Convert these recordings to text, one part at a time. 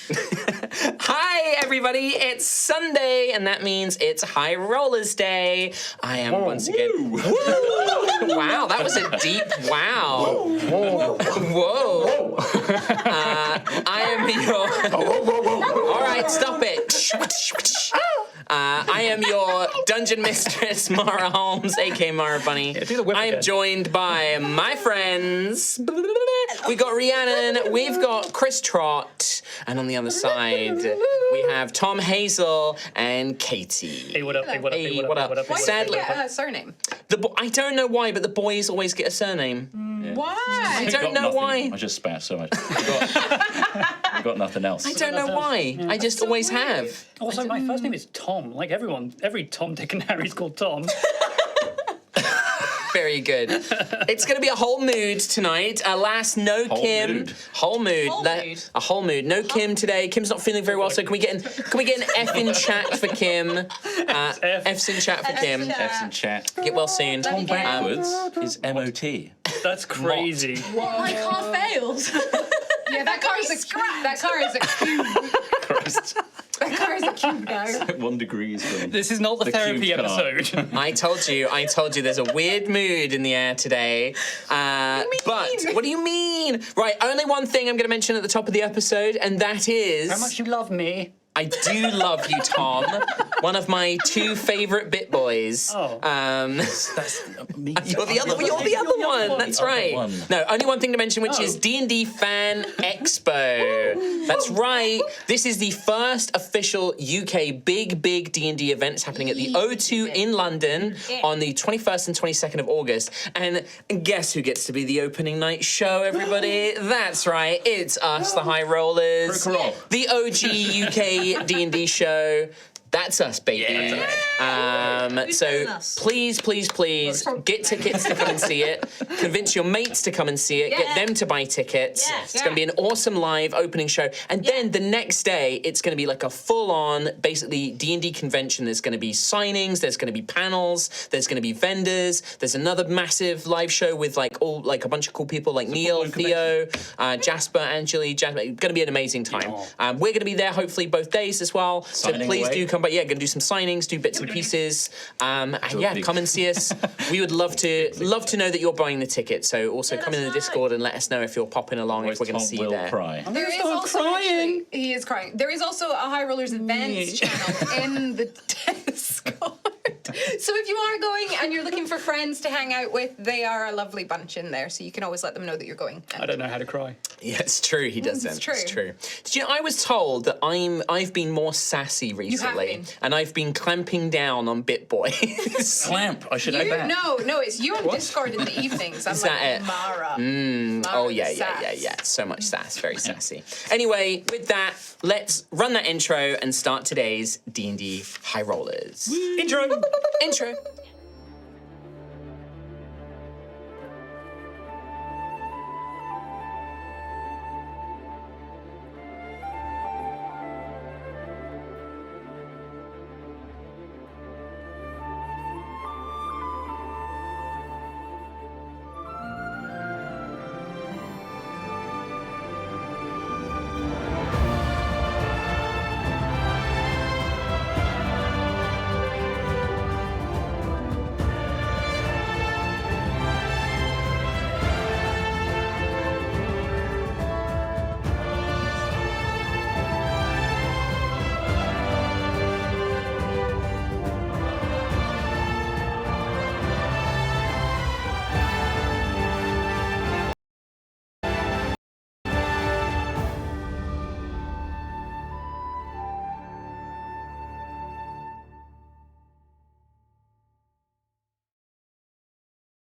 Hi, everybody. It's Sunday, and that means it's High Rollers Day. I am once again... Woo! Wow, that was a deep wow. Whoa. I am your... All right, stop it. I am your dungeon mistress, Mara Holmes, a.k.a. Mara Bunny. I am joined by my friends. We've got Rhiannon, we've got Chris Trott, and on the other side, we have Tom Hazel and Katie. Hey, what up? Hey, what up? Hey, Hey, what what up? up? What up? Why Sadly, did you get a surname? I don't know why, but the boys always get a surname. Why? I don't know why. I just spat so much. I've got nothing else. I don't know why. I just always have. Also, my first name is Tom. Like every Tom, Dick, and Harry's called Tom. Very good. It's going to be a whole mood tonight. Alas, no Whole Kim. mood. Whole mood. A whole mood. No Kim today. Kim's not feeling very well, so can we get an F in chat for Kim? F's in chat for Kim. F's in chat. Get well soon. Tom backwards is MOT. That's crazy. My car failed. Yeah, that car is a cube. Christ. That car is a cube now. 1 degree is gone. This is not the therapy cube car. episode. I told you there's a weird mood in the air today. But what do you mean? Right, only one thing I'm going to mention at the top of the episode, and that is... How much you love me. I do love you, Tom. One of my 2 favourite bit boys. Oh. That's me. You're the other one. That's right. One. No, only one thing to mention, which is D&D Fan Expo. That's right. This is the first official UK big D&D event happening at the O2 in London on the 21st and 22nd of August. And guess who gets to be the opening night show, everybody? That's right. It's us, the High Rollers. The OG UK D&D show. That's us, baby. So please get tickets to come and see it. Convince your mates to come and see it. Get them to buy tickets. It's going to be an awesome live opening show. And then the next day, it's going to be like a full-on, basically, D&D convention. There's going to be signings. There's going to be panels. There's going to be vendors. There's another massive live show with a bunch of cool people like Neil, Theo, Jasper, Angeli. It's going to be an amazing time. We're going to be there, hopefully, both days as well. So please do come. But yeah, going to do some signings, do bits and pieces, and yeah, come and see us. We would love to know that you're buying the ticket. So also come in the Discord and let us know if you're popping along, if we're going to see you there. There is also crying. He is crying. There is also a High Rollers events channel in the Discord. So if you are going and you're looking for friends to hang out with, they are a lovely bunch in there. So you can always let them know that you're going. I don't know how to cry. Yeah, it's true. He doesn't. It's true. It's true. Did you know I was told that I've been more sassy recently, and I've been clamping down on Bit Boys. Clamp. I should add that. No, it's you on Discord in the evenings. I'm Is like, that it? Mara. Oh yeah. So much sass. Very sassy. Anyway, with that, let's run that intro and start today's D&D High Rollers. Intro. Intro.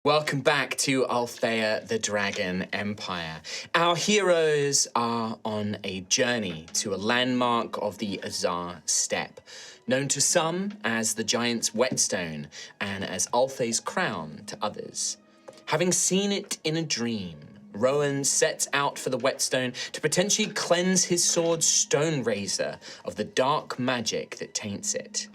Welcome back to Altheya, the Dragon Empire. Our heroes are on a journey to a landmark of the Azar Steppe, known to some as the Giant's Whetstone and as Altheya's crown to others. Having seen it in a dream, Rowan sets out for the Whetstone to potentially cleanse his sword's stone razor of the dark magic that taints it.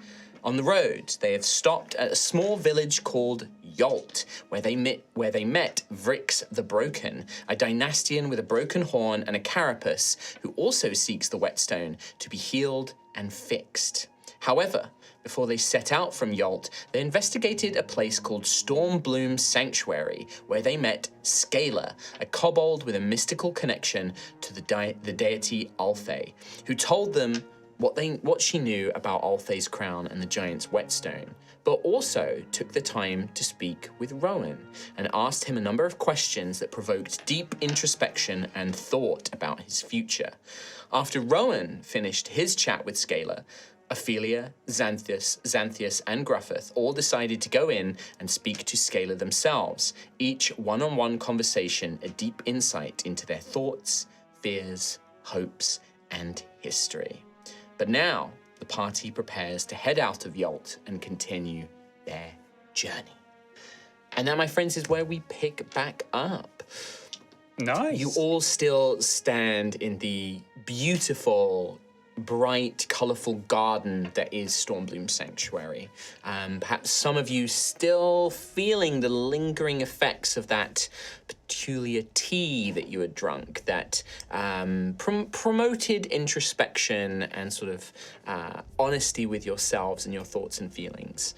On the road, they have stopped at a small village called Yolt, where they met Vrix the Broken, a Dynastian with a broken horn and a carapace, who also seeks the Whetstone to be healed and fixed. However, before they set out from Yolt, they investigated a place called Stormbloom Sanctuary, where they met Scalar, a kobold with a mystical connection to the deity Altheya, who told them what she knew about Altheia's crown and the giant's whetstone, but also took the time to speak with Rowan and asked him a number of questions that provoked deep introspection and thought about his future. After Rowan finished his chat with Scalar, Ophelia, Xanthias, and Gruffith all decided to go in and speak to Scalar themselves, each one-on-one conversation a deep insight into their thoughts, fears, hopes, and history. But now, the party prepares to head out of Yolt and continue their journey. And that, my friends, is where we pick back up. Nice. You all still stand in the beautiful, bright, colourful garden that is Stormbloom Sanctuary. Perhaps some of you still feeling the lingering effects of that peculiar tea that you had drunk that promoted introspection and sort of honesty with yourselves and your thoughts and feelings.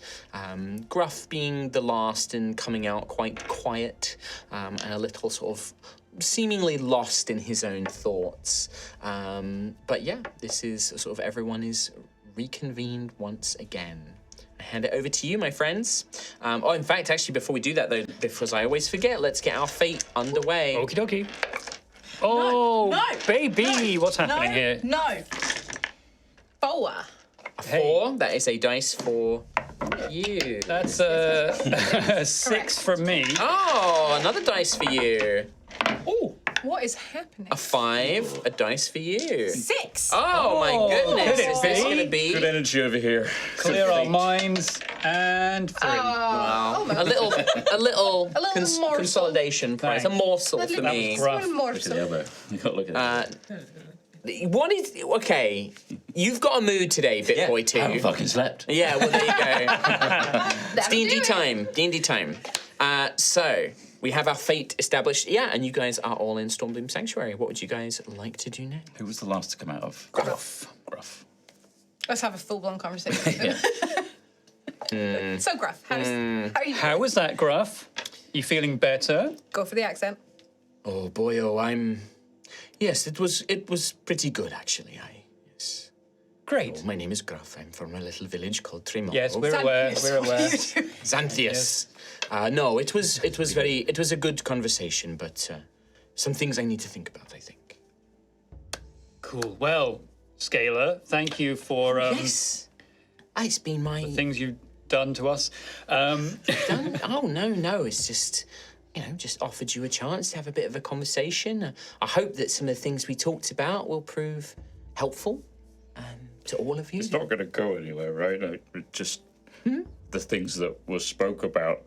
Gruff being the last and coming out quite quiet and a little sort of seemingly lost in his own thoughts. But yeah, this is sort of everyone is reconvened once again. I hand it over to you, my friends. In fact, actually, before we do that, though, because I always forget, let's get our fate underway. Okie dokie. Oh, No. baby, what's happening No, here? no. 4. A 4, that is a dice for you. That's a 6 from me. Oh, another dice for you. Oh, What is happening? A 5, a dice for you. 6. Oh, my goodness, could it is this be? going to be Good energy over here. clear our minds and 3. Oh, a little morsel. consolidation prize, Thanks. a morsel Little- for me? That was rough. One more. Look at the elbow. You got to look at it. What is okay? You've got a mood today, Bit Boy I Two. haven't fucking slept. Yeah, well there you go. That'll D&D do it. time. D&D time. So we have our fate established. Yeah, and you guys are all in Stormbloom Sanctuary. What would you guys like to do next? Who was the last to come out of? Gruff. Gruff. Let's have a full-blown conversation. So, Gruff, how are you? How was that, Gruff? You feeling better? Go for the accent. Oh boy, oh Yes, it was pretty good actually. Yes. Great. My name is Gruff. I'm from a little village called Tremor. Yes, we're aware. We're aware. Xanthias. No, it was a good conversation, but some things I need to think about, I think. Cool. Well, Scalar, thank you for Yes. It's been my things you've done to us. done. Oh no, it's just just offered you a chance to have a bit of a conversation. I hope that some of the things we talked about will prove helpful to all of you. It's not going to go anywhere, right? The things that were spoke about,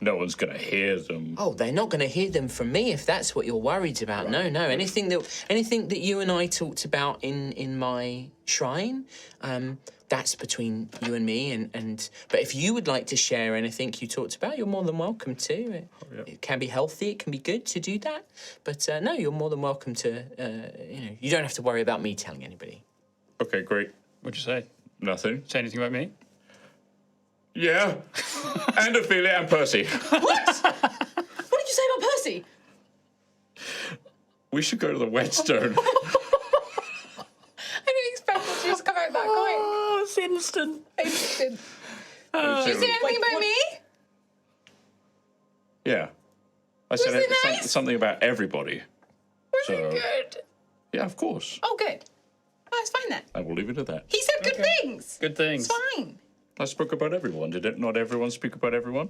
no one's going to hear them. Oh, they're not going to hear them from me if that's what you're worried about. Right. No. Anything that you and I talked about in my shrine, that's between you and me. And but if you would like to share anything you talked about, you're more than welcome to. It can be healthy. It can be good to do that. But no, you're more than welcome to. You don't have to worry about me telling anybody. Okay, great. What'd you say? Nothing. Say anything about me? Yeah. And Ophelia and Percy. What did you say about Percy? We should go to the Whetstone. I didn't expect it to just come out that quick. Oh, it's instant. Did you say anything about me? Yeah. I said it nice? something about everybody. Was So- it good? Yeah, of course. Oh, good. Oh, it's fine then. I will leave it at that. He said good things. Good things. It's fine. I spoke about everyone. Did it not everyone speak about everyone?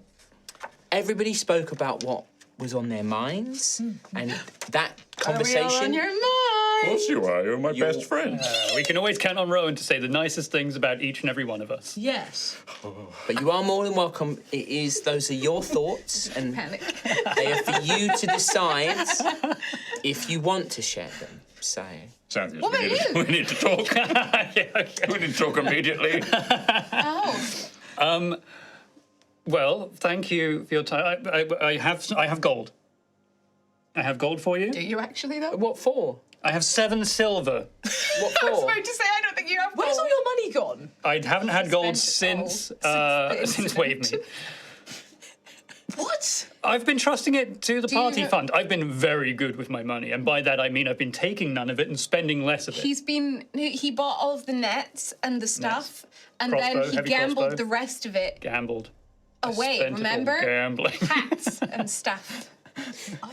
Everybody spoke about what was on their minds, and that Are we all on conversation. your Of mind? course you are. You're my best friend. We can always count on Rowan to say the nicest things about each and every one of us. Yes. But you are more than welcome. Those are your thoughts, and Panic. they are for you to decide if you want to share them. So. Sounds What about you? We need to talk. Yeah, okay. We need to talk immediately. Oh. Well, thank you for your time. I have gold. I have gold for you. Do you actually, though? What for? I have 7 silver. What I was for? about to say, I don't think you have Where's gold. all your money gone? I haven't had gold Spent it since all. since Wave Me. What? I've been trusting it to the Do you party have- fund. I've been very good with my money, and by that I mean I've been taking none of it and spending less of it. He bought all of the nets and the stuff, and Crossbow, then he heavy gambled crossbow. the rest of it Gambled. I away, spent it all remember? Gambling. Hats and stuff.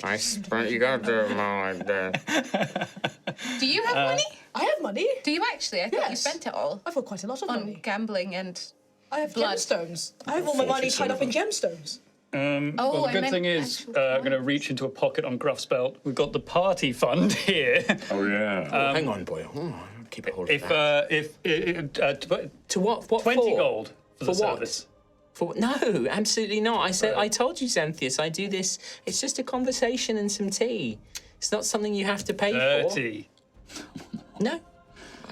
I spent. You gotta do it more like that. Do you have money? I have money. Do you actually? I thought you Yes. spent it all I've got quite a lot of on money. gambling and... I have blood. gemstones. I have all my money tied up in gemstones. Well, Oh, the I good meant thing is, actual I'm going to reach into a pocket on Gruff's belt. We've got the party fund here. Oh yeah. Hang on, boy. Oh, keep it hold of If that. To what? What 20 for? gold for the For what? service. For no, absolutely not. I told you, Xanthius. I do this. It's just a conversation and some tea. It's not something you have to pay for. 30. No,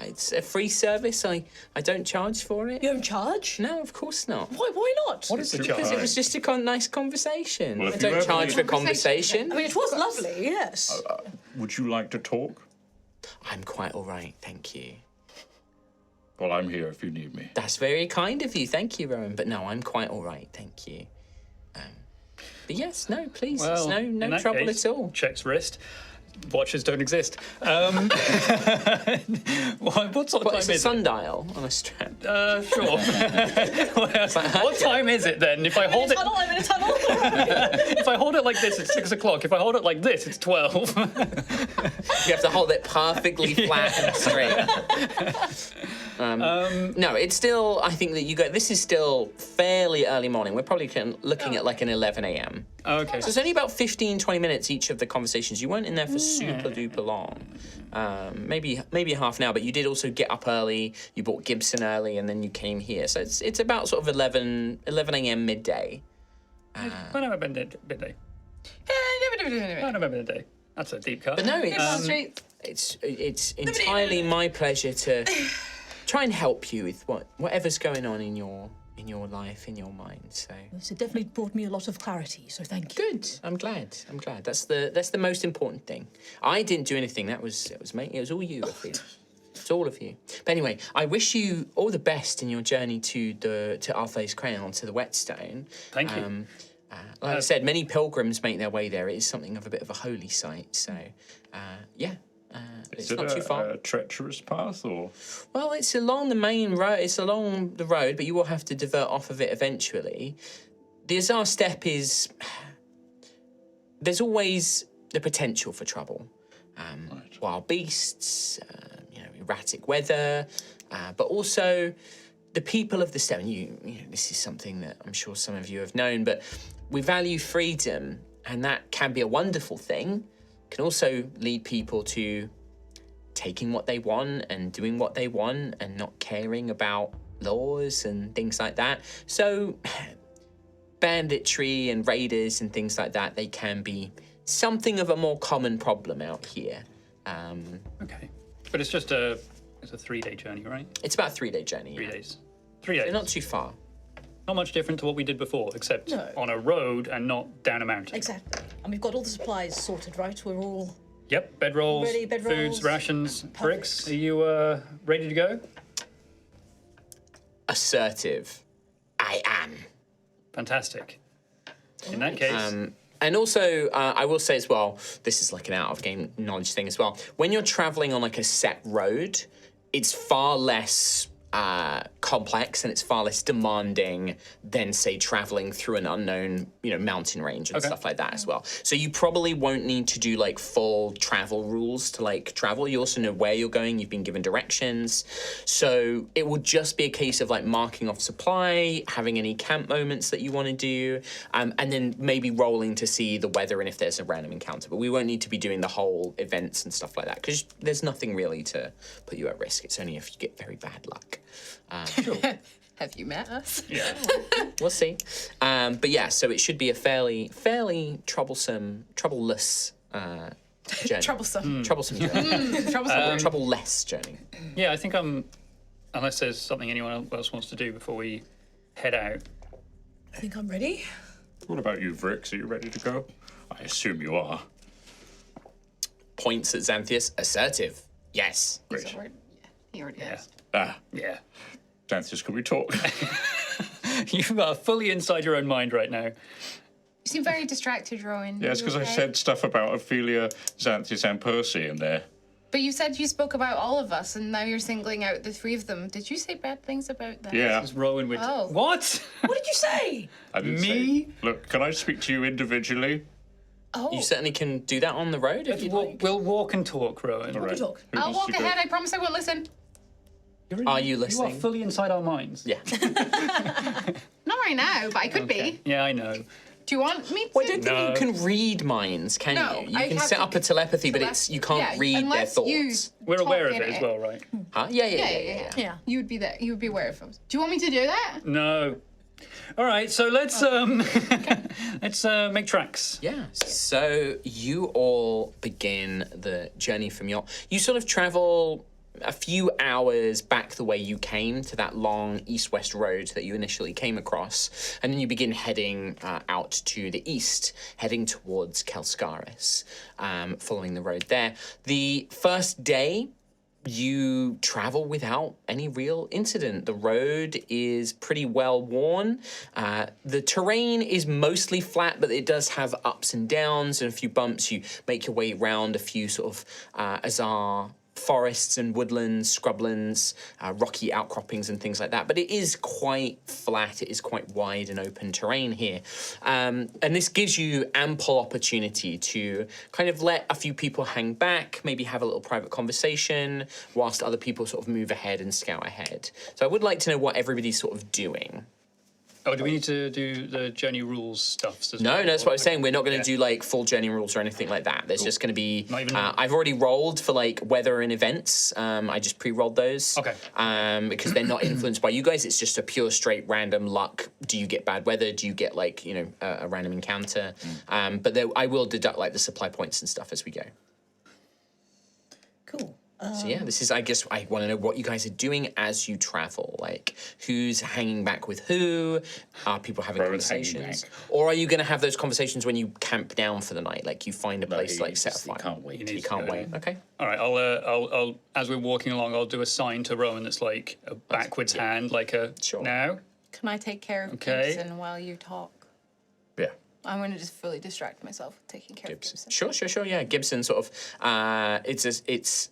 it's a free service. I don't charge for it. You don't charge? No, of course not. Why not? What is the Because charge? it was just a nice conversation. Well, I if you don't ever charge need- for conversation. I mean, it was lovely, yes. Would you like to talk? I'm quite all right, thank you. Well, I'm here if you need me. That's very kind of you. Thank you, Rowan. But no, I'm quite all right, thank you. But yes, no, please, it's Well, in no that trouble case, at all. Checks wrist. Watches don't exist. What sort of What, time it's a is sundial on a strap. it? Sure. What time is it then? If I hold it, Tunnel, I'm in a tunnel. if I hold it like this, it's 6 o'clock. If I hold it like this, it's 12. You have to hold it perfectly flat and straight. No, it's still. I think that you go. This is still fairly early morning. We're probably looking at like an 11 a.m. Okay. So it's only about 15, 20 minutes each of the conversations. You weren't in there for super duper long. Maybe half an hour, but you did also get up early. You bought Gibson early, and then you came here. So it's about sort of 11 a.m. midday. When have I been midday? When have I been midday? That's a deep cut. But no, Straight. it's entirely my pleasure to try and help you with whatever's going on in your life, in your mind. So It definitely brought me a lot of clarity, so thank you. good. I'm glad. That's the most important thing. I didn't do anything. It was all you. I feel. It's all of you. But anyway, I wish you all the best in your journey to Altheya's Crown, to the Whetstone. Thank you. Like I said, many pilgrims make their way there. It is something of a bit of a holy site. So, yeah. It's Is it not too far. a treacherous path, or Well, it's along the main road. It's along the road, but you will have to divert off of it eventually. The Azar Steppe is. There's always the potential for trouble. Wild beasts, erratic weather, but also the people of the steppe. And you know, this is something that I'm sure some of you have known, but we value freedom, and that can be a wonderful thing. Can also lead people to taking what they want and doing what they want and not caring about laws and things like that. So banditry and raiders and things like that, they can be something of a more common problem out here. Okay. But it's just a 3-day journey, right? It's about a 3-day journey. 3 yeah. days. 3 days. They're not too far. Not much different to what we did before, except No. on a road and not down a mountain. Exactly. And we've got all the supplies sorted, right? We're all... Yep, bedrolls, Ready, bedrolls. foods, rations, Perfect. bricks. Are you ready to go? Assertive. I am. Fantastic. In that case, And also, I will say as well, this is like an out-of-game knowledge thing as well. When you're traveling on like a set road, it's far less complex and it's far less demanding than, say, traveling through an unknown, mountain range and Okay. stuff like that as well. So you probably won't need to do like full travel rules to like travel. You also know where you're going. You've been given directions. So it will just be a case of like marking off supply, having any camp moments that you want to do, and then maybe rolling to see the weather and if there's a random encounter. But we won't need to be doing the whole events and stuff like that because there's nothing really to put you at risk. It's only if you get very bad luck. Have you met us? yeah. We'll see. But yeah, so it should be a fairly troubleless journey. Troublesome. Troublesome journey. Troublesome. Trouble-less journey. Yeah, I think I'm. Unless there's something anyone else wants to do before we head out. I think I'm ready. What about you, Vrix? Are you ready to go? I assume you are. Points at Xanthius. Assertive. Yes. Great. Yeah, he already Yeah. has. Yeah. Xanthius, can we talk? You are fully inside your own mind right now. You seem very distracted, Rowan. Yes, You because I okay? said stuff about Ophelia, Xanthius, and Percy in there. But you said you spoke about all of us, and now you're singling out the three of them. Did you say bad things about them? Yeah, It's Rowan with. Oh. What? What did you say? I didn't Me? say. Look, can I speak to you individually? Oh, You certainly can do that on the road if you'd like. We'll walk and talk, Rowan. All right. talk. Who I'll wants walk to go? ahead. I promise I won't listen. Are you You are listening? fully inside our minds. Yeah. Not right now, but I could be. Yeah, I know. Do you want me to? Well, I don't think No. you can read minds, can No, you? You I can have set to up a telepathy, but it's you can't Yeah, read their unless you thoughts. We're talk aware of in it as well, right? Huh? Yeah. Yeah. Yeah. You would be there. You would be aware of it. Do you want me to do that? No. All right, so let's let's make tracks. Yeah. So you all begin the journey from your. You sort of travel a few hours back the way you came to that long east-west road that you initially came across, and then you begin heading out to the east, heading towards Kelskaris, following the road there. The first day, you travel without any real incident. The road is pretty well worn. The terrain is mostly flat, but it does have ups and downs and a few bumps. You make your way around a few sort of azar forests and woodlands, scrublands, rocky outcroppings and things like that. But it is quite flat. It is quite wide and open terrain here. And this gives you ample opportunity to kind of let a few people hang back, maybe have a little private conversation, whilst other people sort of move ahead and scout ahead. So I would like to know what everybody's sort of doing. Oh, do we need to do the journey rules stuff? No, that's what I was saying. We're not going to Yeah. do like full journey rules or anything like that. There's just going to be. Not even- I've already rolled for like weather and events. I just pre-rolled those. Okay. Because they're not influenced by you guys. It's just a pure straight random luck. Do you get bad weather? Do you get like a random encounter? But I will deduct like the supply points and stuff as we go. Cool. So yeah, this is. I guess I want to know what you guys are doing as you travel. Like, who's hanging back with who? Are people having Rowan's hanging conversations, back. or are you going to have those conversations when you camp down for the night? Like, you find a place to like set a He fire. can't wait. You can't wait. Okay. All right, I'll as we're walking along, I'll do a sign to Rowan that's like a backwards hand, like a Sure. now. Can I take care of Okay. Gibson while you talk? Yeah. I'm going to just fully distract myself with taking care of Gibson. Sure. Yeah, Gibson sort of. It's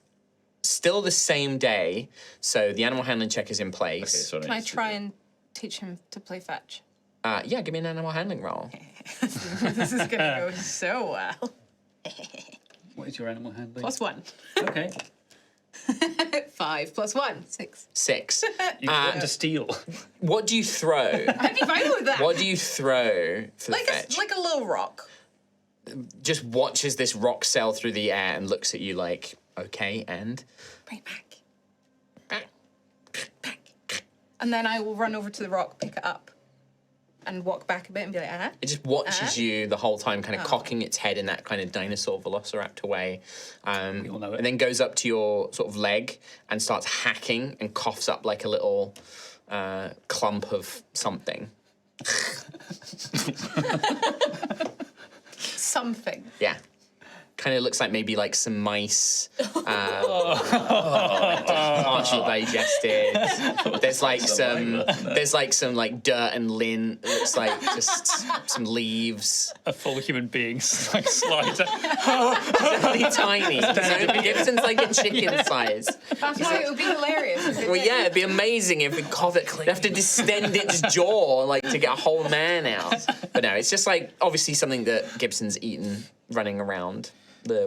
still the same day, so the animal handling check is in place. Okay, so Can I try and teach him to play fetch? Yeah, give me an animal handling roll. This is going to go so well. What is your animal handling? +1. Okay. 5 + 1. 6. 6. You want to steal. What do you throw? I'd be fine with that. What do you throw for the fetch? Like a little rock. Just watches this rock sail through the air and looks at you like, okay, and Bring it back. And then I will run over to the rock, pick it up, and walk back a bit and be like, it just watches you the whole time, kind of cocking its head in that kind of dinosaur velociraptor way. We all know it. And then goes up to your sort of leg and starts hacking and coughs up like a little clump of something. something. Yeah. Kind of looks like maybe like some mice. Partially digested. There's like some like dirt and lint. It looks like just some leaves. A full human being like slider. Really tiny. Gibson's like a chicken size. That's why it would be hilarious. If it Well, did. yeah, it'd be amazing if we cough it. They have to distend its jaw like to get a whole man out. But no, it's just like obviously something that Gibson's eaten running around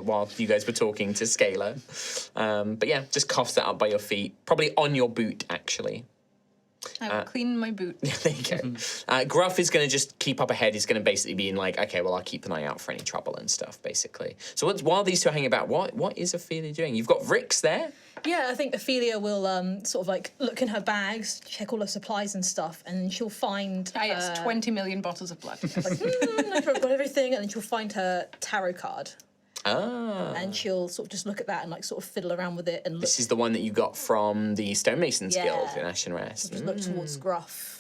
while you guys were talking to Scalar. But yeah, just coughs that up by your feet, probably on your boot actually. I will clean my boot. There you go. Gruff is going to just keep up ahead. He's going to basically be in like, okay, well, I'll keep an eye out for any trouble and stuff, basically. So while these two are hanging about, what is Ophelia doing? You've got Vrix there. Yeah, I think Ophelia will sort of like look in her bags, check all her supplies and stuff, and she'll find. Yes, 20 million bottles of blood. Like, I've got everything, and then she'll find her tarot card. Ah. And she'll sort of just look at that and like sort of fiddle around with it and look, This is the one that you got from the Stonemasons Yeah. Guild in Ashen Rest. just look towards Gruff.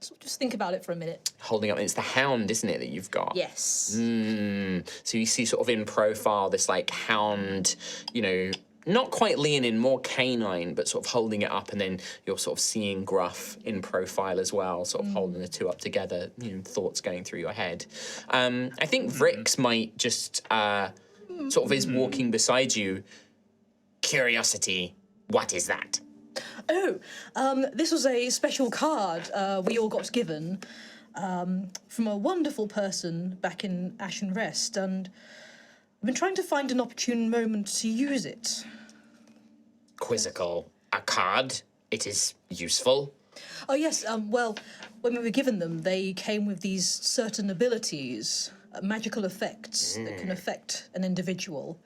So just think about it for a minute. Holding up, it's the hound, isn't it, that you've got? Yes. So you see sort of in profile this like hound, you know, not quite leonine, more canine, but sort of holding it up, and then you're sort of seeing Gruff in profile as well, sort of holding the two up together, you know, thoughts going through your head. I think Vrix might just sort of is walking beside you. Curiosity, what is that? Oh, this was a special card we all got given from a wonderful person back in Ashen Rest, and I've been trying to find an opportune moment to use it. Quizzical. A card. It is useful. Oh, yes, well, when we were given them, they came with these certain abilities, magical effects that can affect an individual.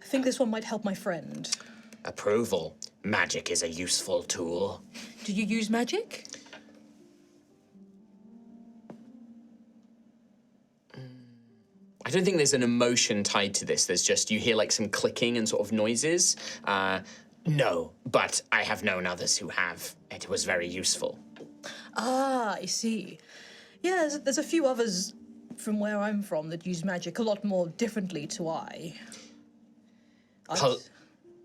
I think this one might help my friend. Approval. Magic is a useful tool. Do you use magic? I don't think there's an emotion tied to this. There's just, you hear like some clicking and sort of noises. No, but I have known others who have. It was very useful. Ah, I see. Yeah, there's a few others from where I'm from that use magic a lot more differently to I.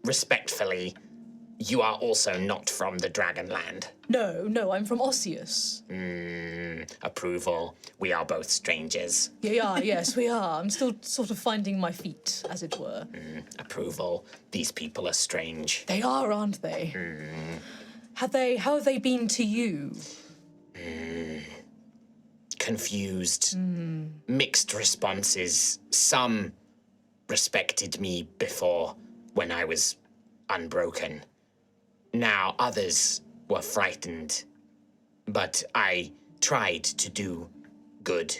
Respectfully, you are also not from the Dragonland. No, I'm from Osseous. Approval. We are both strangers. Yeah, yes, we are. I'm still sort of finding my feet, as it were. Approval. These people are strange. They are, aren't they? How have they been to you? Confused. Mixed responses. Some respected me before when I was unbroken. Now others were frightened. But I tried to do good.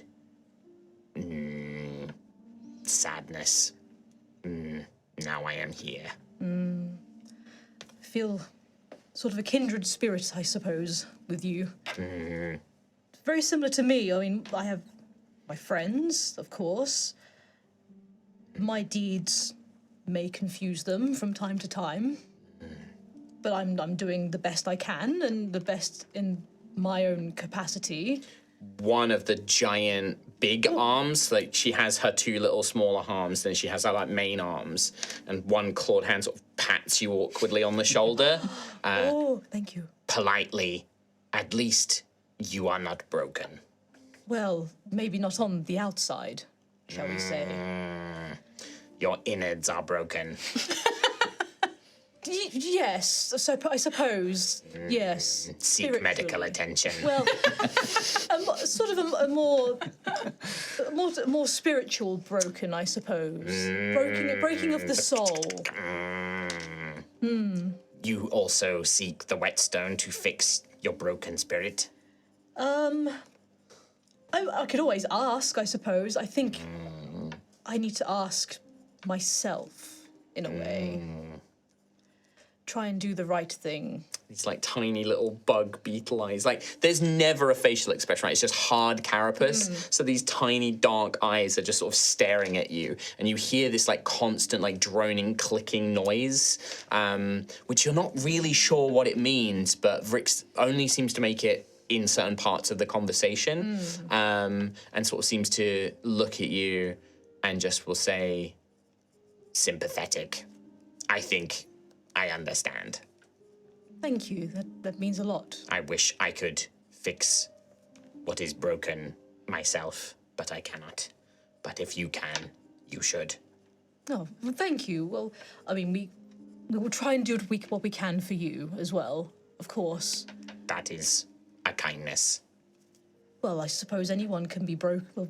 Sadness. Now I am here. Feel sort of a kindred spirit, I suppose, with you. Very similar to me. I mean, I have my friends, of course. My deeds may confuse them from time to time. But I'm doing the best I can and the best in my own capacity. One of the giant big arms, like she has her two little smaller arms, then she has her like main arms, and one clawed hand sort of pats you awkwardly on the shoulder. Oh, thank you. Politely, at least you are not broken. Well, maybe not on the outside, shall we say. Your innards are broken. Yes, so I suppose. Yes. Seek medical Spiritually. attention. Well, sort of a more spiritual broken, I suppose. Breaking of the soul. You also seek the Whetstone to fix your broken spirit? I could always ask, I suppose. I think I need to ask myself, in a way. Try and do the right thing. These like tiny little bug beetle eyes. Like there's never a facial expression, right? It's just hard carapace. So these tiny dark eyes are just sort of staring at you, and you hear this like constant like droning, clicking noise, which you're not really sure what it means, but Vrix only seems to make it in certain parts of the conversation, and sort of seems to look at you and just will say, sympathetic. I think I understand. Thank you. That means a lot. I wish I could fix what is broken myself, but I cannot. But if you can, you should. Oh, well, thank you. Well, I mean, we will try and do what we can for you as well, of course. That is a kindness. Well, I suppose anyone can be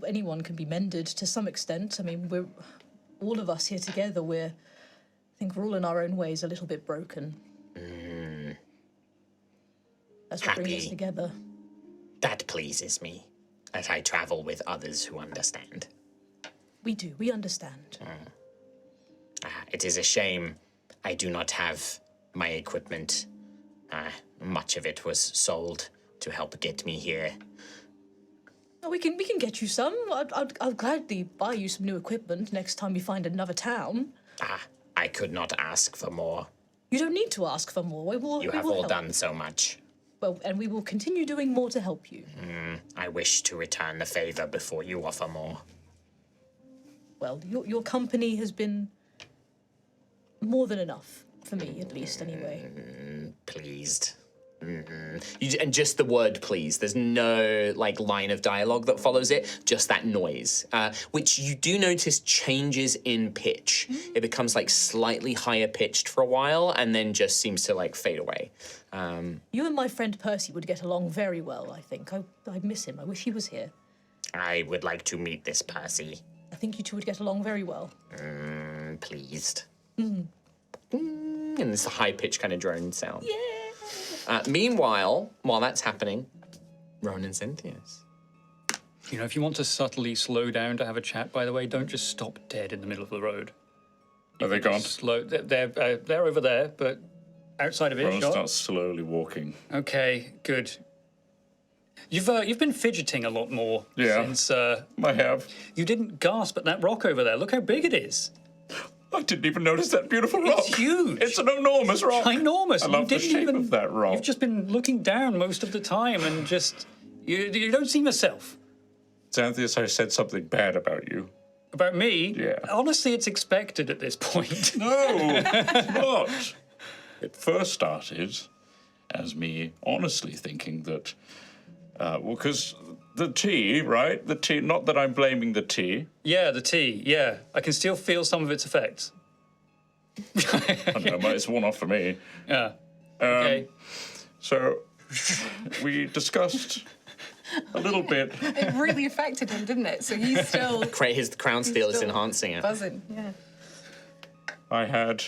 anyone can be mended to some extent. I mean, we're all of us here together. I think we're all in our own ways a little bit broken. That's what brings us Happy. together. That pleases me, as I travel with others who understand. We do. We understand. It is a shame I do not have my equipment. Much of it was sold to help get me here. We can get you some. I'll gladly buy you some new equipment next time we find another town. I could not ask for more. You don't need to ask for more. You have all done so much. Well, and we will continue doing more to help you. I wish to return the favor before you offer more. Well, your company has been more than enough, for me at least, anyway. Pleased. And just the word please. There's no line of dialogue that follows it, just that noise, which you do notice changes in pitch. It becomes slightly higher pitched for a while and then just seems to fade away. You and my friend Percy would get along very well, I think. I miss him. I wish he was here. I would like to meet this Percy. I think you two would get along very well. Pleased. And it's a high-pitched kind of drone sound. Yeah. Meanwhile, while that's happening, Rowan and Cynthia's. You know, if you want to subtly slow down to have a chat, by the way, don't just stop dead in the middle of the road. Are they gone? They're over there, but outside of Rowan earshot. starts slowly walking. Okay, good. You've been fidgeting a lot more since I have. you didn't gasp at that rock over there. Look how big it is. I didn't even notice that beautiful rock. It's huge. It's an enormous rock. Ginormous. I love the shape of that rock. You've just been looking down most of the time and just you don't seem yourself. Xanthias, I said something bad about you. About me? Yeah. Honestly, it's expected at this point. No, it's not. It first started as me honestly thinking that, because the tea, right? The tea, not that I'm blaming the tea. Yeah, the tea. Yeah, I can still feel some of its effects. I don't know, but it's worn off for me. Yeah. Okay. So we discussed a little bit. It really affected him, didn't it? So he's still His crown steel is enhancing it. buzzing. Yeah. I had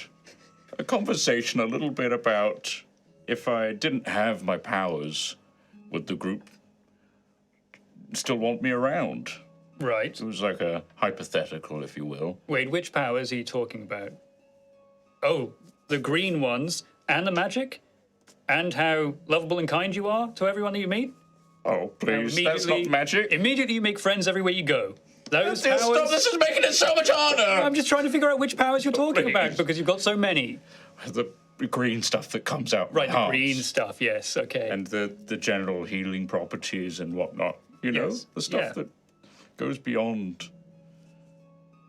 a conversation a little bit about if I didn't have my powers, would the group still want me around? Right. It was like a hypothetical, if you will. Wait, which powers are you talking about? Oh, the green ones and the magic? And how lovable and kind you are to everyone that you meet? Oh, please, that's not magic. Immediately you make friends everywhere you go. Those powers... Stop, this is making it so much harder! I'm just trying to figure out which powers you're talking about Please. because you've got so many. The green stuff that comes out. Right, my the heart. green stuff, yes, okay. And the general healing properties and whatnot. You know, Yes, the stuff yeah. that goes beyond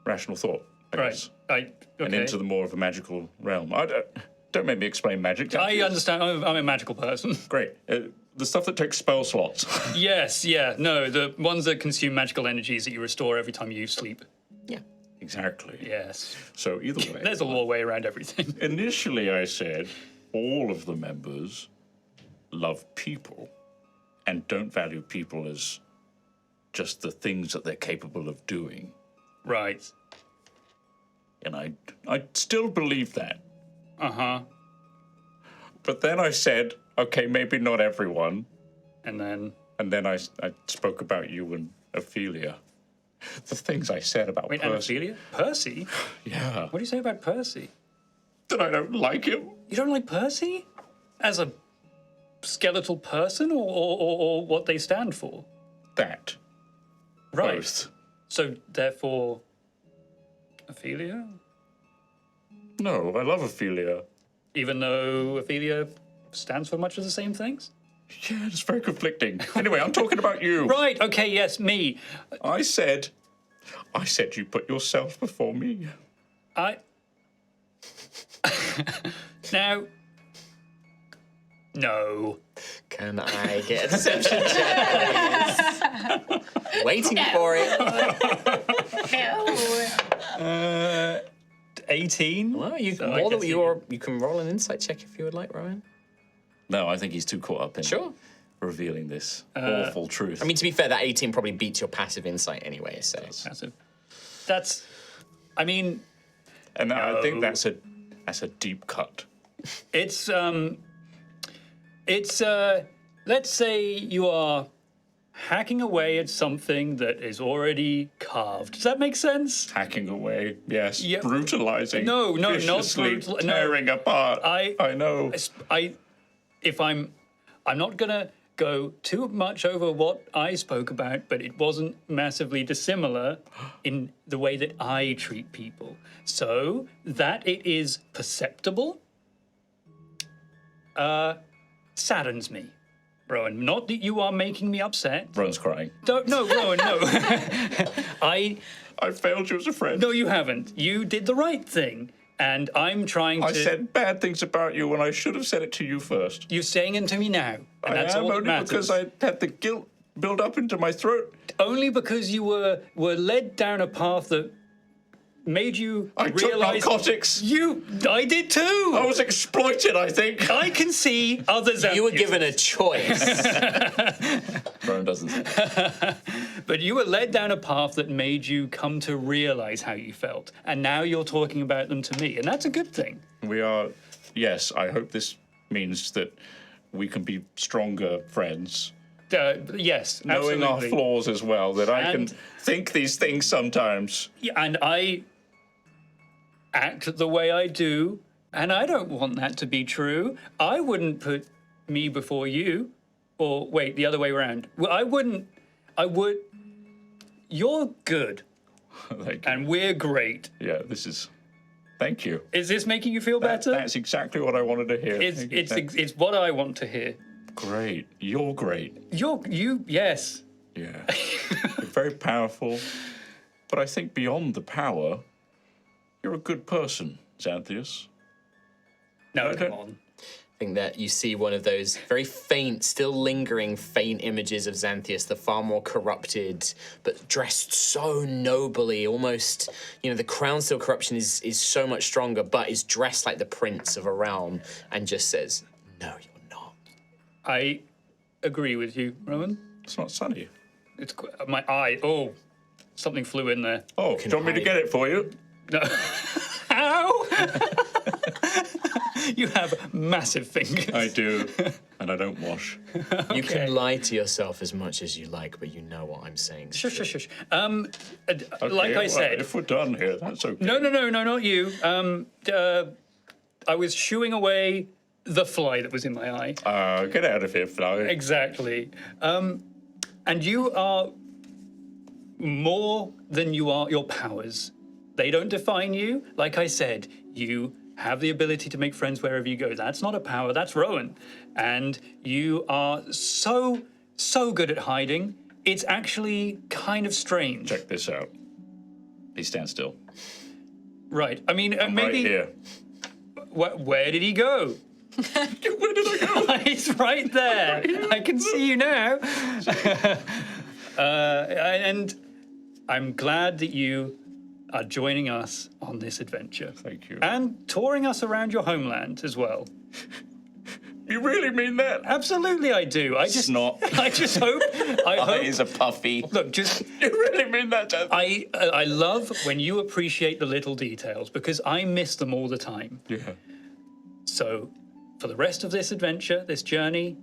rational thought, I guess. Right, okay. And into the more of a magical realm. Don't make me explain magic. I understand, I'm a magical person. Great. The stuff that takes spell slots. Yes, yeah, no, the ones that consume magical energies that you restore every time you sleep. Yeah. Exactly. Yes. So either way. There's a law way around everything. Initially, I said all of the members love people and don't value people as just the things that they're capable of doing. Right. And I still believe that. Uh-huh. But then I said, okay, maybe not everyone. And then... And then I spoke about you and Ophelia. The things I said about Wait, and Percy. Ophelia? Percy? Yeah. What do you say about Percy? That I don't like him. You don't like Percy? As a skeletal person or what they stand for? That. Right. Both. So, therefore, Ophelia? No, I love Ophelia. Even though Ophelia stands for much of the same things? Yeah, it's very conflicting. Anyway, I'm talking about you. Right, okay, yes, me. I said you put yourself before me. Now... No. Can I get a deception check, please? Waiting for it. 18? Well, you So can I roll guess you can roll an insight check if you would like, Rowan. No, I think he's too caught up in Sure. revealing this awful truth. I mean, to be fair, that 18 probably beats your passive insight anyway, so. Massive. That's... I mean, and I think No. that's a deep cut. it's, let's say you are hacking away at something that is already carved. Does that make sense? Hacking away, yes. Yeah. Brutalizing. No, not viciously brutal- no. tearing apart. I know. if I'm not gonna go too much over what I spoke about, but it wasn't massively dissimilar in the way that I treat people. So that it is perceptible saddens me, Rowan. Not that you are making me upset. Rowan's crying. Don't, no, Rowan, no. I failed you as a friend. No, you haven't. You did the right thing. And I'm trying to... I said bad things about you when I should have said it to you first. You're saying it to me now. And that's I am all that only matters. because I had the guilt build up into my throat. Only because you were led down a path that made you I took realize... narcotics. I did too! I was exploited, I think. I can see others out You were there. given a choice. Rowan doesn't say that. But you were led down a path that made you come to realize how you felt. And now you're talking about them to me. And that's a good thing. We are, yes, I hope this means that we can be stronger friends. Yes, Knowing our absolutely. flaws as well, that I can And- think these things sometimes. Yeah, and I act the way I do, and I don't want that to be true. I wouldn't put me before you. Or wait, the other way around. Well, I would. You're good, Thank you. and we're great. Yeah, this is, thank you. Is this making you feel better? That's exactly what I wanted to hear. Thank you. It's what I want to hear. Great. You're great. Yes. Yeah. You're very powerful. But I think beyond the power, you're a good person, Xanthius. No, Okay. come on. I think that you see one of those very faint, still lingering faint images of Xanthius, the far more corrupted, but dressed so nobly, almost, the crown still corruption is so much stronger, but is dressed like the prince of a realm, and just says, no, you're not. I agree with you, Rowan. It's not sunny. It's my eye. Oh, something flew in there. Oh, do you want me to hide. get it for you? No. Ow! You have massive fingers. I do. And I don't wash. You can lie to yourself as much as you like, but you know what I'm saying. is Shush, true. shush, shush. Okay, Like I well, said, if we're done here, that's okay. no, not you. I was shooing away the fly that was in my eye. Get out of here, Fly. Exactly. And you are more than you are your powers. They don't define you. Like I said, you have the ability to make friends wherever you go. That's not a power, that's Rowan. And you are so good at hiding. It's actually kind of strange. Check this out. Please stand still. Right. I mean, I'm maybe. right here. Where did he go? Where did I go? He's right there. I can see you now. And I'm glad that you are joining us on this adventure. Thank you. And touring us around your homeland as well. You really mean that? Absolutely, I do. I just Snot. I just hope. I hope. Eyes are puffy. Look, just You really mean that, Jan? I love when you appreciate the little details because I miss them all the time. Yeah. So, for the rest of this adventure, this journey,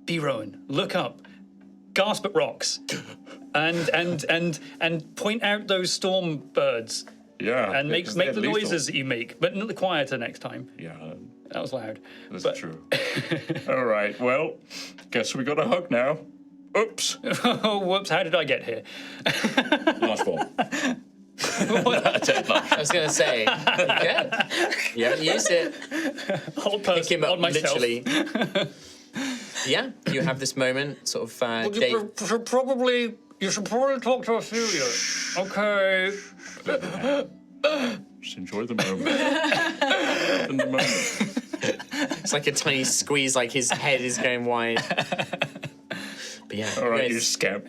be Rowan. Look up, gasp at rocks, and point out those storm birds, Yeah. and make they're the lethal. noises that you make, but quieter next time. Yeah, That was loud. that's But- true. All right, well, guess we got a hug now. Oops. Oh, whoops! How did I get here? Large form. I was going to say, good. You haven't used it. Whole Pick person him up, on myself. literally. Yeah, you have this moment, sort of, Dave. You should probably talk to Altheya. Okay. Just enjoy the moment. In the moment. It's like a tiny squeeze, like his head is going wide. But yeah, All right, you guys- scamp.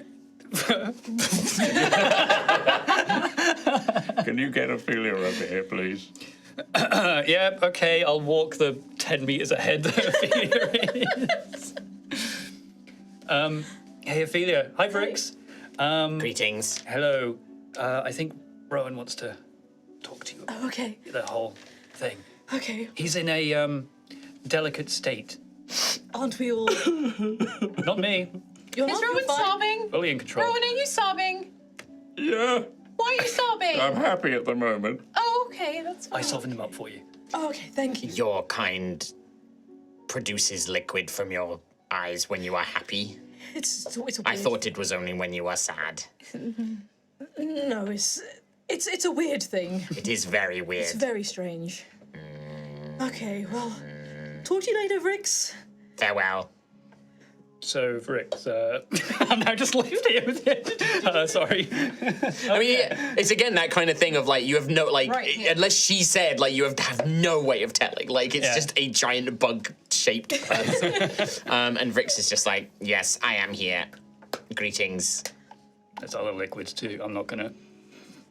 Can you get Ophelia over here, please? Yeah, okay, I'll walk the 10 meters ahead that Ophelia is. Hey, Ophelia. Hi, Vrix. Greetings. Hello. I think Rowan wants to talk to you about Okay, the whole thing. okay. He's in a delicate state. Aren't we all? Not me. You're Is not, you're Rowan fine. sobbing? Fully in control. Rowan, are you sobbing? Yeah, Why are you sobbing? I'm happy at the moment. Oh, okay, that's fine. I softened him up for you. Oh, okay, thank you. Your kind produces liquid from your eyes when you are happy. It's a weird... I thought it was only when you are sad. No, it's a weird thing. It is very weird. It's very strange. Okay, well, talk to you later, Vrix. Farewell. So, Vrix, I'm now just left here with it. Sorry. I mean, it's again that kind of thing of like you have no like unless she said like you have no way of telling. Like it's just a giant bug-shaped person. And Vrix is just like, yes, I am here. Greetings. There's other liquids too. I'm not gonna.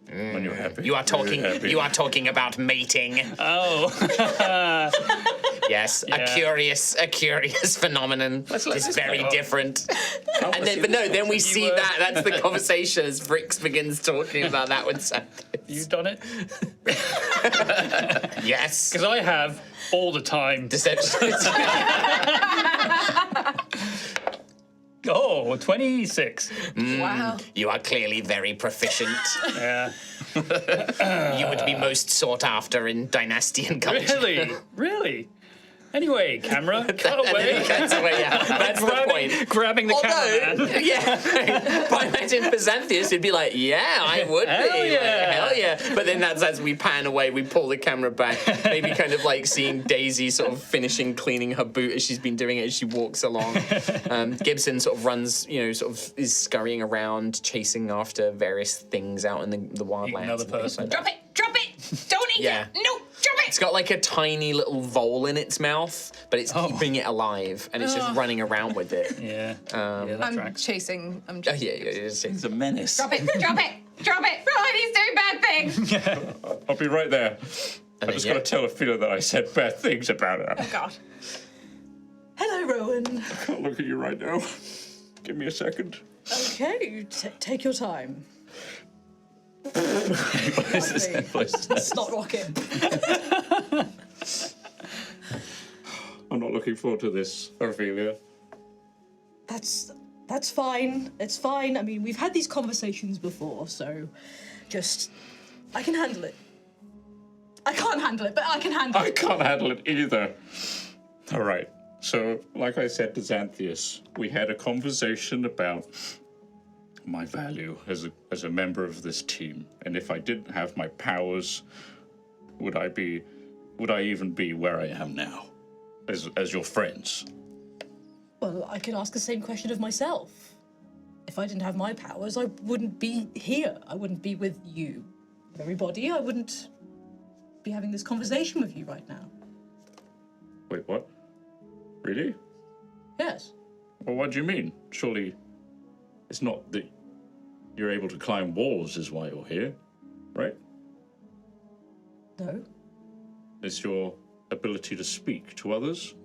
When you're happy. You are talking. You are talking about mating. Oh. Yes, a curious phenomenon. It's very different. And then, but no, then we see that's the conversation as Vrix begins talking about that with Sam. You done it? Yes. Because I have all the time. Deception. Oh, 26. Wow. You are clearly very proficient. Yeah. You would be most sought after in Dynastian culture. Really? Anyway, camera, cut And then away. he cuts away. Yeah, that's the point. Grabbing the camera. Yeah, if I imagine for Xanthius, it'd be like, yeah, I would Hell be. yeah. Like, hell yeah. But then that's as we pan away, we pull the camera back, maybe kind of like seeing Daisy sort of finishing cleaning her boot as she's been doing it as she walks along. Gibson sort of runs, sort of is scurrying around, chasing after various things out in the wildlands. Another and things person. like that. Drop it! Don't eat Yeah. it! No, drop it! It's got like a tiny little vole in its mouth, but it's keeping it alive, and it's just running around with it. Yeah. Yeah, that I'm tracks. chasing. Yeah, it's He's a menace. Drop it! Drop it! Drop it! Rowan, he's doing bad things! I'll be right there. I then, just got to tell Ophelia that I said bad things about her. Oh, God. Hello, Rowan. I can't look at you right now. Give me a second. Okay, take your time. It's not rocket. I'm not looking forward to this, Ophelia. That's fine. It's fine. I mean, we've had these conversations before, so I can handle it. I can't handle it, but I can handle I it. can't handle it either. All right. So, like I said to Xanthius, we had a conversation about my value as a member of this team, and if I didn't have my powers, would I even be where I am now, as your friends? Well, I can ask the same question of myself. If I didn't have my powers, I wouldn't be here. I wouldn't be with you, everybody. I wouldn't be having this conversation with you right now. Wait, what? Really? Yes. Well, what do you mean? Surely, it's not that you're able to climb walls is why you're here, right? No. It's your ability to speak to others,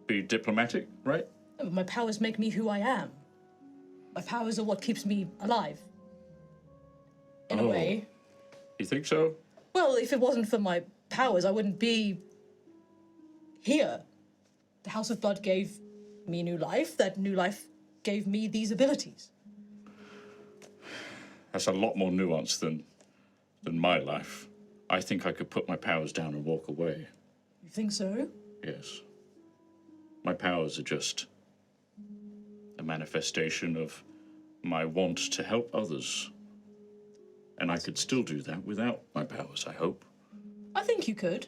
be diplomatic, right? My powers make me who I am. My powers are what keeps me alive. In a way. You think so? Well, if it wasn't for my powers, I wouldn't be here. The House of Blood gave me new life. That new life gave me these abilities. That's a lot more nuanced than my life. I think I could put my powers down and walk away. You think so? Yes. My powers are just a manifestation of my want to help others. And I could still do that without my powers, I hope. I think you could.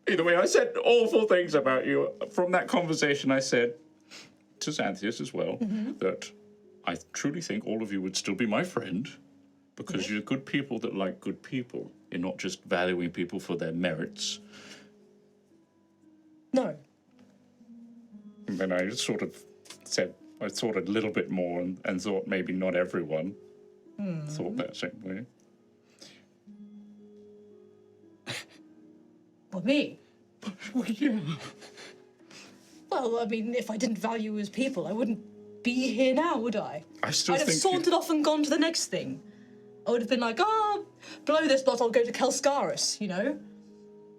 Either way, I said awful things about you. From that conversation, I said to Xanthius as well that I truly think all of you would still be my friend because you're good people that like good people. You're not just valuing people for their merits. No. And then I sort of said, I thought a little bit more and thought maybe not everyone thought that same way. Well, me. Well, yeah. Well, I mean, if I didn't value you as people, I wouldn't be here now, would I? I still I'd have think sauntered off and gone to the next thing. I would have been like, below this lot, I'll go to Kelskaris, you know?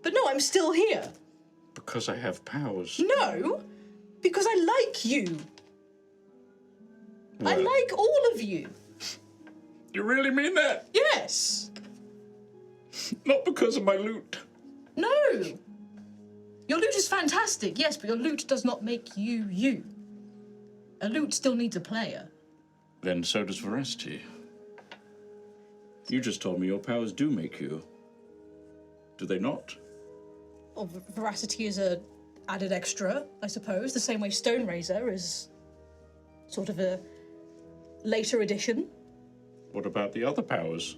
But no, I'm still here. because I have powers. No, because I like you. I Well, like all of you. You really mean that? Yes. Not because of my loot. No. Your loot is fantastic, yes, but your loot does not make you you. A loot still needs a player. Then so does veracity. You just told me your powers do make you. Do they not? Well, veracity is a added extra, I suppose, the same way Stone Razor is sort of a later addition. What about the other powers?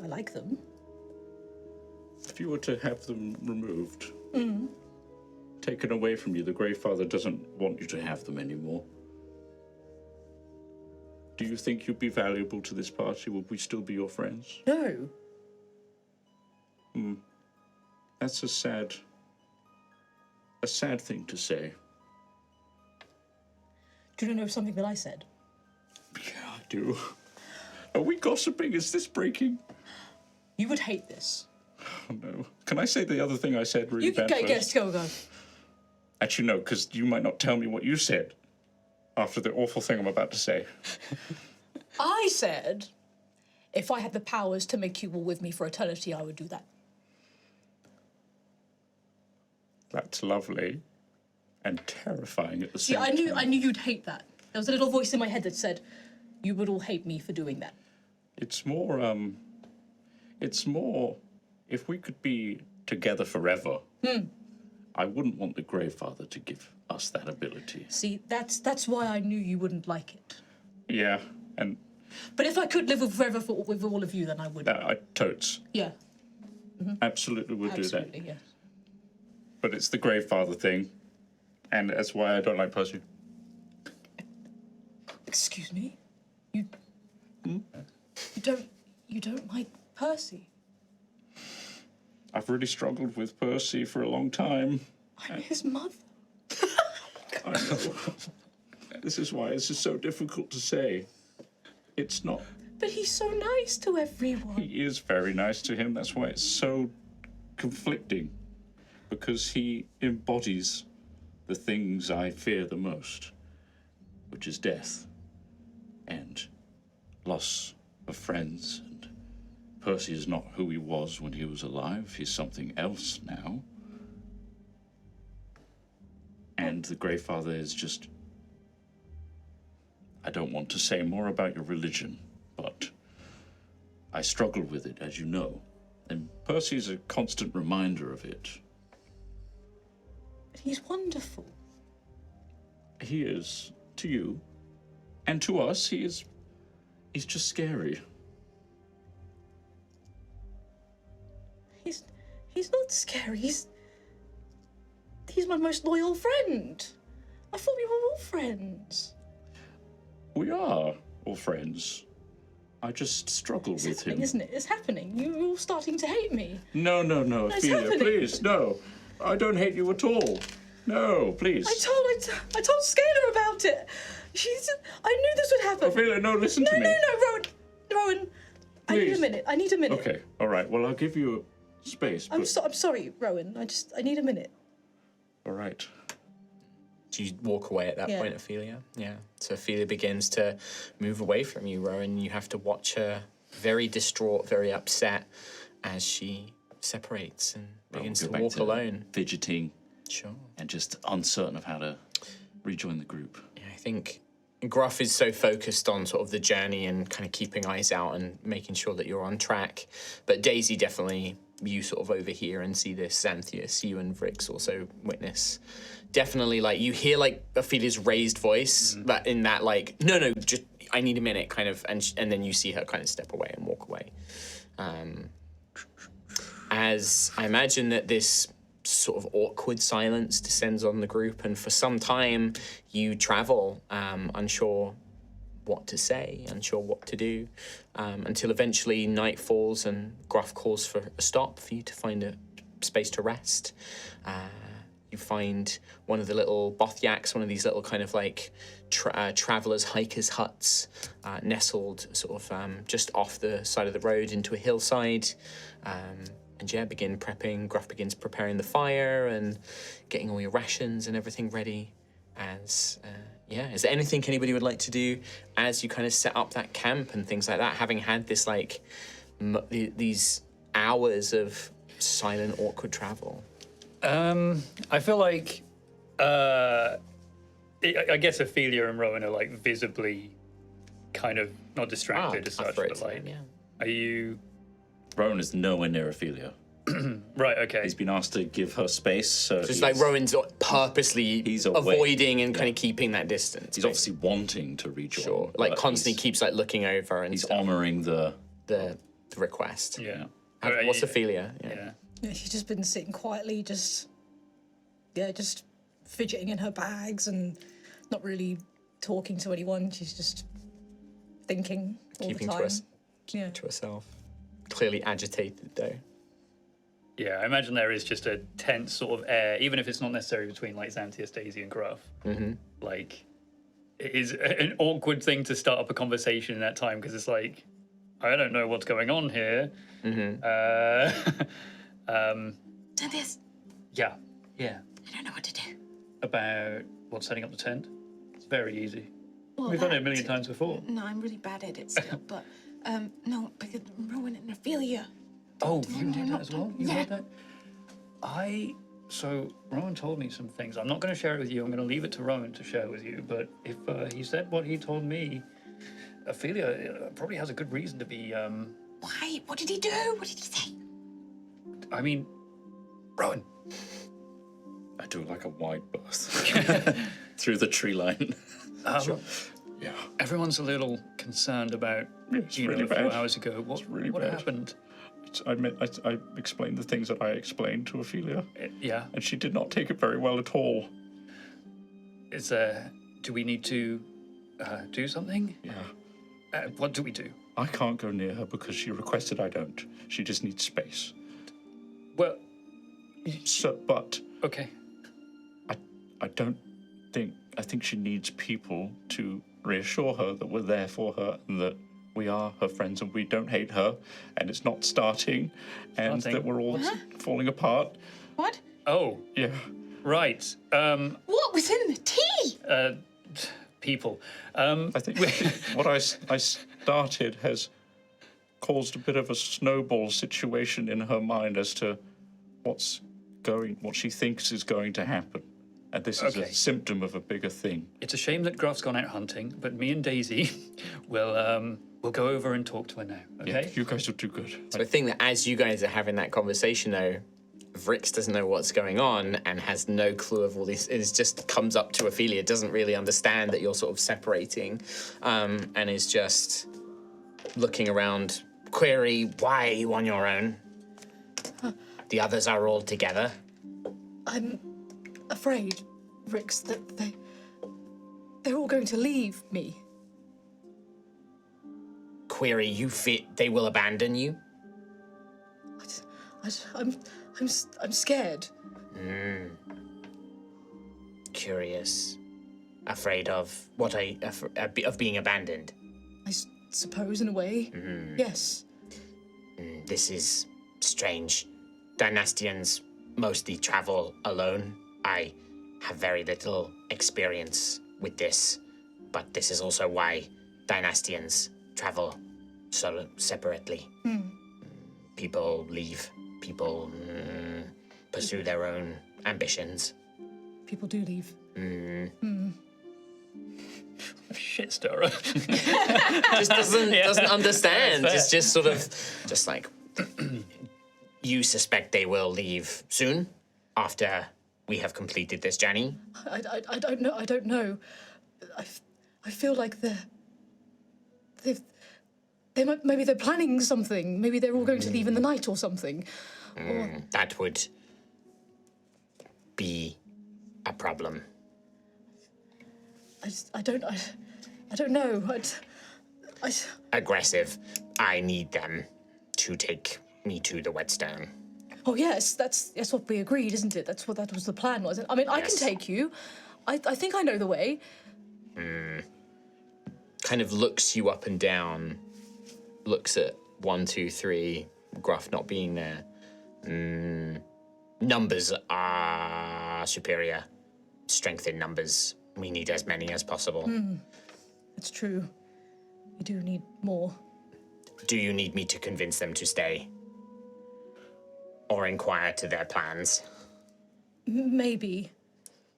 I like them. If you were to have them removed, taken away from you, the Greyfather doesn't want you to have them anymore. Do you think you'd be valuable to this party? Would we still be your friends? No. That's a sad thing to say. Do you know something that I said? Yeah, I do. Are we gossiping? Is this breaking? You would hate this. Oh, no. Can I say the other thing I said really You can bad first? go. Actually, no, because you might not tell me what you said after the awful thing I'm about to say. I said, if I had the powers to make you all with me for eternity, I would do that. That's lovely and terrifying at the same Yeah, time. I knew you'd hate that. There was a little voice in my head that said, you would all hate me for doing that. It's more, if we could be together forever, I wouldn't want the Greyfather to give us that ability. See, that's why I knew you wouldn't like it. Yeah, and But if I could live forever with all of you, then I would. I totes. Yeah, Absolutely would do that. absolutely, yes. But it's the Greyfather thing, and that's why I don't like Percy. Excuse me? You don't like Percy? I've really struggled with Percy for a long time. I'm his mother. I know. This is why this is so difficult to say. It's not. But he's so nice to everyone. He is very nice to him. That's why it's so conflicting. Because he embodies the things I fear the most, which is death and loss of friends. And Percy is not who he was when he was alive. He's something else now. And the Greyfather is just... I don't want to say more about your religion, but I struggle with it, as you know. And Percy is a constant reminder of it. But he's wonderful. He is to you, and to us, he's just scary. He's not scary. He's my most loyal friend. I thought we were all friends. We are all friends. I just struggle It's with happening, him. isn't it? It's happening. You're all starting to hate me. No, It's Ophelia, happening. please, no. I don't hate you at all. No, please. I told Scalar about it. I knew this would happen. Ophelia, no, listen to me. No, Rowan. I need a Please. minute. I need a minute. Okay, all right. Well, I'll give you space. I'm But... sorry, Rowan. I need a minute. All right. Do you walk away at that Yeah. point, Ophelia? Yeah. So Ophelia begins to move away from you, Rowan. You have to watch her very distraught, very upset as she separates and begins We'll to go back walk to alone. Fidgeting Sure. and just uncertain of how to rejoin the group. Yeah, I think Gruff is so focused on sort of the journey and kind of keeping eyes out and making sure that you're on track. But Daisy, definitely, you sort of overhear and see this. Xanthias, you and Vrix also witness. Definitely, like, you hear, like, Ophelia's raised voice, but in that, like, no, just, I need a minute, kind of, and then you see her kind of step away and walk away. As I imagine that this sort of awkward silence descends on the group, and for some time you travel, unsure what to say, unsure what to do, until eventually night falls and Gruff calls for a stop for you to find a space to rest. You find one of the little Bothyaks, one of these little kind of like travelers, hikers' huts, nestled sort of just off the side of the road into a hillside. And yeah, begin prepping. Gruff begins preparing the fire and getting all your rations and everything ready as Yeah. Is there anything anybody would like to do as you kind of set up that camp and things like that? Having had this like these hours of silent, awkward travel. I feel like I guess Ophelia and Rowan are like visibly kind of not distracted as such, but like, are you? Rowan is nowhere near Ophelia. Right, okay. He's been asked to give her space, so It's like Rowan's purposely away. avoiding and kind of keeping that distance. He's obviously wanting to rejoin. sure, like but constantly keeps like looking over and He's stuff. honouring the. the request. Yeah. What's Ophelia? Yeah. Yeah, she's just been sitting quietly, just fidgeting in her bags and not really talking to anyone. She's just thinking all Keeping the to time. us. Yeah. To herself. Clearly agitated though. Yeah, I imagine there is just a tense sort of air, even if it's not necessarily between like Xanthias, Daisy, and Gruff. Mm-hmm. Like, it is an awkward thing to start up a conversation in that time because it's like, I don't know what's going on here. Xanthias, Yeah. I don't know what to do. About setting up the tent. It's very easy. Well, We've done it a million times before. No, I'm really bad at it still, but no, because Rowan and Ophelia. Oh, you did that as well? You Yeah. heard that? So Rowan told me some things. I'm not going to share it with you. I'm going to leave it to Rowan to share with you. But if he said what he told me, Ophelia probably has a good reason to be. Why? What did he do? What did he say? I mean, Rowan. I do like a wide berth through the tree line. Yeah. Everyone's a little concerned about it's you know, really a few bad. hours ago. What really what bad. happened? I explained the things that I explained to Ophelia, Yeah. and she did not take it very well at all. Do we need to do something? Yeah. What do we do? I can't go near her because she requested I don't. She just needs space. Well, So, but okay. I don't think, I think she needs people to reassure her that we're there for her and that we are her friends and we don't hate her and it's not starting and Starting? that we're all falling apart. What? Oh, Yeah. right. What was in the tea? People. I think what I started has caused a bit of a snowball situation in her mind as to what she thinks is going to happen. And this is Okay. a symptom of a bigger thing. It's a shame that Gruff's gone out hunting, but me and Daisy will go over and talk to her now. Yeah, Okay. you guys will do good. So I think that as you guys are having that conversation though, Vrix doesn't know what's going on and has no clue of all this. It just comes up to Ophelia, doesn't really understand that you're sort of separating, and is just looking around. Query, why are you on your own? The others are all together. I'm afraid, Rix, that they're all going to leave me. Query, you fit they will abandon you? I'm scared. Curious. Afraid of what of being abandoned. Suppose in a way. Yes. This is strange. Dynastians mostly travel alone. I have very little experience with this, but this is also why Dynastians travel so separately. People leave. People pursue their own ambitions. People do leave. Shit stirrer. Just doesn't understand. Fair. It's just sort of just like you suspect they will leave soon after we have completed this journey. I don't know. I don't know. I feel like maybe they're planning something. Maybe they're all going to leave in the night or something. That would be a problem. I don't know. Aggressive. I need them to take me to the Whetstone. Oh yes, that's what we agreed, isn't it? That was the plan, wasn't it? I mean, I can Yes. take you. I think I know the way. Kind of looks you up and down. Looks at 1, 2, 3. Gruff not being there. Numbers are superior. Strength in numbers We need as many as possible. It's true. We do need more. Do you need me to convince them to stay? Or inquire to their plans? Maybe.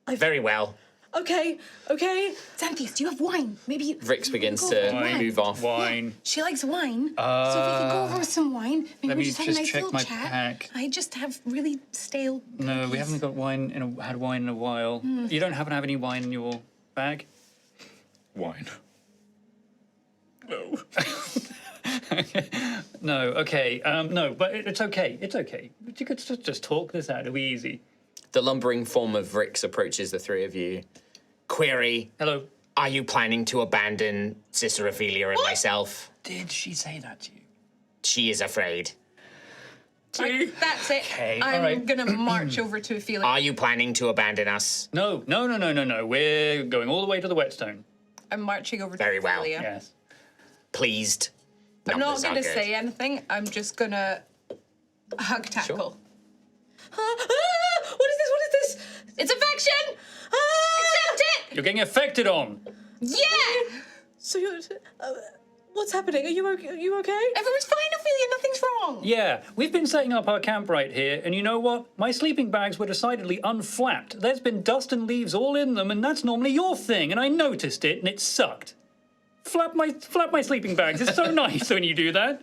Very well. Okay. Xanthias, do you have wine? Maybe Rix begins to move off. Wine. she likes wine. So if we could go over with some wine, maybe let we me just have a just nice check little my chat. pack. I just have really stale. No, we haven't got wine had wine in a while. You don't happen to have any wine in your bag? Wine. No. No, okay. No, but it's okay. It's okay. You could just talk this out. It'll be easy. The lumbering form of Rix approaches the three of you. Query, Hello. are you planning to abandon Sister Ophelia and myself? Did she say that to you? She is afraid. Right, that's it. Okay, I'm all right. gonna march over to Ophelia. Are you planning to abandon us? No. We're going all the way to the Whetstone. I'm marching over Very to well. Ophelia. Yes. Pleased. I'm not Numbers are gonna good. say anything. I'm just gonna hug tackle. What is this? It's affection. Accept it. You're getting affected on. Yeah. So you're... what's happening? Are you okay? Everyone's fine, Ophelia. Nothing's wrong. Yeah, we've been setting up our camp right here, and you know what? My sleeping bags were decidedly unflapped. There's been dust and leaves all in them, and that's normally your thing, and I noticed it, and it sucked. Flap my sleeping bags. It's so nice when you do that.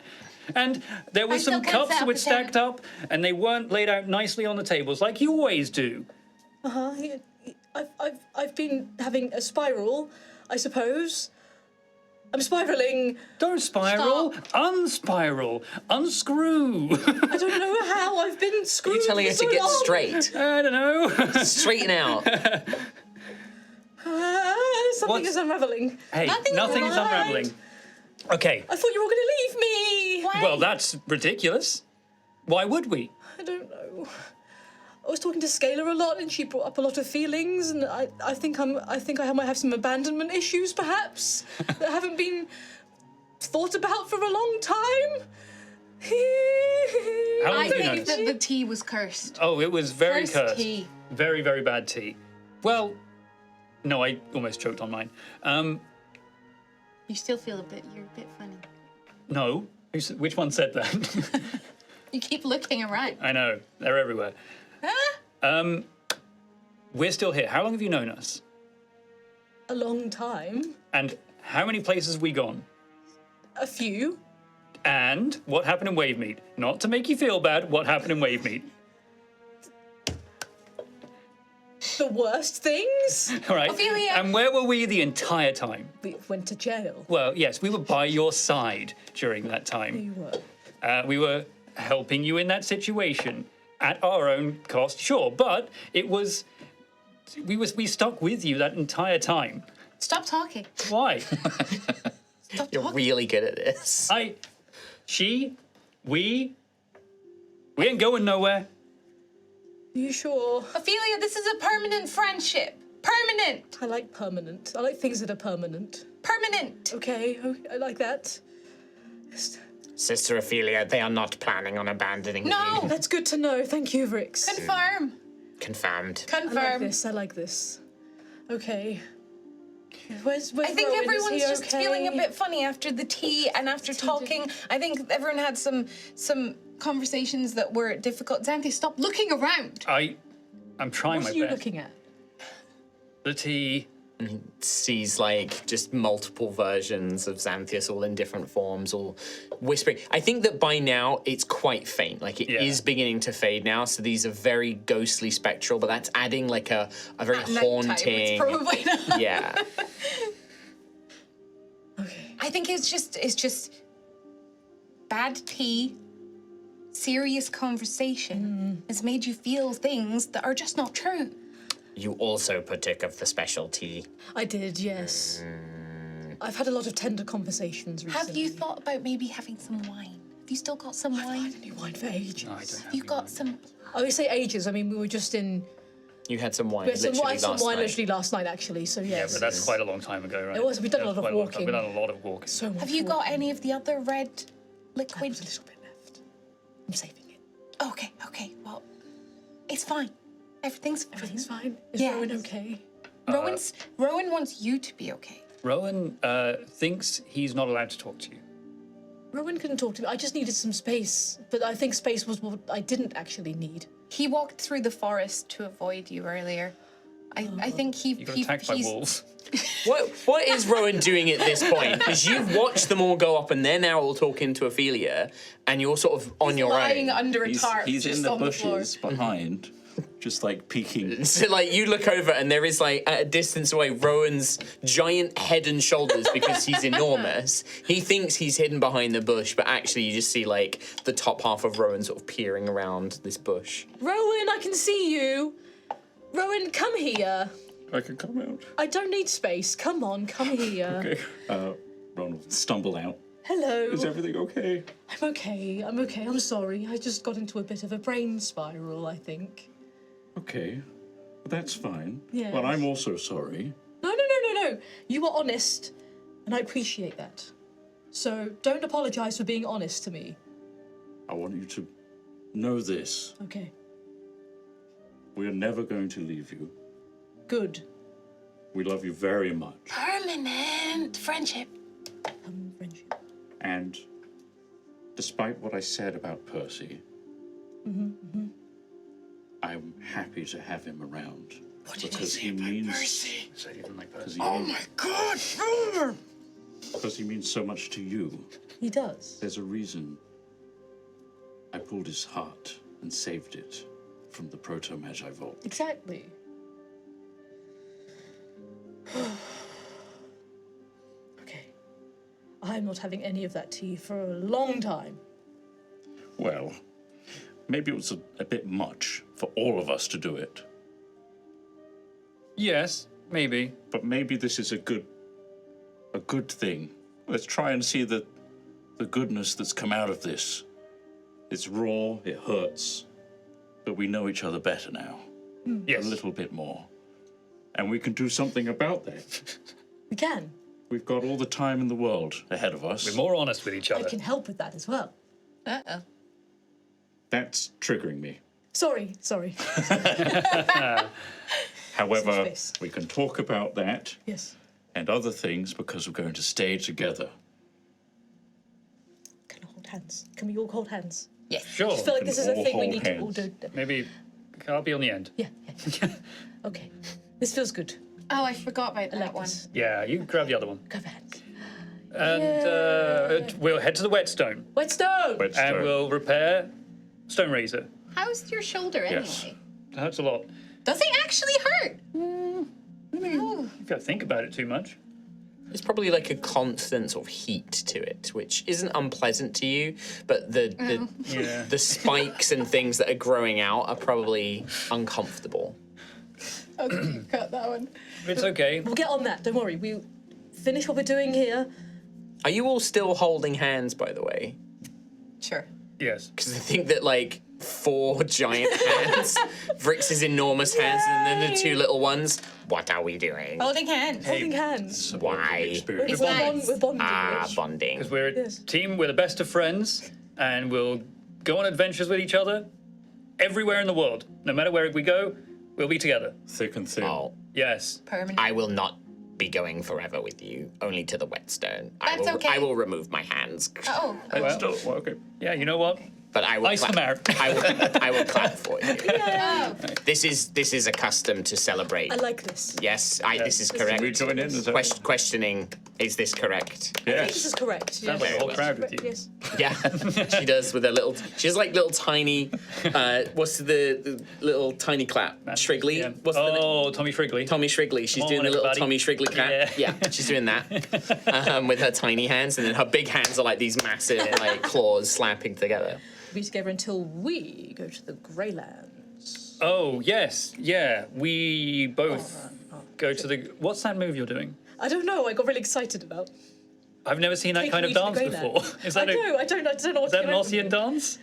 And there were I still some can't cups set that up were a stacked tent. up, and they weren't laid out nicely on the tables like you always do. Yeah, I've been having a spiral, I suppose. I'm spiraling. Don't spiral. Unspiral. Unscrew. I don't know how I've been screwed. You're telling for her so to get long. straight. I don't know. Straighten out. Something What's- is unraveling. Hey, Nothing is nothing is right. unraveling. Okay. I thought you were going to leave me. Why? Well, that's ridiculous. Why would we? I don't know. I was talking to Scalar a lot, and she brought up a lot of feelings, and I think I might have some abandonment issues, perhaps, that haven't been thought about for a long time. How long I have you known think this? that the tea was cursed. Oh, it was very Cursed cursed. tea. Very, very bad tea. Well, no, I almost choked on mine. You still feel you're a bit funny. No. Which one said that? You keep looking around. I know. They're everywhere. Huh? We're still here. How long have you known us? A long time. And how many places have we gone? A few. And what happened in Wavemeet? Not to make you feel bad, what happened in Wavemeet? The worst things. All right. Ophelia. And where were we the entire time? We went to jail. Well, yes, we were by your side during that time. You were. We were helping you in that situation at our own cost, sure, but it was we stuck with you that entire time. Stop talking. Why? Stop You're talking. really good at this. We ain't going nowhere. You sure? Ophelia, this is a permanent friendship. Permanent. I like permanent. I like things that are permanent. Permanent. Okay, I like that. Sister Ophelia, they are not planning on abandoning No. you. That's good to know. Thank you, Vrix. Confirm. Confirmed. I like Confirm. this. I like this. Okay. Where's I think Rowan? Is everyone's he just okay? feeling a bit funny after the tea and after talking. I think everyone had some conversations that were difficult. Xanthias, stop looking around. I'm trying What my are you best. looking at? The tea. Sees like just multiple versions of Xanthias all in different forms, all whispering. I think that by now it's quite faint. Like it is Yeah. beginning to fade now. So these are very ghostly spectral, but that's adding like a very At nighttime, haunting. it's probably not. Yeah. Okay. I think it's just bad tea, serious conversation has made you feel things that are just not true. You also partook of the special tea. I did, yes. I've had a lot of tender conversations recently. Have you thought about maybe having some wine? Have you still got some wine? New wine for ages. I don't Have you got some? I would say ages. I mean, we were just in. You had some wine We had some literally wine, some last wine night. literally last night, actually. So Yeah, yes. but that's quite a long time ago, right? It was. We've done a That's lot of quite long time. walking. We've done a lot of walking. So much Have you walking. got any of the other red liquid? There's a little bit left. I'm saving it. Okay. Well, it's fine. Everything's fine. Everything's fine. Is Yes. Rowan okay? Rowan wants you to be okay. Rowan thinks he's not allowed to talk to you. Rowan couldn't talk to me. I just needed some space, but I think space was what I didn't actually need. He walked through the forest to avoid you earlier. I think You got attacked by wolves. What is Rowan doing at this point? Because you've watched them all go up and they're now all talking to Ophelia, and you're sort of on your lying own. under a tarp. He's just in the on floor. bushes behind, just like peeking. So, like, you look over and there is, like, at a distance away, Rowan's giant head and shoulders because he's enormous. He thinks he's hidden behind the bush, but actually you just see, like, the top half of Rowan sort of peering around this bush. Rowan, I can see you. Rowan, come here. I can come out. I don't need space. Come on, come here. Okay. Ron will stumble out. Hello. Is everything okay? I'm okay. I'm okay. I'm sorry. I just got into a bit of a brain spiral, I think. Okay. That's fine. Yes. But I'm also sorry. No. You were honest, and I appreciate that. So don't apologise for being honest to me. I want you to know this. Okay. We are never going to leave you. Good. We love you very much. Permanent friendship. Friendship. And despite what I said about Percy, I'm happy to have him around. What did because he say about means Percy? So you didn't like Percy. because he, Oh my god! because he means so much to you. He does. There's a reason I pulled his heart and saved it from the Proto-Magi Vault. Exactly. Okay. I'm not having any of that tea for a long time. Well, maybe it was a bit much for all of us to do it. Yes, maybe. But maybe this is a good thing. Let's try and see the goodness that's come out of this. It's raw, it hurts, but we know each other better now. Yes. A little bit more. And we can do something about that. We can. We've got all the time in the world ahead of us. We're more honest with each I other. can help with that as well. Uh-oh. That's triggering me. Sorry. However, Space. we can talk about that Yes. and other things because we're going to stay together. Can I hold hands? Can we all hold hands? Yes. Sure. I feel like this is a all thing we hold need to all hands. do. Maybe I'll be on the end. Yeah. Okay. This feels good. Oh, I forgot about I that like one. this. Yeah, you grab the other one. Grab hands. And we'll head to the Whetstone. Whetstone! And we'll repair Stone Razor. How's your shoulder anyway? Yes. That hurts a lot. Does it actually hurt? If you think about it too much. There's probably like a constant sort of heat to it, which isn't unpleasant to you, but Yeah. the spikes and things that are growing out are probably uncomfortable. Okay, cut that one. It's okay. We'll get on that. Don't worry. We finish what we're doing here. Are you all still holding hands, by the way? Sure. Yes. Because I think that like 4 giant hands, Vrix's enormous hands, and then the 2 little ones. What are we doing? Holding hands. Holding hands. Why? Experience. It's We're, nice. we're bonding. Ah, Rich. bonding. Because we're a Yes. team, we're the best of friends, and we'll go on adventures with each other everywhere in the world. No matter where we go, we'll be together. Thick and thin. Oh, Yes. Permanent. I will not be going forever with you, only to the Whetstone. That's okay. I will remove my hands. Oh. Well, Still, well, okay. yeah, you know what? But I will Ice them out. I will clap for you. Oh. This is a custom to celebrate. I like this. Yes, this is correct. Can we join in? Is that Questioning, is this correct? I think this yes. is correct. Sounds like a whole crowd with you. Yes. Yeah, she does with her little. She has like little tiny. What's the little tiny clap? Shrigley. Yeah. What's the Oh, Tommy Frigley. Tommy Shrigley. She's Come doing on, the little everybody. Tommy Shrigley clap. Yeah. Yeah, she's doing that with her tiny hands, and then her big hands are like these massive like claws slapping together. Be together until we go to the Greylands. Oh, yes. Yeah. We both go to the... What's that move you're doing? I don't know. I got really excited about. I've never seen that Take kind of me to the dance Greylands. before. Is that I a, know. I don't know is what's that an going on. Ossian dance?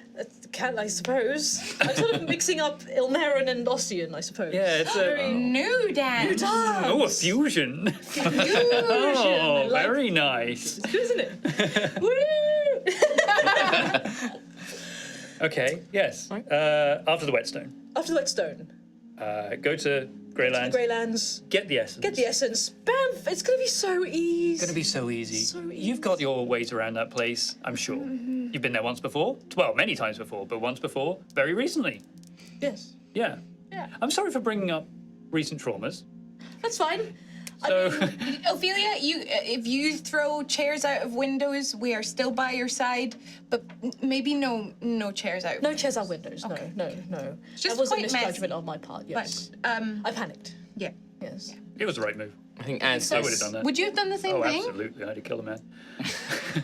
Can I suppose? I'm sort of mixing up Ilmerin and Ossian, I suppose. Yeah, it's a... Very New dance. Oh, a fusion. fusion. Oh, I like very nice. it, isn't it? Woo! Okay, yes. After the Whetstone. After the Whetstone. Go to Greylands. Greylands. Get the essence. Get the essence. Bam! It's gonna be so easy. It's gonna be so easy. So You've got your ways around that place, I'm sure. You've been there once before. Well, many times before, but once before, very recently. Yes. Yeah. Yeah. I'm sorry for bringing up recent traumas. That's fine. So, Ophelia, if you throw chairs out of windows, we are still by your side, but maybe no chairs out. No chairs out windows. Okay. No. Just That was a quite misjudgment messy. on my part. Yes. But I panicked. yeah. Yes. it was the right move. I think as I would have done that. Would you have done the same Oh, thing? absolutely. I'd have killed a man.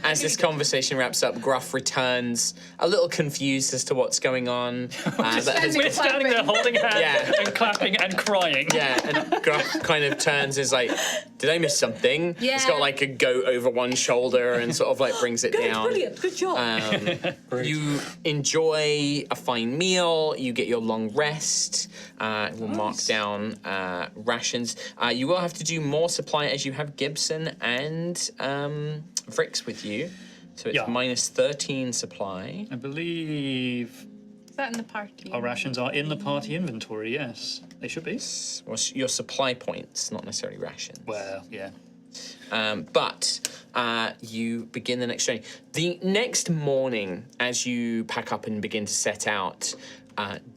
As this conversation wraps up, Gruff returns, a little confused as to what's going on. But has- We're standing there holding hands Yeah. and clapping and crying. yeah, and Gruff kind of turns and is like, did I miss something? He's Yeah. got like a goat over one shoulder and sort of like brings it Good, down. brilliant. Good job. You enjoy a fine meal, you get your long rest, we'll mark down rations. You will have to do more supply as you have Gibson and Vrix with you. So it's Yeah. minus 13 supply. I believe Is that in the party? our rations are in the party inventory, yes. They should be. Well, your supply points, not necessarily rations. Well, yeah. But you begin the next journey. The next morning, as you pack up and begin to set out,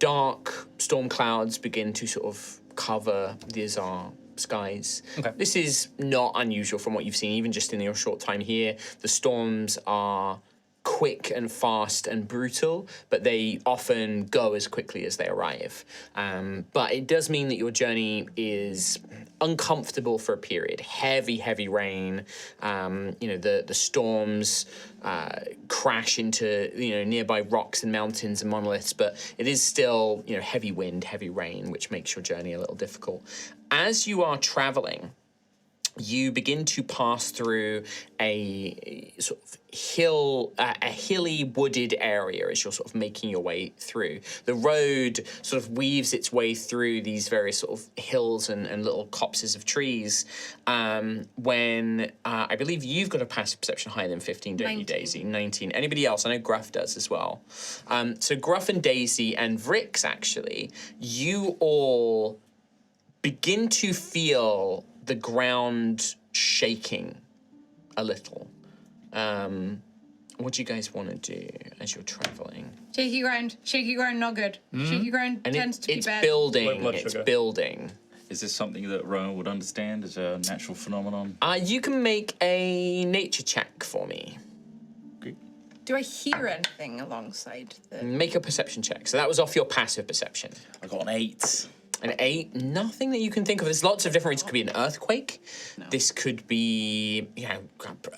dark storm clouds begin to sort of cover the Azar skies. Okay. This is not unusual from what you've seen, even just in your short time here. The storms are quick and fast and brutal, but they often go as quickly as they arrive. But it does mean that your journey is uncomfortable for a period. Heavy rain. The storms crash into nearby rocks and mountains and monoliths, but it is still heavy wind, heavy rain, which makes your journey a little difficult. As you are traveling, you begin to pass through a sort of a hilly wooded area as you're sort of making your way through. The road sort of weaves its way through these various sort of hills and little copses of trees. When I believe you've got a passive perception higher than 15, don't you, 19. Daisy? 19. Anybody else? I know Gruff does as well. So Gruff and Daisy and Vrix, actually, you all begin to feel the ground shaking a little. What do you guys want to do as you're traveling? Shaky ground, not good. Shaky ground And tends to be it's bad. building. blood It's sugar. building. Is this something that Rowan would understand as a natural phenomenon? You can make a nature check for me. Do I hear anything alongside the... Make a perception check. So that was off your passive perception. I got an 8. An 8, nothing that you can think of. There's lots of different reasons. It could be an earthquake. This could be,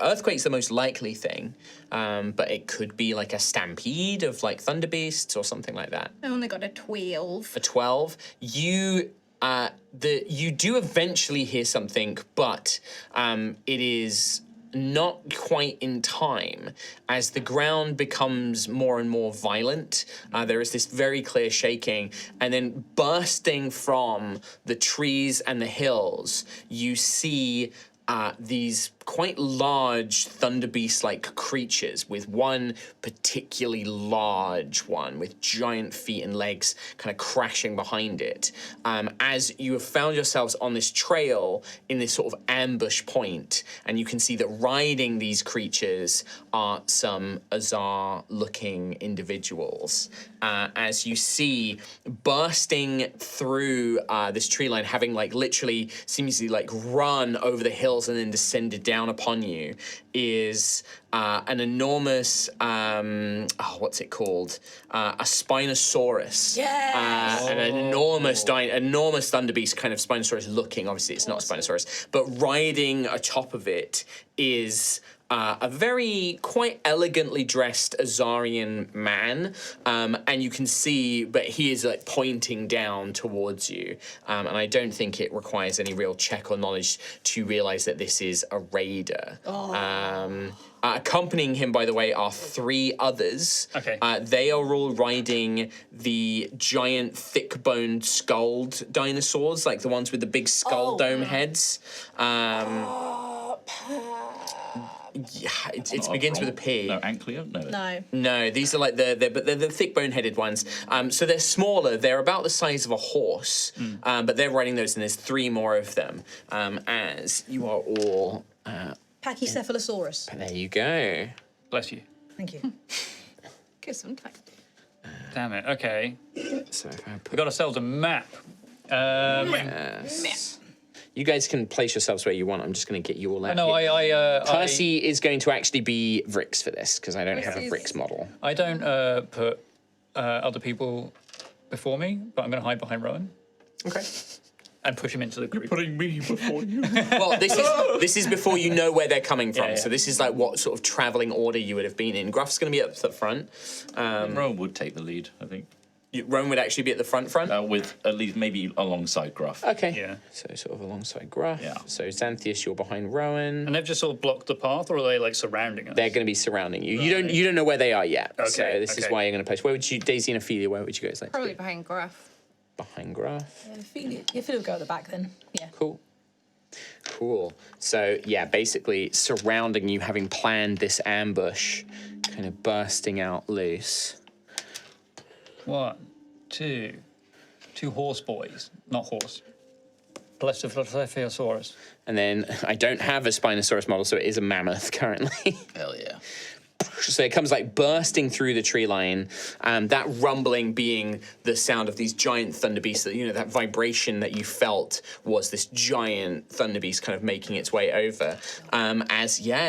earthquake's the most likely thing. But it could be like a stampede of like thunder beasts or something like that. I only got a 12. A 12. You do eventually hear something, but it is not quite in time. As the ground becomes more and more violent, there is this very clear shaking, and then bursting from the trees and the hills, you see these quite large thunder beast-like creatures, with one particularly large one with giant feet and legs kind of crashing behind it. As you have found yourselves on this trail in this sort of ambush point, and you can see that riding these creatures are some Azar-looking individuals. As you see, bursting through this tree line, having like literally seemingly like run over the hills and then descended down upon you, is an enormous, what's it called? A Spinosaurus. Yes! An enormous thunder beast kind of Spinosaurus looking. Obviously, it's not a Spinosaurus, but riding atop of it is a very quite elegantly dressed Azarian man, and you can see, but he is like pointing down towards you, and I don't think it requires any real check or knowledge to realize that this is a raider. Accompanying him, by the way, are 3 others. Okay. They are all riding the giant, thick-boned, skulled dinosaurs, like the ones with the big skull dome heads. Yeah, it Not begins with a Rowan? P. No, Anclia? No. No. No, these are like they're the thick bone-headed ones. So they're smaller. They're about the size of a horse. But they're riding those, and there's 3 more of them. As you are all, Pachycephalosaurus. there you go. Bless you. Thank you. Good sometimes. Damn it. Okay. So if I We put got ourselves a map. yes. You guys can place yourselves where you want. I'm just going to get you all out. No, here. Percy is going to actually be Vrix for this because I don't have a Percy's- Vrix model. I don't put other people before me, but I'm going to hide behind Rowan Okay. and push him into the group. Putting me before you. Well, this is before you know where they're coming from. Yeah. So this is like what sort of traveling order you would have been in. Gruff's going to be up the front. Rowan would take the lead, I think. Rowan would actually be at the front. With at least maybe alongside Gruff. Okay. Yeah. So sort of alongside Gruff. Yeah. So Xanthius, you're behind Rowan. And they've just sort of blocked the path, or are they like surrounding us? They're going to be surrounding you. You don't know where they are yet. So Okay, this is okay. why you're going to place. Where would you, Daisy and Ophelia? Where would you guys like to Probably be? behind Gruff. Behind Gruff. If it'll go at the back, then yeah. Cool. Cool. So yeah, basically surrounding you, having planned this ambush, kind of bursting out loose. 1, 2, 2 horse boys, not horse. Plesiosaurus. And then I don't have a Spinosaurus model, so it is a mammoth currently. Hell yeah. So it comes like bursting through the tree line, that rumbling being the sound of these giant thunder beasts. That, you know, that vibration that you felt was this giant thunder beast kind of making its way over.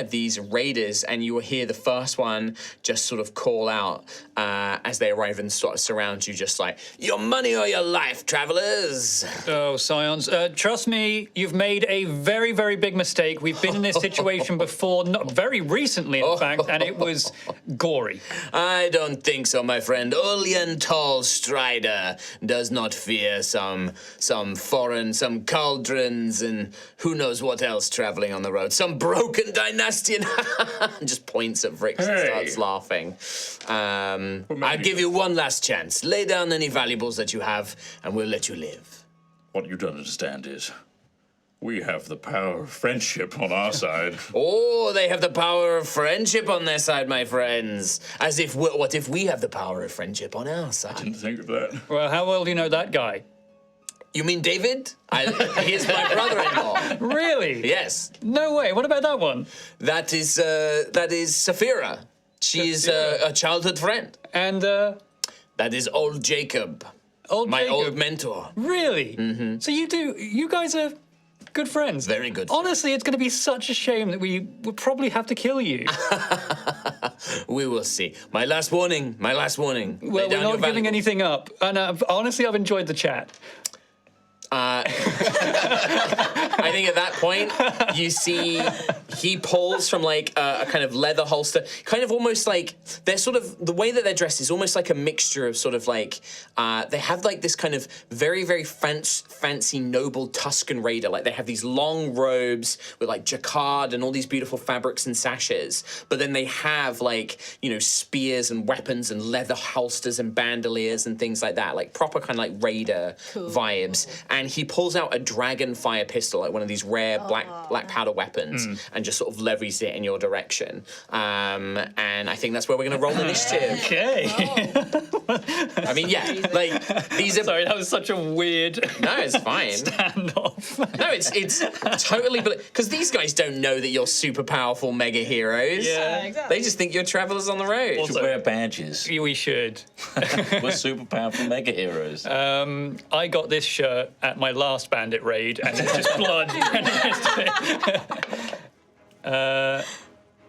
These raiders, and you will hear the first one just sort of call out as they arrive and sort of surround you, just like, your money or your life, travelers. Oh, Scions, trust me, you've made a very, very big mistake. We've been in this situation before, not very recently, in fact, and it was gory. I don't think so, my friend. Oriental Strider does not fear some foreign, some cauldrons, and who knows what else traveling on the road. Some broken dynastian. Just points at Vrix and Hey. starts laughing. I'll give you one last chance. Lay down any valuables that you have, and we'll let you live. What you don't understand is we have the power of friendship on our side. Oh, they have the power of friendship on their side, my friends. As if, what if we have the power of friendship on our side? Didn't think of that. Well, how well do you know that guy? You mean David? He's my brother-in-law. Really? Yes. No way. What about that one? That is Saphira. She is a childhood friend. And That is old Jacob, old my Jacob. old mentor. Really? Mm-hmm. So you guys are good friends. Very good Honestly, it's going to be such a shame that we would probably have to kill you. We will see. My last warning. Lay Well, down we're your not giving valuables. anything up. And honestly, I've enjoyed the chat. I think at that point, you see he pulls from like a kind of leather holster, kind of almost like they're sort of, the way that they're dressed is almost like a mixture of sort of like, they have like this kind of very, very fancy noble Tuscan raider. Like they have these long robes with like jacquard and all these beautiful fabrics and sashes. But then they have like, you know, spears and weapons and leather holsters and bandoliers and things like that. Like proper kind of like raider vibes. And he pulls out a dragon fire pistol, like one of these rare black powder weapons, and just sort of levies it in your direction. And I think that's where we're going to roll initiative. Okay. I mean, yeah, like these are. Sorry, that was such a weird No, it's fine. standoff. No, it's totally because these guys don't know that you're super powerful mega heroes. Yeah. Exactly. They just think you're travelers on the road. We should wear badges. We should. We're super powerful mega heroes. I got this shirt at my last bandit raid, and it's just blood.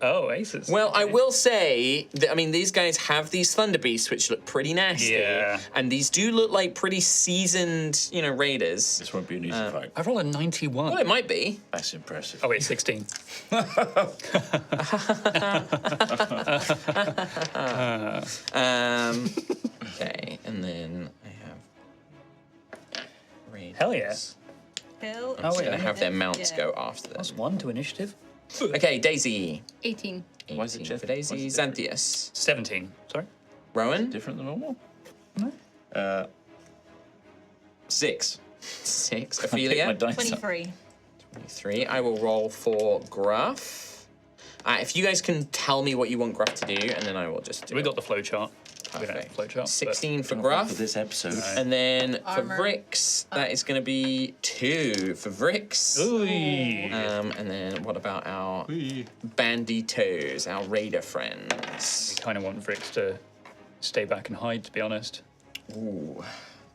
Oh, aces. Well, I will say that, I mean, these guys have these thunder beasts, which look pretty nasty. Yeah. And these do look like pretty seasoned, you know, raiders. This won't be an easy fight. I roll a 91. Well, it might be. That's impressive. Oh, wait, 16. Okay, and then I have raiders. Hell yeah. Hell Oh, wait, I have their yeah. mounts Yeah. go after them. Plus 1 to initiative. Okay, Daisy. 18. Why is it 18 for different? Daisy. What's different? Xanthius. 17. Sorry. Rowan. Different than normal? 6. 6. Pick my Ophelia. dice up. 23. 3. I will roll for Gruff. If you guys can tell me what you want Gruff to do, and then I will just do We it. got the flow chart. We don't have Perfect. the flow chart. 16 for For Gruff. this episode. And then for Armor. Vrix, that is going to be 2 for Vrix. Ooh. And then what about our banditos, our raider friends? Kind of want Vrix to stay back and hide, to be honest. Ooh.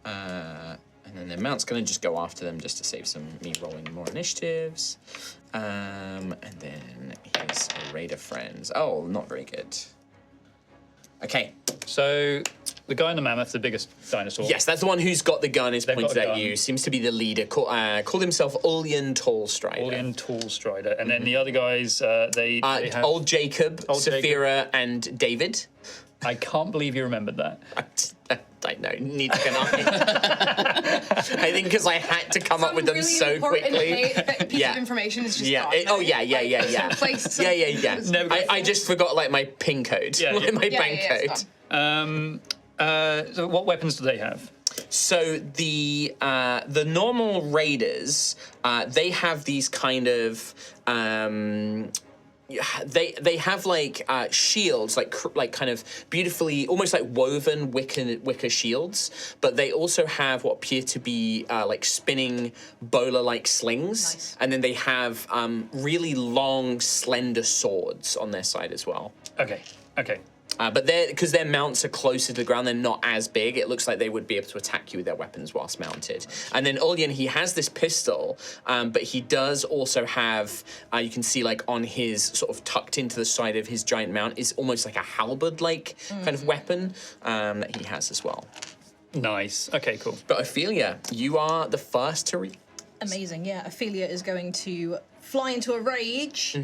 And then their mount's going to just go after them just to save me rolling more initiatives. And then his raider friends. Oh, not very good. Okay. So the guy in the mammoth, the biggest dinosaur. Yes, that's the one who's got the gun, is They've got pointed a at gun. you. Seems to be the leader. Called himself Ullian Tallstrider. Organ Tall Strider. And then the other guys, they have... Old Jacob, Old Saphira, and David. I can't believe you remembered that. I know, neither can I. I think because I had to come up with them really so quickly. Piece Yeah. of information is just Yeah. gone. Oh, yeah. Someplace- Yeah. Never gonna I just forgot like my PIN code, Yeah, yeah. my bank it's code. gone. So what weapons do they have? So the normal raiders, they have these kind of. They have like shields, like kind of beautifully, almost like woven wicker shields, but they also have what appear to be like spinning bola-like slings, Nice. and then they have really long, slender swords on their side as well. Okay. But because their mounts are closer to the ground, they're not as big. It looks like they would be able to attack you with their weapons whilst mounted. And then Ullian, he has this pistol, but he does also have, you can see like on his sort of tucked into the side of his giant mount is almost like a halberd-like kind of weapon that he has as well. Nice. Okay, cool. But Ophelia, you are the first to Amazing, yeah. Ophelia is going to fly into a rage.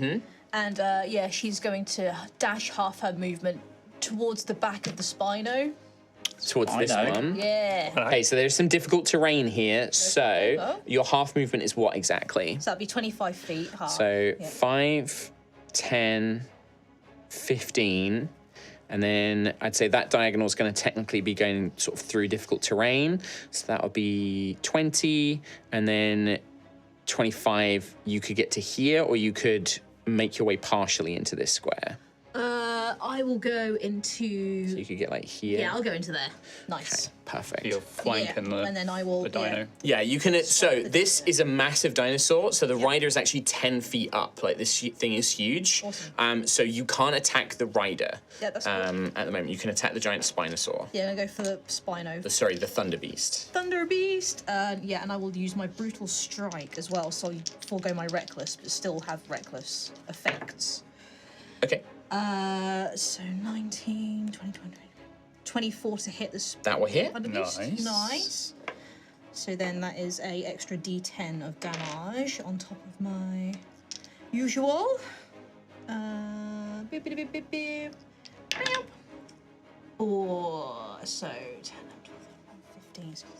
And yeah, she's going to dash half her movement towards the back of the Spino. towards this know. one. Yeah. Okay, so there's some difficult terrain here. So Oh. your half movement is what exactly? So that'd be 25 feet half. So yeah. 5, 10, 15. And then I'd say that diagonal is going to technically be going sort of through difficult terrain. So that would be 20. And then 25, you could get to here, or you could make your way partially into this square. I will go into. So you could get like here. Yeah, I'll go into there. Nice. Perfect. You're flanking and then I will. the dino. Yeah, you can. So this is a massive dinosaur. So the rider is actually 10 feet up. Like this thing is huge. Awesome. So you can't attack the rider. Yeah, that's cool. At the moment, you can attack the giant Spinosaur. Yeah, I'm gonna go for the Spino. Sorry, the Thunder Beast. Thunder Beast. Yeah, and I will use my brutal strike as well, so I forego my reckless, but still have reckless effects. Okay, So 19, 20, 20, 24 to hit the that will hit. Thunder Beast. Nice. Nice. So then that is a extra D10 of damage on top of my usual. Beep, beep, beep, beep, beep. Meow. Or so 10, 12, 15, 16,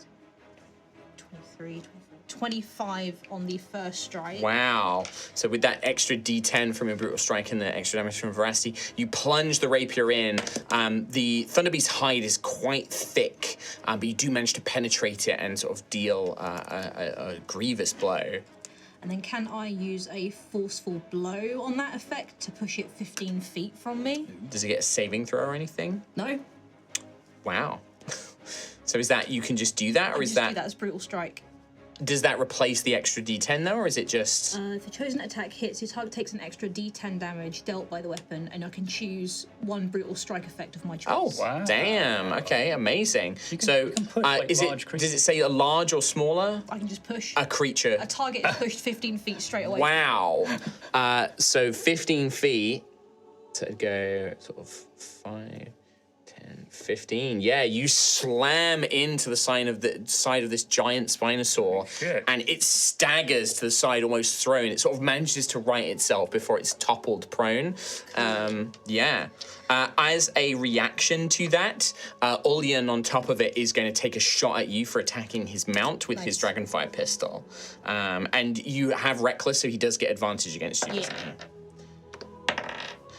23, 24, 25 on the first strike. Wow. So with that extra D10 from your brutal strike and the extra damage from Veracity, you plunge the rapier in. The Thunder Beast's hide is quite thick, but you do manage to penetrate it and sort of deal a grievous blow. And then can I use a forceful blow on that effect to push it 15 feet from me? Does it get a saving throw or anything? No. Wow. So is that you can just do that, or is Just that, do that as brutal strike. does that replace the extra D10 though, or is it just? If a chosen attack hits, your target takes an extra D10 damage dealt by the weapon, and I can choose one brutal strike effect of my Oh, choice. Wow. damn. Okay, amazing. you So can push, like, is it? large Does it say a large or smaller? I can just push. A creature. A target is pushed 15 feet straight away. Wow. So 15 feet to go sort of 5, 10, 15. Yeah, you slam into the side of this giant Spinosaur, Shit. and it staggers to the side, almost thrown. It sort of manages to right itself before it's toppled prone. Yeah. As a reaction to that, Ullian on top of it is going to take a shot at you for attacking his mount with his Nice. Dragonfire pistol. And you have Reckless, so he does get advantage against you. doesn't Yeah. he?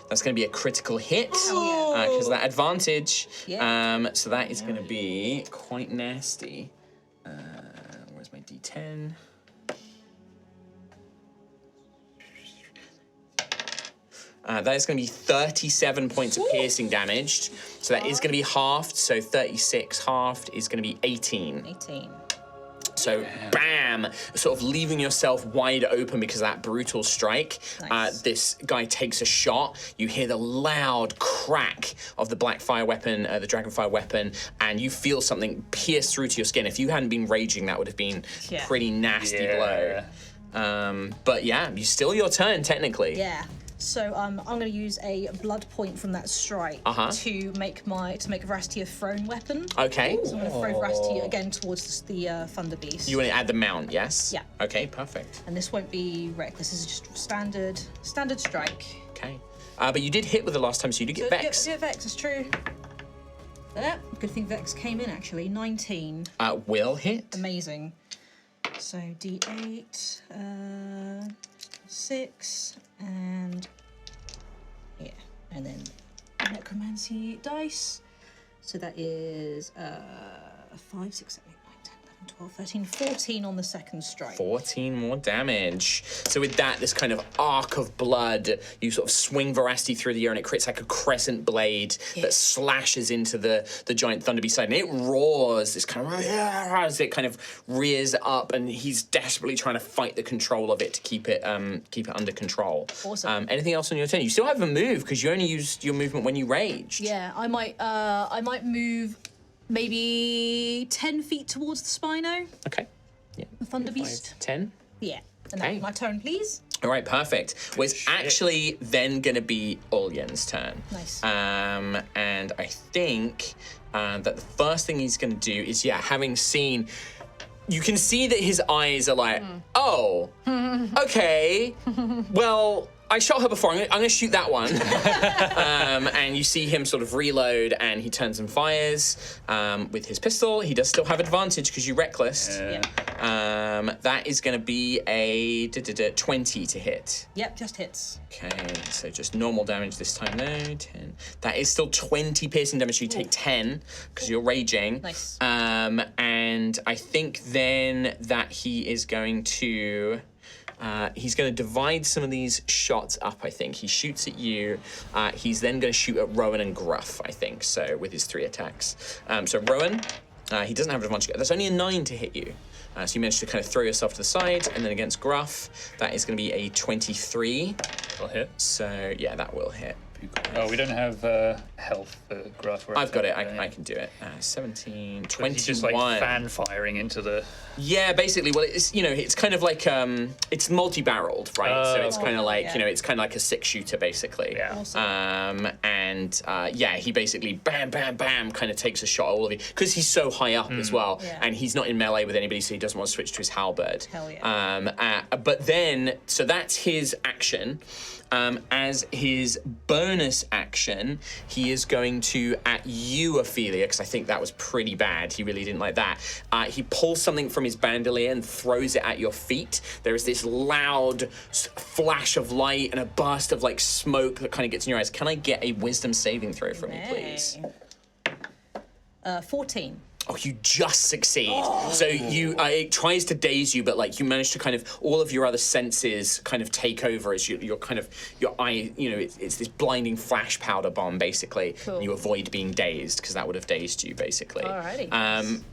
That's going to be a critical hit because of that advantage. Yeah. So that is going to be quite nasty. Where's my D10? That is going to be 37 points of piercing damage. So that is going to be halved. So 36 halved is going to be 18. 18. So, bam! Sort of leaving yourself wide open because of that brutal strike. Nice. This guy takes a shot. You hear the loud crack of the black fire weapon, the dragonfire weapon, and you feel something pierce through to your skin. If you hadn't been raging, that would have been Yeah. pretty nasty blow. But yeah, still your turn, technically. Yeah. So I'm going to use a blood point from that strike to make Veracity a thrown weapon. Okay. So I'm going to throw Veracity again towards the Thunder Beast. You want to add the mount, yes? Yeah. Okay, perfect. And this won't be reckless. This is just standard strike. Okay. But you did hit with the last time, so you did get Vex. Get Vex, it's true. Good thing Vex came in actually. 19. Will hit. Amazing. So D8, 6, and yeah, and then necromancy dice. So that is 5, 6, 7, 8, 9, 10, 11, 12, 13, 14 on the second strike. 14 more damage. So with that, this kind of arc of blood, you sort of swing Veracity through the air and it creates like a crescent blade that slashes into the giant Thunder Beast side. And it roars, this kind of as it kind of rears up, and he's desperately trying to fight the control of it to keep it under control. Awesome. Anything else on your turn? You still have a move because you only used your movement when you raged. Yeah, I might move maybe 10 feet towards the Spino, Okay. Yeah. the Thunder Beast. 10. Yeah. And Okay. that's my turn, please. All right, perfect. Well, it's actually then going to be Ulyen's turn. Nice. And I think that the first thing he's going to do is, having seen, you can see that his eyes are like, oh, okay, well, I shot her before. I'm going to shoot that one. And you see him sort of reload, and he turns and fires with his pistol. He does still have advantage because you reckless. Yeah. That is going to be a 20 to hit. Yep, just hits. Okay, so just normal damage this time. No, 10. That is still 20 piercing damage. So you take 10 because you're raging. Nice. And I think then that he is going to. He's going to divide some of these shots up, I think. He shoots at you. He's then going to shoot at Rowan and Gruff, I think, so with his 3 attacks. So Rowan, he doesn't have advantage. That's only a 9 to hit you. So you managed to kind of throw yourself to the side. And then against Gruff, that is going to be a 23. Will hit. So, yeah, that will hit. Oh, we don't have health for Gruff. I've got it. I can do it. 17, 21. He's just like fan firing into the. Yeah, basically. Well, it's it's kind of like it's multi-barreled, right? So it's kind of like it's kind of like a 6-shooter basically. Yeah. Awesome. He basically bam, bam, bam, kind of takes a shot at all of you because he's so high up as well, and he's not in melee with anybody, so he doesn't want to switch to his halberd. Hell yeah. But then, so that's his action. As his bonus action, he is going to, at you, Ophelia, because I think that was pretty bad. He really didn't like that. He pulls something from his bandolier and throws it at your feet. There is this loud flash of light and a burst of like smoke that kind of gets in your eyes. Can I get a wisdom saving throw from you, please? 14. Oh, you just succeed. So it tries to daze you, but like you manage to kind of, all of your other senses kind of take over as your eye, it's this blinding flash powder bomb basically. Cool. And you avoid being dazed because that would have dazed you basically. Alrighty.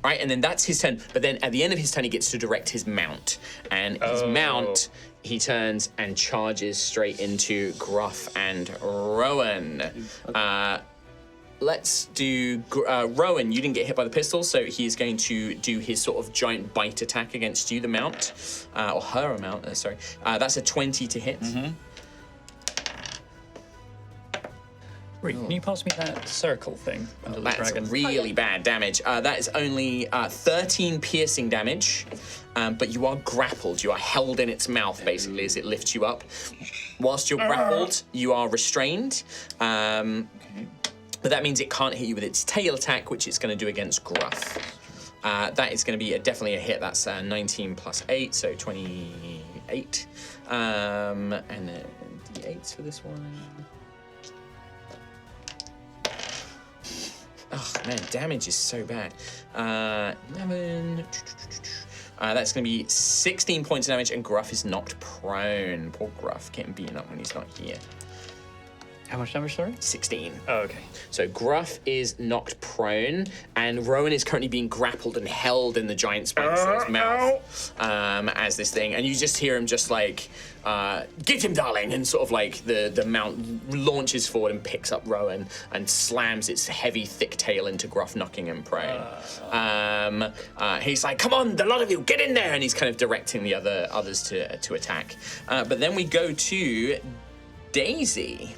Right, and then that's his turn. But then at the end of his turn, he gets to direct his mount. And his mount, he turns and charges straight into Gruff and Rowan. Let's do Rowan. You didn't get hit by the pistol, so he's going to do his sort of giant bite attack against you, the mount, or her mount. Sorry, that's a 20 to hit. Wait, can you pass me that circle thing under the That's dragon? really bad damage. That is only 13 piercing damage, but you are grappled. You are held in its mouth, basically, as it lifts you up. Whilst you're grappled, you are restrained. But that means it can't hit you with its tail attack, which it's going to do against Gruff. That is going to be definitely a hit. That's 19 plus 8, so 28. And then D8s for this one. Oh, man, damage is so bad. 11. That's going to be 16 points of damage, and Gruff is knocked prone. Poor Gruff, getting beaten up when he's not here. How much damage, sorry? 16. Oh, okay. So Gruff is knocked prone, and Rowan is currently being grappled and held in the giant Spinosaur's mouth as this thing. And you just hear him just like, get him, darling! And sort of like the mount launches forward and picks up Rowan and slams its heavy, thick tail into Gruff, knocking him prone. He's like, come on, the lot of you, get in there! And he's kind of directing the others to attack. But then we go to Daisy.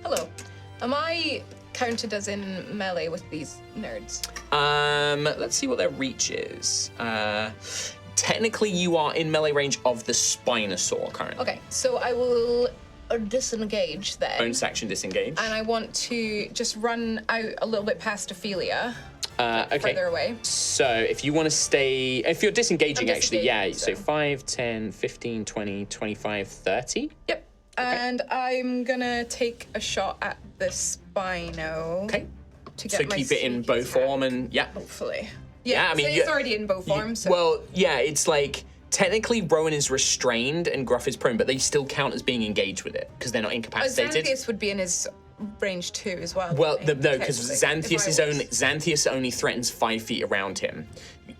Hello. Am I counted as in melee with these nerds? Let's see what their reach is. Technically, you are in melee range of the Spinosaur currently. Okay, so I will disengage then. Bonus action disengage. And I want to just run out a little bit past Ophelia. Okay. Further away. So if you want to stay, if you're disengaging, I'm actually, yeah. disengaging, So so. 5, 10, 15, 20, 25, 30. Yep. And I'm gonna take a shot at the Spino. Okay. To get So my keep it in sneak bow attack, form and, yeah. hopefully. Yeah, I mean, so it's already in bow form, so. Well, yeah, it's like, technically Rowan is restrained and Gruff is prone, but they still count as being engaged with it, because they're not incapacitated. Xanthias would be in his range too as well. Well, wouldn't he? no, because Technically, if I was. Xanthias only threatens 5 feet around him.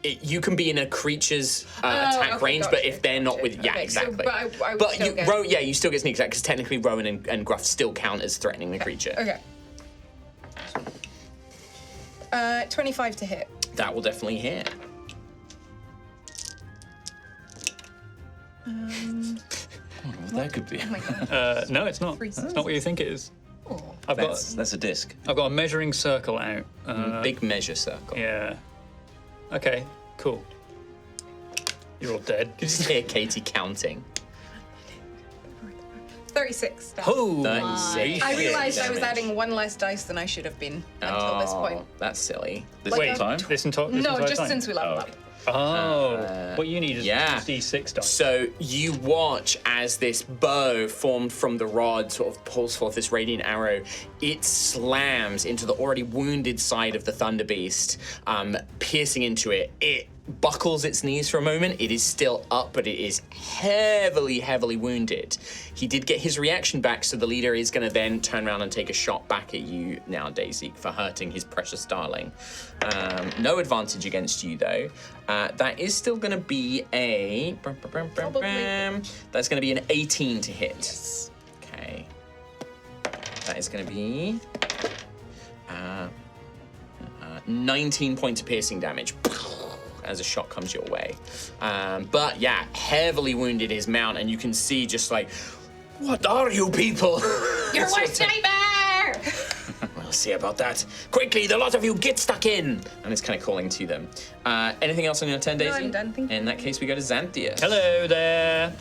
You can be in a creature's attack okay, range, but gotcha, if they're not gotcha. with, yeah, Okay, so- exactly. but I would still get- you still get sneak attack because technically Rowan and Gruff still count as threatening the creature. Okay. 25 to hit. That will definitely hit. That could be. Oh my god. No, it's not. It's not what you think it is. I've That's a disc. got a measuring circle out. Big measure circle. Yeah. Okay. Cool. You're all dead. You just hear Katie counting. 36 damage. Oh, 36. I realized I was damage. adding one less dice than I should have been until this point. That's silly. This Like whole a- time? This entire No, just time? since we leveled Oh, up. Oh, what you need is yeah. D6 dice. So you watch as this bow formed from the rod sort of pulls forth this radiant arrow. It slams into the already wounded side of the Thunder Beast, piercing into it. It buckles its knees for a moment. It is still up, but it is heavily, heavily wounded. He did get his reaction back, so the leader is going to then turn around and take a shot back at you now, Daisy, for hurting his precious darling. No advantage against you, though. That is still going to be a... That's going to be an 18 to hit. Yes. Okay. That is going to be 19 points of piercing damage as a shot comes your way. But yeah, heavily wounded his mount, and you can see just like, what are you people? Your worst nightmare! We'll see about that. Quickly, the lot of you get stuck in! And it's kind of calling to them. Anything else on your turn, Daisy? I'm done, thank you. In that case, we go to Xanthias. Hello there.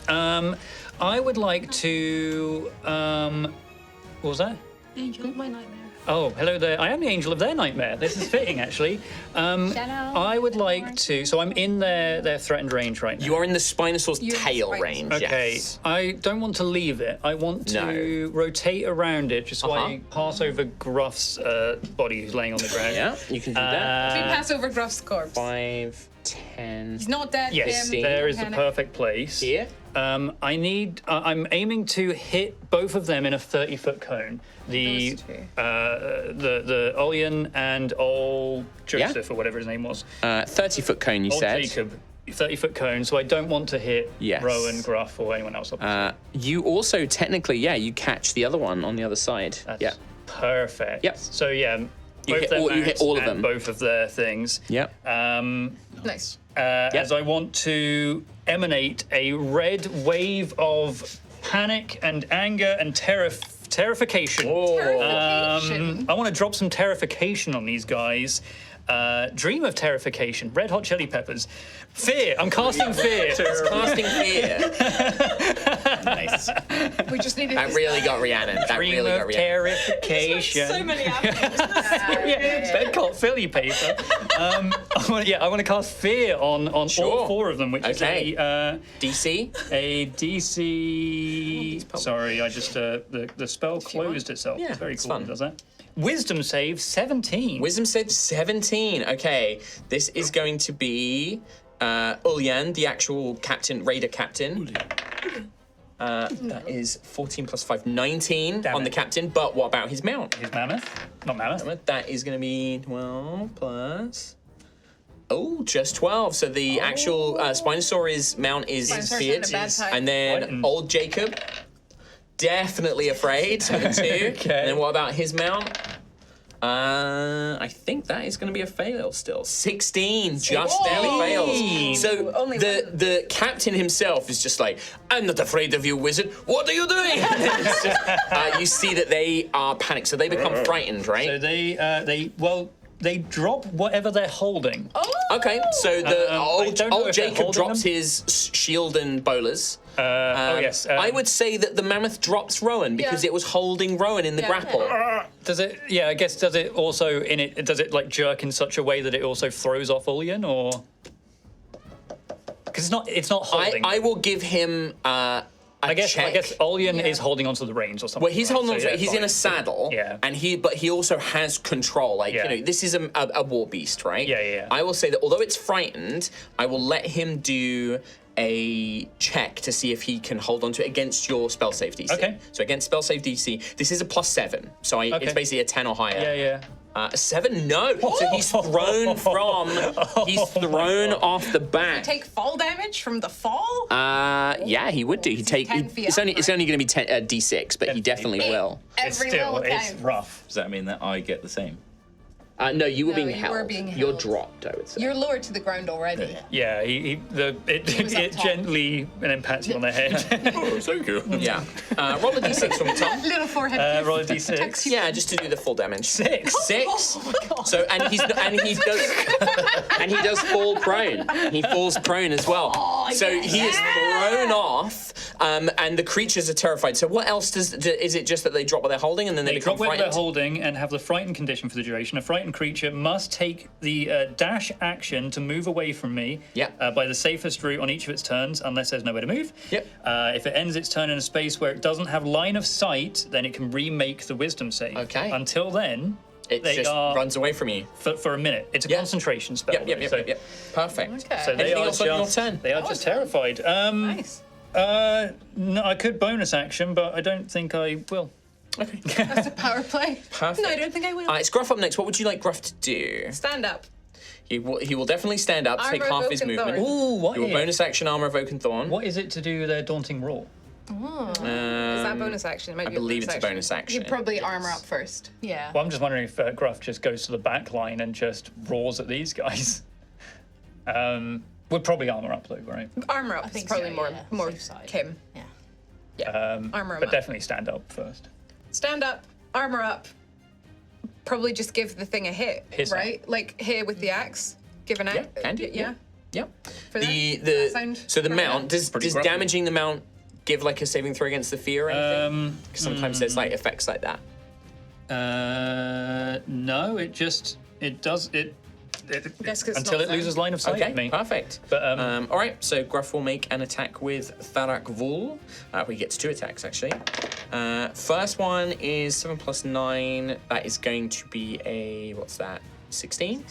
I would like to. What was that? Angel of my nightmare. Oh, hello there. I am the angel of their nightmare. This is fitting, actually. I would like to. So I'm in their threatened range right now. You are in the Spinosaur's You're in the tail Spinosaur. range, Okay, yes. I don't want to leave it. I want to rotate around it just so I pass over Gruff's body who's laying on the ground. Yeah, you can do that. We pass over Gruff's corpse. 5, 10. He's not dead. Yes, Tim. there is the Panic. perfect place. Here? I'm aiming to hit both of them in a 30-foot cone. The Those two. the Olian and old Joseph or whatever his name was. 30-foot cone, you Old said. Jacob. 30-foot cone. So I don't want to hit Yes. Rowan, Gruff, or anyone else. Obviously. You also, technically, you catch the other one on the other side. That's Yeah. perfect. Yep. So yeah, You both hit their all- you hit mounts all of and them. both of their things. Yep. Nice. As I want to emanate a red wave of panic and anger and terrification. Terrification. I want to drop some terrification on these guys. Dream of terrification. Red Hot Chili Peppers. Fear. I'm casting fear. Casting fear. Nice. We just needed That really got Rhiannon. That Dream really got of Rhiannon. terrification. So many avenues. Yeah, bed called Philly paper. I want to cast fear on all Sure. 4 of them, which Okay. is a DC? DC. Sorry, I just the spell closed itself. Yeah, it's very it's cool. fun. It does that. Wisdom save 17. Wisdom save 17. Okay, this is going to be Ulyan, the actual captain, raider captain. That is 14 plus 5, 19 Damn on the it. captain. But what about his mount? His mammoth? Not mammoth. That is going to be 12 plus. Oh, just 12. So the actual Spinosaur's mount is Spinosaurus feared. in a bad time. And then Frightened. old Jacob, definitely afraid. 2. Okay. And then what about his mount? I think that is going to be a fail still. 16, just barely fails. So Only the captain himself is just like, I'm not afraid of you, wizard. What are you doing? It's just, you see that they are panicked, so they become frightened, right? So they drop whatever they're holding. Okay, so the I don't know old if they're Jacob holding drops them. his shield and bolas. Yes. I would say that the mammoth drops Rowan because Yeah. it was holding Rowan in the Yeah. grapple. Does it? Yeah, I guess. Does it also Does it like jerk in such a way that it also throws off Ulyan, or? Because it's not holding. I will give him a I guess check. Ulyan Yeah. is holding onto the reins or something. Well, he's right? holding on So, to yeah, he's in a fine. saddle. Yeah. And but he also has control. Like, Yeah. this is a war beast, right? Yeah. I will say that although it's frightened, I will let him do a check to see if he can hold on to it against your spell save DC. Okay. So against spell save DC, this is a +7. So Okay. it's basically a 10 or higher. Yeah. A 7? No. So he's thrown he's thrown off the back. Take fall damage from the fall? Yeah, he would do. He'd take. 10 feet It's only up, it's only going to be 10, D6, but he 10 feet. definitely will. Every It's roll it's counts. rough. Does that mean that I get the same? No, you were No, being you held. were being You're held. dropped, I would say. You're lowered to the ground already. Yeah, was up it top. gently and then pats you on the head. Oh, thank you. Yeah. Roll a d6 from the top. Little forehead. Roll a d6. Yeah, just to do the full damage. 6. 6. Oh my god. So and he does fall prone. He falls prone as well. So he is thrown off, and the creatures are terrified. So what else is it just that they drop what they're holding and then they They become drop where they're frightened? holding and have the frightened condition for the duration. A frightened creature must take the dash action to move away from me Yep. by the safest route on each of its turns, unless there's nowhere to move. Yep. If it ends its turn in a space where it doesn't have line of sight, then it can remake the wisdom save. Okay. Until then, It they just are runs away from you. for a minute. It's a Yeah. concentration spell. Yep. though, so, Perfect. Okay. So they Anything are else on your just turn? they are just terrified. Nice. No, I could bonus action, but I don't think I will. Okay. That's a power play. Perfect. No, I don't think I will. It's Gruff up next. What would you like Gruff to do? Stand up. He will definitely stand up, take Armor half of his Oak and movement. Thorn. Ooh, what He will is- bonus action Armor of Oak and Thorn. What is it to do their daunting roll? Is that a bonus action? It might I be believe bonus it's a bonus action. You'd probably armor up first. Yeah. Well, I'm just wondering if Gruff just goes to the back line and just roars at these guys. Would probably armor up though, right? Armor up is think probably so, more yeah. more Safe side. Kim. Yeah. Armor him But up. definitely stand up first. Stand up, armor up. Probably just give the thing a hit, Hiss right? Like hit with the axe. Give an axe. can do, yeah. Yep. For The that? Does that sound so the right? mount does Pretty gruffy. damaging the mount give like a saving throw against the fear or anything? 'Cause sometimes there's like effects like that. No, it does it Guess 'cause it's until not it loses line of sight Okay, of me. perfect. But All right, so Gruff will make an attack with Tharak Vul. He gets 2 attacks actually. First one is 7 plus 9. That is going to be a what's that? 16.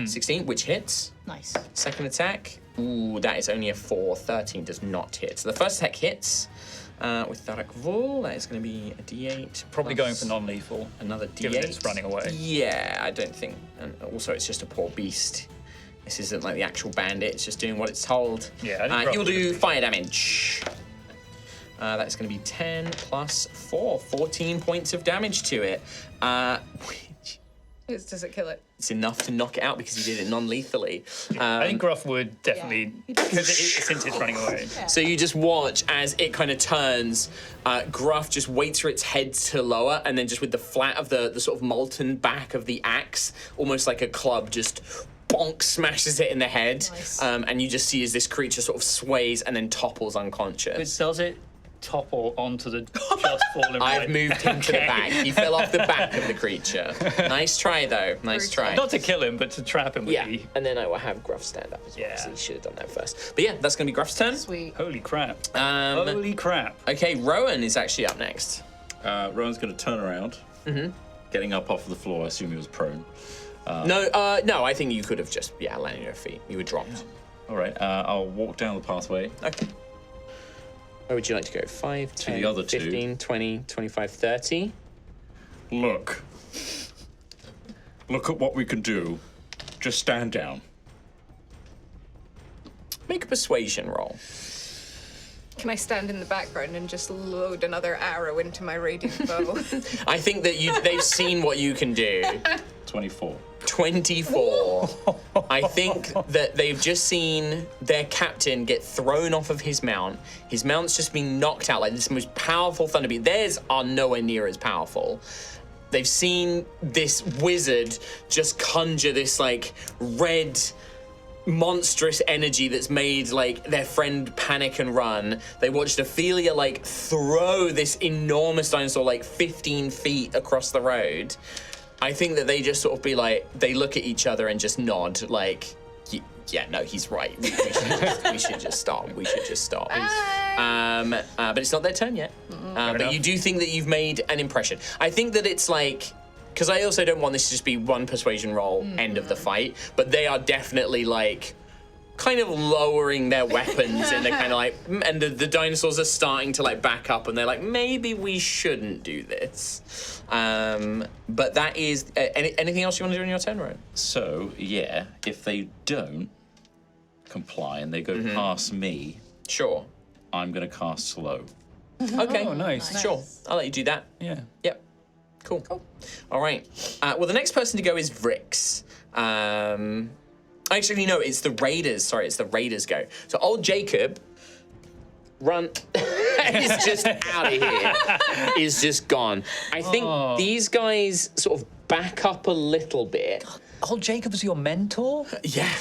16, which hits. Nice. Second attack, ooh, that is only a 4. 13 does not hit. So the first attack hits with Tharak Vul. That is going to be a D8. probably plus going for non-lethal. another D8. given it's running away. Yeah, I don't think. And also, it's just a poor beast. This isn't like the actual bandit. It's just doing what it's told. Yeah, I think he will roughly do the- fire damage. That's going to be 10 plus 4, 14 points of damage to it. Does it kill it? It's enough to knock it out because he did it non-lethally. I think Gruff would definitely because since it's running away. So you just watch as it kind of turns. Gruff just waits for its head to lower, and then just with the flat of the sort of molten back of the axe, almost like a club, just bonk smashes it in the head. Nice. And you just see as this creature sort of sways and then topples But unconscious. does it topple onto the just fallen I've right? moved him to the Okay. back. He fell off the back of the creature. Nice try, though. Nice try. Not to kill him, but to trap him with Yeah, the... and then I will have Gruff stand up as well. Yeah. So you should have done that first. But yeah, that's going to be Gruff's turn. Sweet. Holy crap. Um, Holy crap. okay, Rowan is actually up next. Rowan's going to turn around, getting up off the floor. I assume he was prone. No, I think you could have just landed on your feet. You were dropped. All right, I'll walk down the pathway. Okay. Where would you like to go? 5, 10, the other two. 15, 20, 25, 30? Look. Look at what we can do. Just stand down. Make a persuasion roll. Can I stand in the background and just load another arrow into my radiant bow? I think that they've seen what you can do. 24. 24. I think that they've just seen their captain get thrown off of his mount. His mount's just been knocked out like this most powerful thunderbeat. Theirs are nowhere near as powerful. They've seen this wizard just conjure this like red monstrous energy that's made like their friend panic and run. They watched Altheya like throw this enormous dinosaur like 15 feet across the road. I think that they just sort of be like, they look at each other and just nod like, yeah, no, he's right. We should just stop. We should just stop. But it's not their turn yet. But you do think that you've made an impression. I think that it's like, because I also don't want this to just be one persuasion roll, end of the fight, but they are definitely like, kind of lowering their weapons and they're kind of like, and the dinosaurs are starting to like back up and they're like, maybe we shouldn't do this. But that is, anything else you want to do on your turn, Rowan? So, yeah, if they don't comply and they go past me, Sure. I'm going to cast slow. Okay. Oh, nice. Sure. I'll let you do that. Yeah. Yep. Cool. All right. Well, the next person to go is Vrix. Actually, no, it's the Raiders. Sorry, it's the Raiders go. So old Jacob, run, is just out of here. Is just gone. I think these guys sort of back up a little bit. Old Jacob's your mentor? Yeah.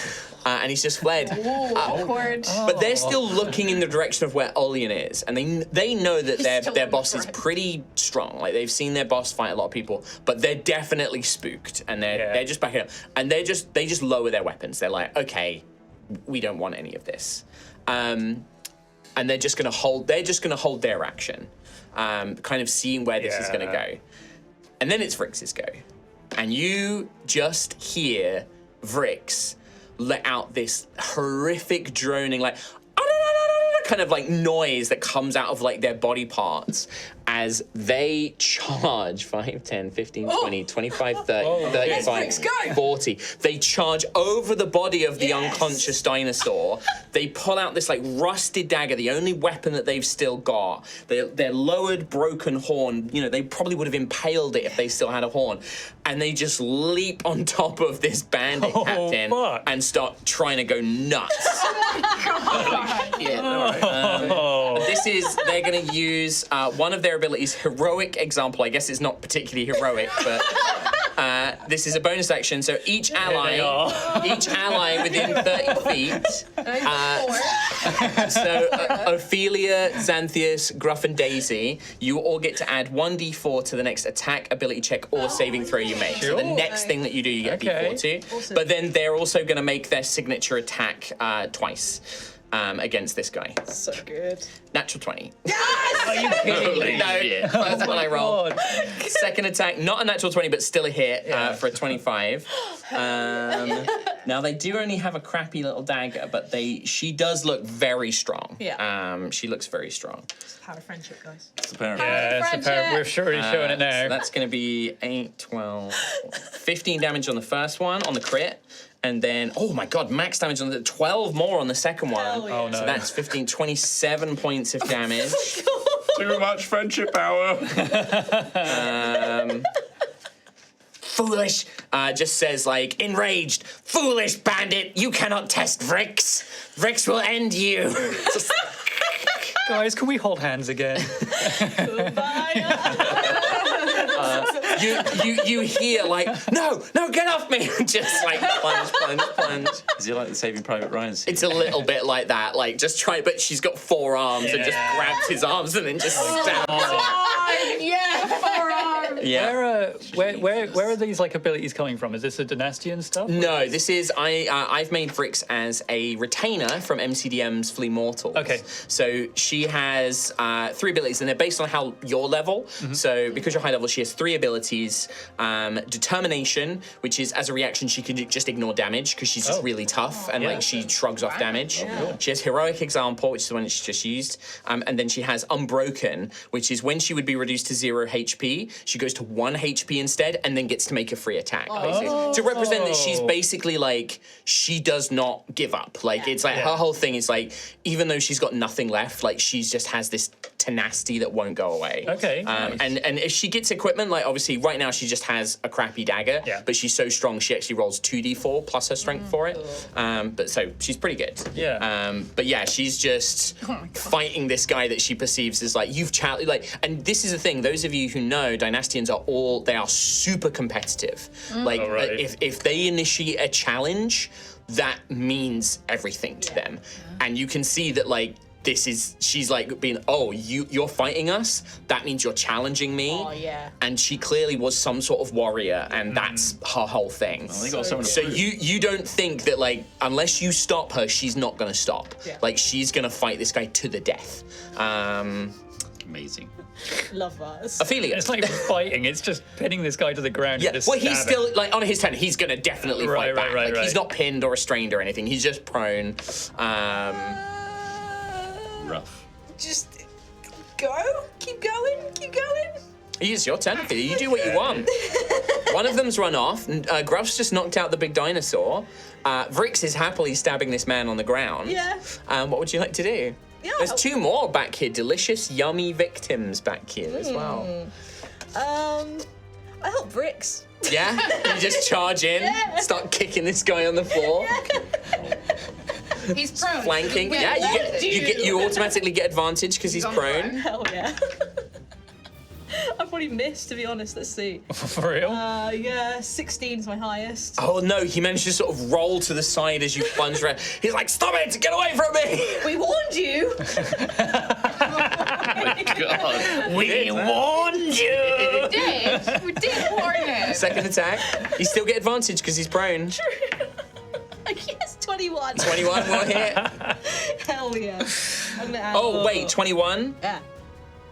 And he's just fled. Awkward. But they're still looking in the direction of where Olian is, and they know that their boss is pretty strong. Like they've seen their boss fight a lot of people, but they're definitely spooked, and they're just backing up, and they just lower their weapons. They're like, okay, we don't want any of this, and they're just gonna hold. They're just gonna hold their action, kind of seeing where this is gonna go, and then it's Vrix's go, and you just hear Vrix let out this horrific droning, like, kind of like noise that comes out of like their body parts as they charge 5, 10, 15, 20, 25, 30, 35, 40. They charge over the body of the unconscious dinosaur. They pull out this like rusted dagger, the only weapon that they've still got. Their lowered broken horn, you know, they probably would have impaled it if they still had a horn. And they just leap on top of this bandit captain and start trying to go nuts. They're going to use one of their abilities, Heroic Example. I guess it's not particularly heroic, but this is a bonus action. So each ally within 30 feet. So Ophelia, Xanthias, Gruff, and Daisy, you all get to add 1d4 to the next attack, ability check, or saving throw you make. So the next thing that you do, you get a d4 to. Awesome. But then they're also going to make their signature attack twice. Against this guy. So good. Natural 20. Are you kidding? No, first one I rolled. Second attack, not a natural 20, but still a hit for a 25. Now they do only have a crappy little dagger, but she does look very strong. Yeah. She looks very strong. It's the power of friendship, guys. It's apparent. Yeah, it's apparent. We're sure he's showing it now. So that's going to be 8, 12, 15 damage on the first one, on the crit. And then, oh my god, max damage on the 12 more on the second one. Hell yeah. Oh no. So that's 15, 27 points of damage. Too much friendship power. Foolish, just says like, enraged, foolish bandit, you cannot test Vrix. Vrix will end you. Guys, can we hold hands again? You hear like, no, get off me. Just like plunge. Is he like the Saving Private Ryan scene? It's a little bit like that, like just try, but she's got 4 arms and just grabs his arms and then just stabs him. Yeah, forearm. Yeah. Where are these like abilities coming from? Is this a Dynastian stuff? No, this is I've made Vrix as a retainer from MCDM's Flea Mortals. Okay. So she has 3 abilities, and they're based on how your level. So because you're high level, she has 3 abilities. abilities. Determination, which is as a reaction she can just ignore damage because she's just really tough and like she shrugs off damage. She has Heroic Example, which is the one that she just used, and then she has Unbroken, which is when she would be reduced to 0 HP, she goes to 1 HP instead, and then gets to make a free attack. Basically, to represent that she's basically like she does not give up. Like it's like her whole thing is like even though she's got nothing left, like she just has this tenacity that won't go away. Okay. Nice. And if she gets equipment, like obviously right now she just has a crappy dagger, but she's so strong she actually rolls 2d4 plus her strength for it. But so she's pretty good. Yeah. But yeah, she's just fighting this guy that she perceives as like you've challenged. Like, and this is the thing. Those of you who know, Dynastians are super competitive. Like if they initiate a challenge, that means everything to them, and you can see that like. She's like being, you're fighting us? That means you're challenging me. Oh, yeah. And she clearly was some sort of warrior, and that's her whole thing. So you don't think that, like, unless you stop her, she's not going to stop. Yeah. Like, she's going to fight this guy to the death. Amazing. Love that. Ophelia. It's not even fighting, it's just pinning this guy to the ground. Yeah, and just well, he's stabbing. still, like, on his turn, he's going to definitely fight back. Like, he's not pinned or restrained or anything. He's just prone. Rough. Just go. Keep going. It's your turn, Ophelia. You do what you want. One of them's run off, and Gruff's just knocked out the big dinosaur. Vrix is happily stabbing this man on the ground. Yeah. What would you like to do? Yeah. There's 2 more back here. Delicious, yummy victims back here as well. I help Vrix. Yeah? You just charge in, start kicking this guy on the floor. He's prone. Flanking. Yeah, you automatically get advantage because he's prone. Hell yeah. I probably missed, to be honest. Let's see. For real? Yeah, 16 is my highest. Oh no, he managed to sort of roll to the side as you plunge around. He's like, stop it, get away from me! We warned you! God. We warned you! We did warn him. Second attack. You still get advantage because he's prone. Yes, 21. 21 will hit. Hell yeah. I'm gonna add Oh wait, 21? Yeah.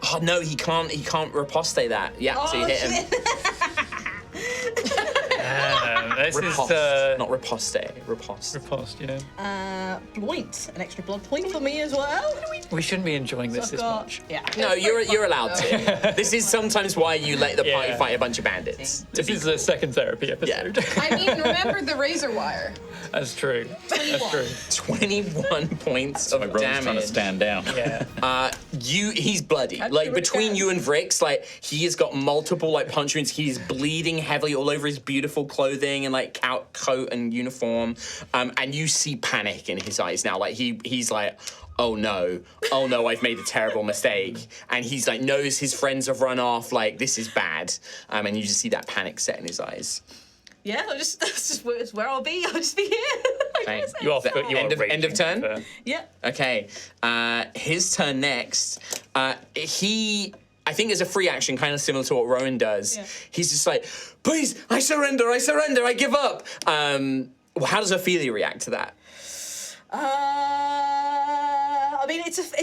Oh no, he can't riposte that. Yeah, so you hit him. This Riposte, is not riposte. Riposte. riposte, yeah. Point. An extra blood point for me as well. We shouldn't be enjoying this I've got- much. Yeah. No, you're allowed to. This is sometimes why you let the party fight a bunch of bandits. This is the second therapy episode. I mean, remember the razor wire. That's true. That's true. 21 points of Rowan's trying to damage. stand down. Yeah. He's bloody. Like between you and Vrix, like he has got multiple like punch wounds. He's bleeding heavily all over his beautiful clothing and like coat and uniform. And you see panic in his eyes now. Like he's like, oh no, I've made a terrible mistake. And he's like knows his friends have run off. Like this is bad. And you just see that panic set in his eyes. Yeah, that's just where I'll be. I'll just be here. Okay. You are End of turn? fair. Yeah. Okay, his turn next. I think is a free action, kind of similar to what Rowan does. Yeah. He's just like, please, I surrender, I give up. How does Ophelia react to that? I mean, it's fair.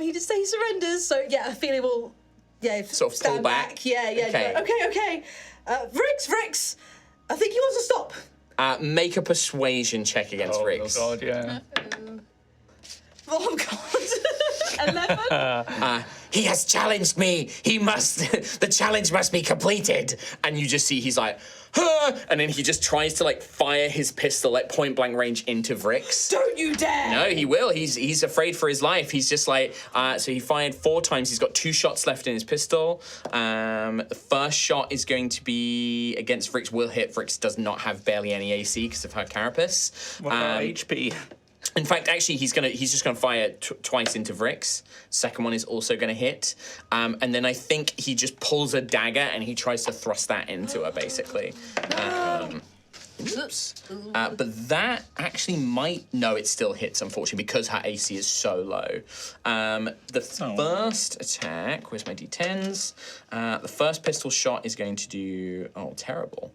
He did say he surrenders, so yeah, Ophelia will, Sort of stand pull back? Yeah. Okay. Okay. Vrix, I think he wants to stop. Make a persuasion check against Riggs. Oh god, yeah. Oh god. 11. He has challenged me. He must. The challenge must be completed. And you just see he's like, huh! And then he just tries to like fire his pistol at point blank range into Vrix. Don't you dare! No, he will. He's afraid for his life. He's just like, so he fired 4 times. He's got 2 shots left in his pistol. The first shot is going to be against Vrix. Will hit. Vrix does not have barely any AC because of her carapace. What about HP? In fact, actually, he's just gonna fire twice into Vrix. Second one is also gonna hit, and then I think he just pulls a dagger and he tries to thrust that into her, basically. Oops. But that actually it still hits, unfortunately, because her AC is so low. The first attack, where's my D10s? The first pistol shot is going to do, terrible.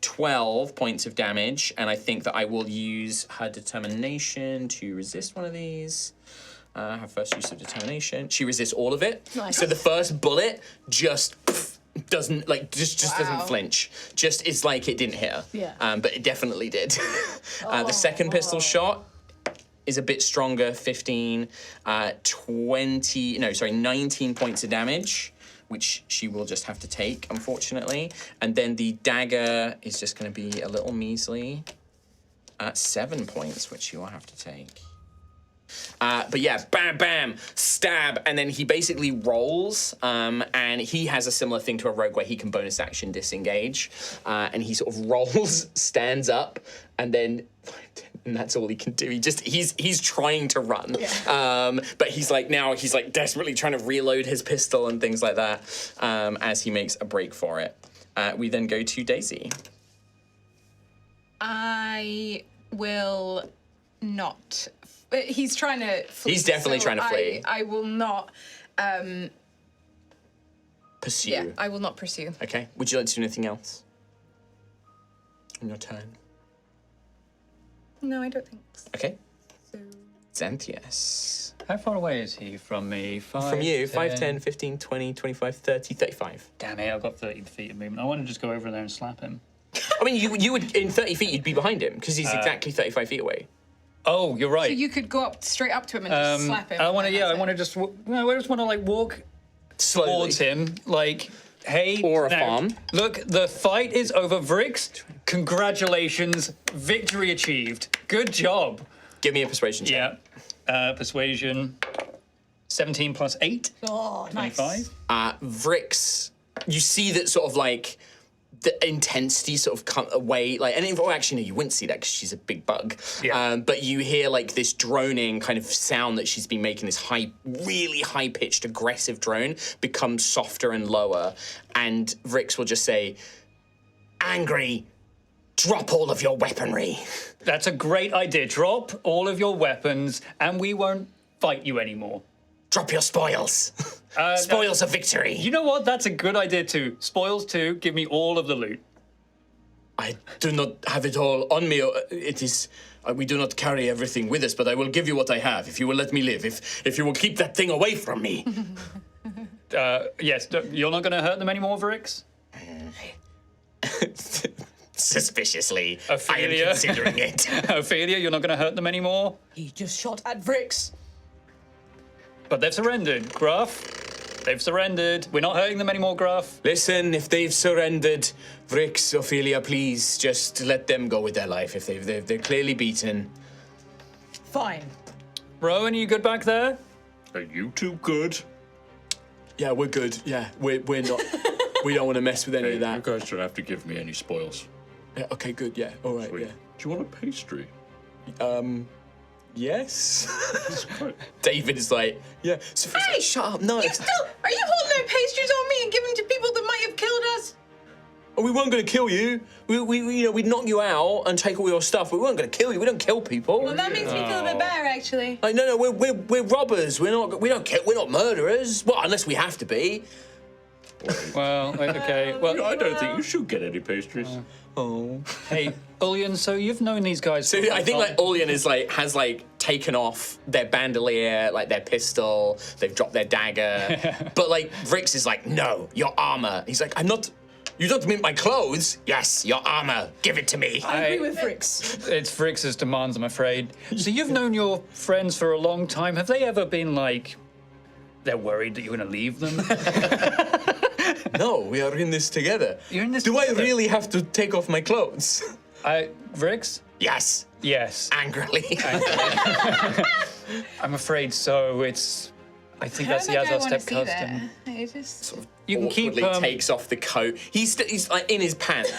12 points of damage, and I think that I will use her determination to resist one of these. Her first use of determination. She resists all of it. Nice. So the first bullet just doesn't doesn't flinch. Just it's like it didn't hit her. Yeah. But it definitely did. The second pistol shot is a bit stronger. 19 points of damage, which she will just have to take, unfortunately. And then the dagger is just going to be a little measly 7 points, which you will have to take. But yeah, bam, bam, stab, and then he basically rolls, and he has a similar thing to a rogue where he can bonus action disengage, and he sort of rolls, stands up, and then, and that's all he can do. He's trying to run, but he's desperately trying to reload his pistol and things like that, as he makes a break for it. We then go to Daisy. I will not. He's trying to flee. He's definitely trying to flee. I will not. Pursue. Yeah, I will not pursue. Okay. Would you like to do anything else? On your turn. No, I don't think so. Okay. Xanthias. How far away is he from me? From you, 5, 10, 15, 20, 25, 30, 35. Damn it, I've got 30 feet of movement. I want to just go over there and slap him. I mean, you would, in 30 feet, you'd be behind him, because he's exactly 35 feet away. Oh, you're right. So you could go up straight up to him and just slap him. I want to, and that's I it. want to just, I just want to like walk Slowly. towards him, like, hey. Or a now, farm. Look, the fight is over, Vrix. Congratulations, victory achieved. Good job. Give me a persuasion check. Yeah. Persuasion. 17 plus 8. Oh, nice. 25. Vrix, you see that sort of like the intensity sort of come away, like, and actually no, you wouldn't see that because she's a big bug. Yeah. But you hear like this droning kind of sound that she's been making, this really high pitched, aggressive drone, becomes softer and lower, and Vrix will just say, "Angry, drop all of your weaponry." That's a great idea. Drop all of your weapons, and we won't fight you anymore. Drop your spoils. Spoils of victory. You know what? That's a good idea too. Spoils too. Give me all of the loot. I do not have it all on me. It is. We do not carry everything with us, but I will give you what I have if you will let me live. If you will keep that thing away from me. Yes, you're not going to hurt them anymore, Vrix? Suspiciously, I am Altheya. considering it. Ophelia, you're not going to hurt them anymore? He just shot at Vrix. But they've surrendered. Gruff, they've surrendered. We're not hurting them anymore, Gruff. Listen, if they've surrendered, Vrix, Ophelia, please just let them go with their life. If they're clearly beaten. Fine. Rowan, are you good back there? Are you two good? Yeah, we're good. Yeah, we're not. We don't want to mess with any Hey, of you that. guys don't have to give me any spoils. Yeah, okay, good. Yeah, all right. Sweet. Yeah. Do you want a pastry? Yes. David is like, yeah. Sophie's Hey! like, shut up. No. Are you holding out pastries on me and giving to people that might have killed us? Oh, we weren't going to kill you. We'd knock you out and take all your stuff. We weren't going to kill you. We don't kill people. Well, that makes me feel a bit better, actually. Like, no, we're robbers. We're not murderers. Well, unless we have to be. Well, okay. Well, I don't think you should get any pastries. Oh. hey, Ullian, so you've known these guys. So I think like Ullian has taken off their bandolier, like their pistol. They've dropped their dagger. But like Vrix is like, no, your armor. He's like, I'm not. You don't mean my clothes? Yes, your armor. Give it to me. I agree with Vrix. It's Vrix's demands, I'm afraid. So you've known your friends for a long time. Have they ever been like, they're worried that you're going to leave them? No, we are in this together. You're in this Do together. I really have to take off my clothes? Vrix? Yes. Yes. Angrily. I'm afraid so. I think that's the Azar step custom. I just... You can keep Awkwardly takes off the coat. He's like in his pants.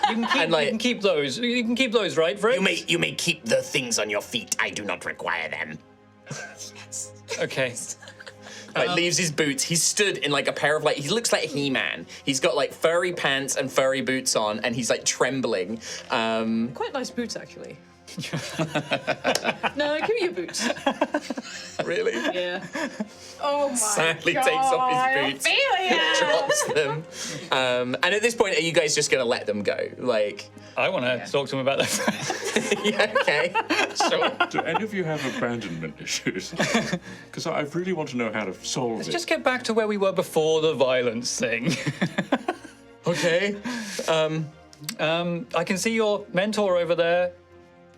you can keep, and, like- you can keep those. You can keep those, right, Vrix? You may keep the things on your feet. I do not require them. Okay. Like leaves his boots. He's stood in like a pair of like he looks like He-Man. He's got like furry pants and furry boots on, and he's like trembling. Quite nice boots, actually. No, give me your boots. Really? Yeah. Oh my Sadly god. takes off his boots. Ophelia! Drops them. And at this point, are you guys just gonna let them go? Like, I want to talk to him about that. yeah, okay. Sure. Do any of you have abandonment issues? Because I really want to know how to solve Let's it. just get back to where we were before the violence thing. Okay. I can see your mentor over there.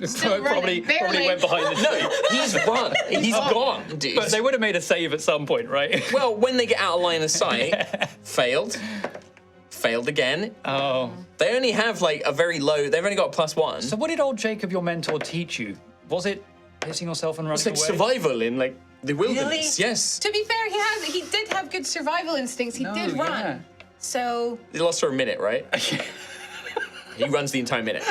Still probably running, barely. went behind the No, he's run. He's gone, dude. But they would have made a save at some point, right? Well, when they get out of line of sight, failed again. Oh. They only have like a very low. They've only got a +1. So what did old Jacob, your mentor, teach you? Was it hitting yourself and running It's like away? survival in like the wilderness. Yes. To be fair, he did have good survival instincts. He did run. yeah. So He lost for a minute, right? He runs the entire minute.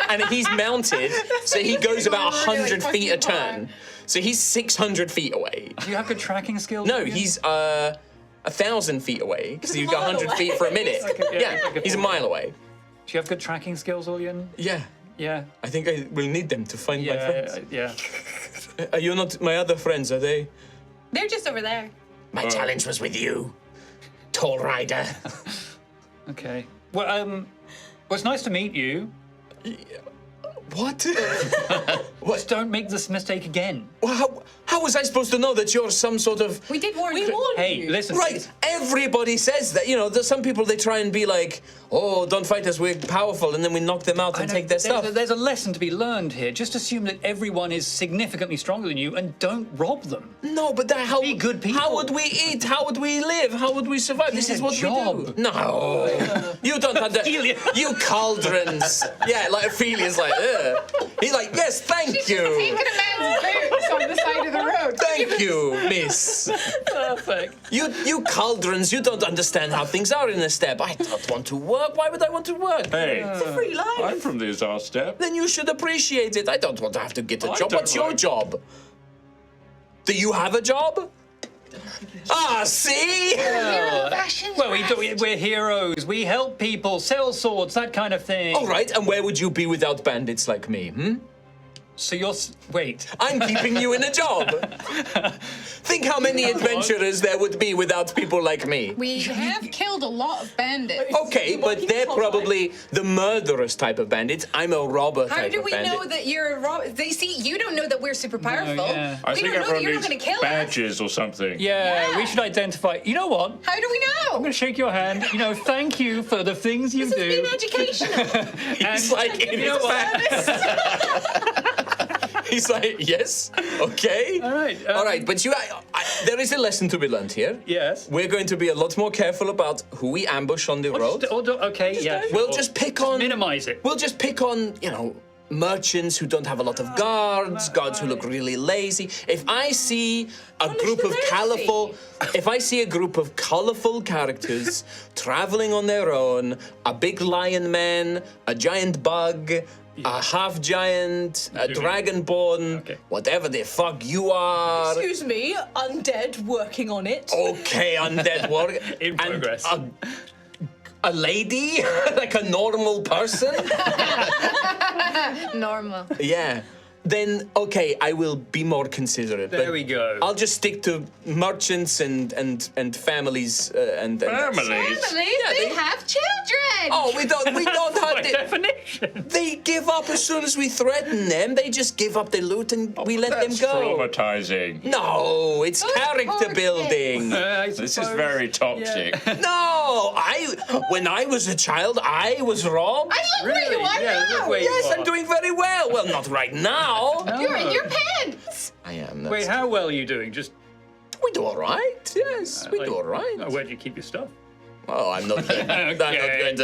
And he's mounted, so he goes about Really 100 feet a fucking far. turn. So he's 600 feet away. Do you have good tracking skills? No, Ian? he's 1,000 feet away because he's a got mile 100 feet for a minute. yeah, Yeah, he's a mile away. Do you have good tracking skills, Ian? Yeah. Yeah. I think I will need them to find my friends. Yeah. Are you not my other friends? Are they? they're just over there. My challenge was with you, tall rider. Okay. Well, it's nice to meet you. What? Just don't make this mistake again. Well, how was I supposed to know that you're some sort of? We did warn We you. warned Hey, you. listen. Right, everybody says that. You know, there's some people they try and be like, oh, don't fight us, we're powerful, and then we knock them out I and know, take their there's stuff. There's a lesson to be learned here. Just assume that everyone is significantly stronger than you and don't rob them. No, but how? Be good people. How would we eat? How would we live? How would we survive? This Get is a what job. we do. No, you don't understand. You caldrons. Yeah, like Ophelia's like, ugh. He's like, yes, thank Taking you, a man's boots on the side of the road. thank you, miss. Perfect. You cauldrons, you don't understand how things are in a step. I don't want to work. Why would I want to work? Hey, Free life. I'm from the Azar Step. Then you should appreciate it. I don't want to have to get a I job. don't What's your like- job? Do you have a job? Ah, see? We're heroes. We help people, sell swords, that kind of thing. All right, and where would you be without bandits like me, hmm? So you're... Wait. I'm keeping you in a job. Think how many adventurers there would be without people like me. We have killed a lot of bandits. Okay, but they're probably the murderous type of bandits. I'm a robber How type do of we bandit. know that you're a robber? They see, you don't know that we're super powerful. yeah. I We think don't know that everyone you're not needs going to kill us. badges or something. Yeah, we should identify... You know what? How do we know? I'm going to shake your hand. You know, thank you for the things you This has do. been educational. He's like, in you know his what? back. He's like, yes, okay. All right. All right, but there is a lesson to be learned here. Yes. We're going to be a lot more careful about who we ambush on the road. Okay, yeah. We'll sure. just pick on... Minimize it. We'll just pick on, merchants who don't have a lot of guards who look really lazy. If I see a group the of lazy. if I see a group of colorful characters traveling on their own, a big lion man, a giant bug, a half giant, a dragonborn, Okay. whatever the fuck you are. Excuse me, undead working on it. Okay, undead work. In progress. And a lady, like a normal person. Normal. Yeah. Then okay, I will be more considerate. There but we go. I'll just stick to merchants and families and Families? Families, they have children. Oh, we don't By have to. definition. They give up as soon as we threaten them. They just give up their loot and we let them That's go. traumatizing. No, it's Those character poor building. This is very toxic. No, when I was a child, I was robbed. I look where you are Yeah, now. look where you Yes, are. I'm doing very well. Well, not right now. You're in your pants. I am. Wait, how well are you doing? Just We do all right. Yes, we do all right. Where do you keep your stuff? Oh, I'm not going to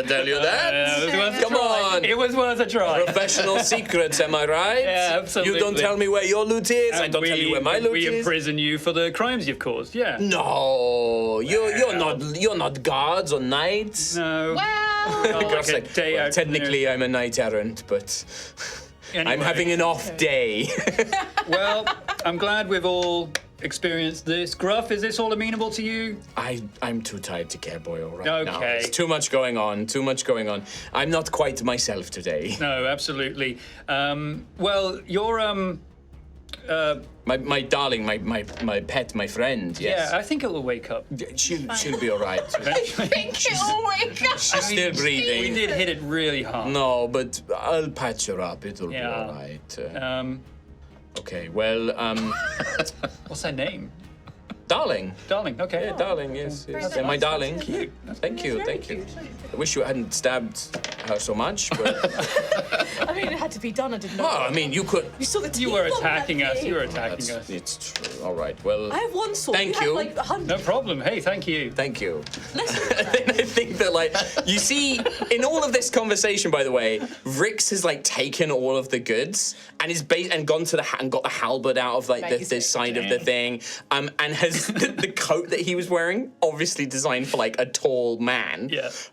tell you It was that. worth a Come try. on. It was worth a try. Professional secrets, am I right? Yeah, absolutely. You don't tell me where your loot is. I And don't tell you where my loot we is. imprison you for the crimes you've caused. Yeah. No, you're not guards or knights. No. Well, God's like a sake. day Well, out technically, I'm a knight errant, but I'm Anyway. having an off day. Well, I'm glad we've all experienced this. Gruff, is this all amenable to you? I'm too tired to care, boy, all right now. Okay. There's too much going on, I'm not quite myself today. No, absolutely. Well, you're My darling, my pet, my friend, yes. yeah, I think it will wake up. She'll be all right. Thank you. Oh my gosh. She's still breathing. We did hit it really hard. No, but I'll patch her up. It'll Yeah. be all right. Okay, well, What's her name? darling. Darling. Okay. Yeah, darling, yes. Yeah, my darling. Thank you. I wish you hadn't stabbed her so much, but... I mean, it had to be done. I didn't know. Well, I mean, you could... You saw the teeth You were on that attacking us. thing. You were attacking us. It's true. All right, well... I have one sword. Thank you. you. Have, like 100. No problem. Hey, thank you. Thank you. Listen, I think that, like, you see, in all of this conversation, by the way, Rix has, like, taken all of the goods and is and gone to and got the halberd out of, like, this side of the thing, and has the coat that he was wearing, obviously designed for, like, a tall man,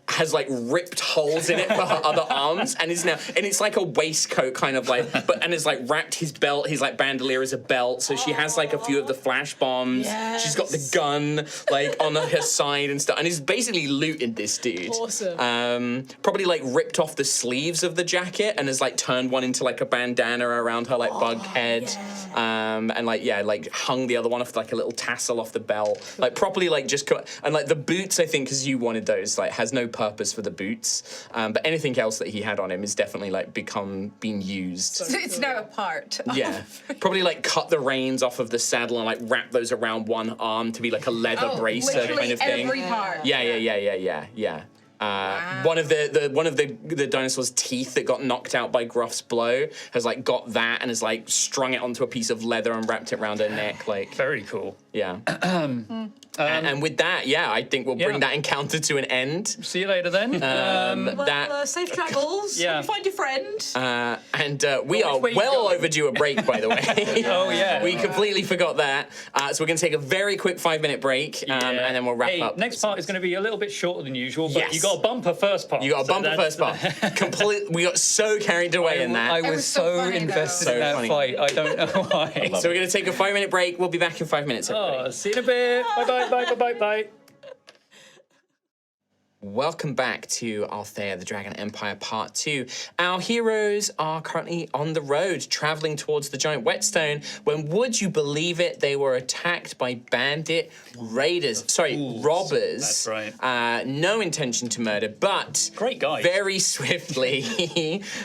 has, like, ripped holes in it for her other arms, and is now, and it's like a waistcoat kind of like, and has, like, wrapped his belt, his, like, bandolier as a belt, so she has, like, a few of the flash bombs. Yes. She's got the gun, like, on her side and stuff, and is basically looted this dude. Awesome. Probably, like, ripped off the sleeves of the jacket and has, like, turned one into, like, a bandana around her, like, bug head. And, like, yeah, like, hung the other one off, like, a little tassel off the belt. Like, properly, like, just... And, like, the boots, I think, because you wanted those, like, has no purpose for the boots. But anything else that he had on him is definitely, like, been used. So it's now a part. Yeah. Probably, like, cut the reins off of the saddle and, like, wrap those around one arm to be, like, a leather bracer literally kind of thing. every part. Yeah. One of the dinosaur's teeth that got knocked out by Gruff's blow has, like, got that and has, like, strung it onto a piece of leather and wrapped it around her neck, like. Very cool. Yeah. And with that, yeah, I think we'll bring that encounter to an end. See you later then. Safe travels. Yeah. Hope you find your friend. And we are where you well going? overdue a break, by the way. Oh, yeah. We completely forgot that. So we're going to take a very quick 5-minute break, and then we'll wrap up. Next part is going to be a little bit shorter than usual, but Yes. you got a bumper first part. You got a so bumper that's- first part. We got so carried away in that. I was was so so funny, though. invested So in that funny. fight. I don't know why. So we're going to take a 5-minute break. We'll be back in 5 minutes, everybody. Oh, see you in a bit. Bye. Welcome back to Altheya, the Dragon Empire Part 2. Our heroes are currently on the road, traveling towards the giant Whetstone, when, would you believe it, they were attacked by bandit raiders. Robbers. That's right. No intention to murder, but Great guys. very swiftly,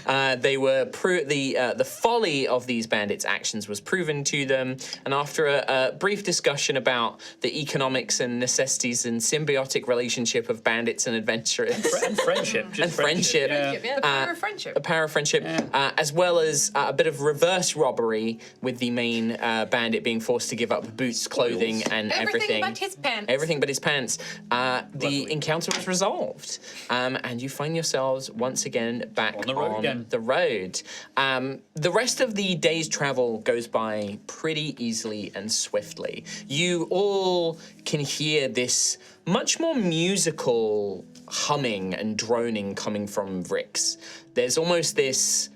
they were the folly of these bandits' actions was proven to them, and after a brief discussion about the economics and necessities and symbiotic relationship of bandits and adventurers. And friendship. And friendship. Yeah. The power of friendship. A power of friendship, as well as a bit of reverse robbery, with the main bandit being forced to give up boots, clothing, and everything. But his pants. Everything but his pants. The encounter was resolved, and you find yourselves once again back On the road again. the road. The rest of the day's travel goes by pretty easily and swiftly. You all can hear this much more musical humming and droning coming from Rix. There's almost this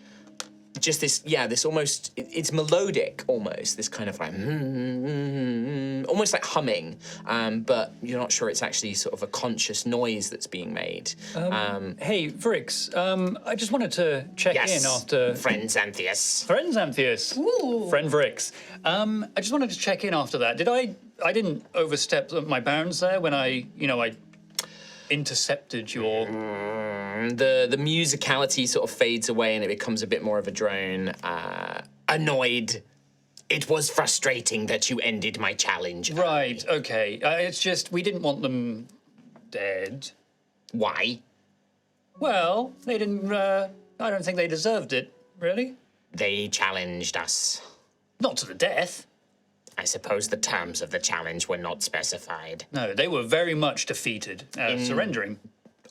almost, it's melodic almost, this kind of like, almost like humming, but you're not sure it's actually sort of a conscious noise that's being made. Hey, Vrix, I just wanted to check in after... Friend Xanthias. Friend Xanthias. Ooh. Friend Vrix. I just wanted to check in after that. I didn't overstep my bounds there when I intercepted your... The musicality sort of fades away and it becomes a bit more of a drone. Annoyed. It was frustrating that you ended my challenge. Right, okay. It's just, we didn't want them dead. Why? Well, they didn't, I don't think they deserved it, really. They challenged us. Not to the death. I suppose the terms of the challenge were not specified. No, they were very much defeated, surrendering.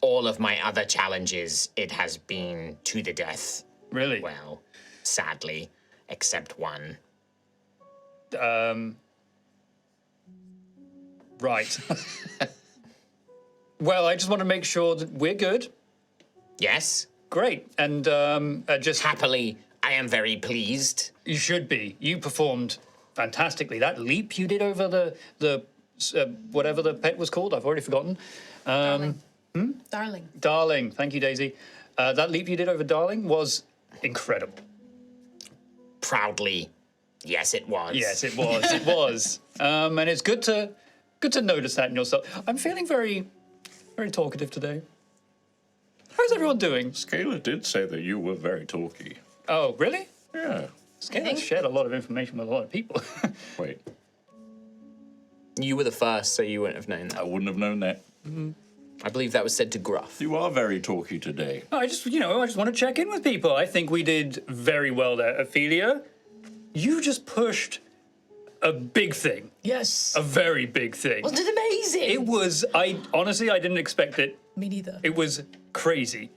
All of my other challenges, it has been to the death. Really? Well, sadly, except one. Right. Well, I just want to make sure that we're good. Yes? Great. And just... Happily, I am very pleased. You should be. You performed fantastically. That leap you did over the whatever the pet was called, I've already forgotten. Darling. Darling, thank you, Daisy. That leap you did over Darling was incredible. Proudly. Yes, it was. Yes, it was. It was. And it's good to notice that in yourself. I'm feeling very, very talkative today. How's everyone doing? Scalar did say that you were very talky. Oh, really? Yeah. Scalar shared a lot of information with a lot of people. Wait, You were the first, so you wouldn't have known I that. wouldn't have known that. I believe that was said to Gruff. You are very talky today. I just want to check in with people. I think we did very well there. Ophelia, you just pushed a big thing. Yes. A very big thing. Wasn't it amazing? It was, honestly, I didn't expect it. Me neither. It was crazy.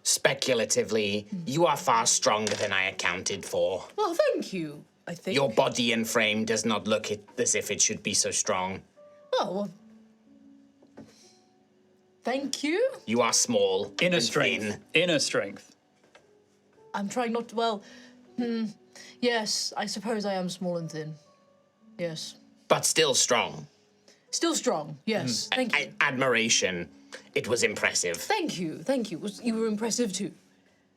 Speculatively, you are far stronger than I accounted for. Well, thank you, I think. Your body and frame does not look as if it should be so strong. Oh, well. Thank you. You are small. Inner and strength. thin. Inner strength. I'm trying not to, well, yes, I suppose I am small and thin. Yes. But still strong. Still strong, yes. Thank you. Admiration. It was impressive. Thank you, thank you. You were impressive too. And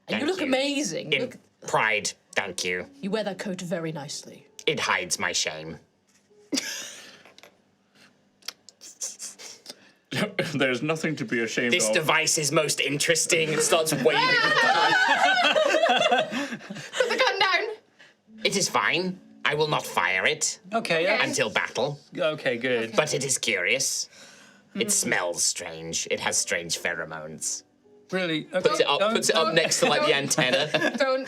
Thank you look you. amazing. In Look, pride, thank you. you wear that coat very nicely. It hides my shame. There's nothing to be ashamed This of. device is most interesting. It starts waving. Put the gun down. It is fine. I will not fire it Okay, until battle. okay, good. But it is curious. It smells strange. It has strange pheromones. Really? Okay. Puts it up next to like the antenna. Don't.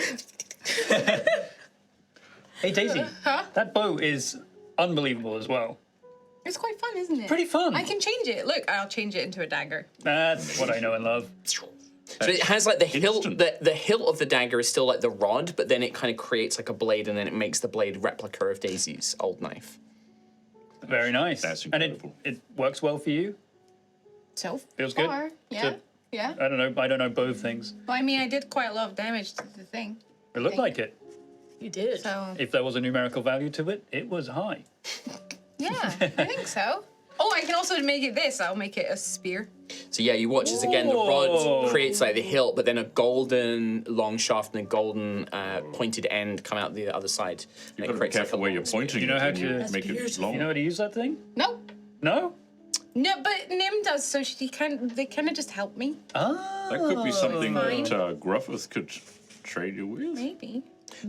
Hey, Daisy. Huh? That bow is unbelievable as well. It's quite fun, isn't it? Pretty fun. I can change it. Look, I'll change it into a dagger. That's what I know and love. So it has like the hilt. instant. The hilt of the dagger is still like the rod, but then it kind of creates like a blade, and then it makes the blade replica of Daisy's old knife. Very nice. That's and incredible. it works well for you? So Feels good? far, yeah, So- yeah. I don't know both things. Well, I mean, I did quite a lot of damage to the thing. It looked like it. You did. So If there was a numerical value to it, it was high. yeah, I think so. Oh, I can also make it this. I'll make it a spear. So yeah, you watch as again the Whoa. rod creates like the hilt, but then a golden long shaft and a golden pointed end come out the other side. And You've got to be careful where you're pointing. You know it how when to- make it beautiful. long. You know how to use that thing? No, No? no, but Nim does. So they kind of just help me. Ah. That could be something Fine. that Gruffith could trade you with. Maybe.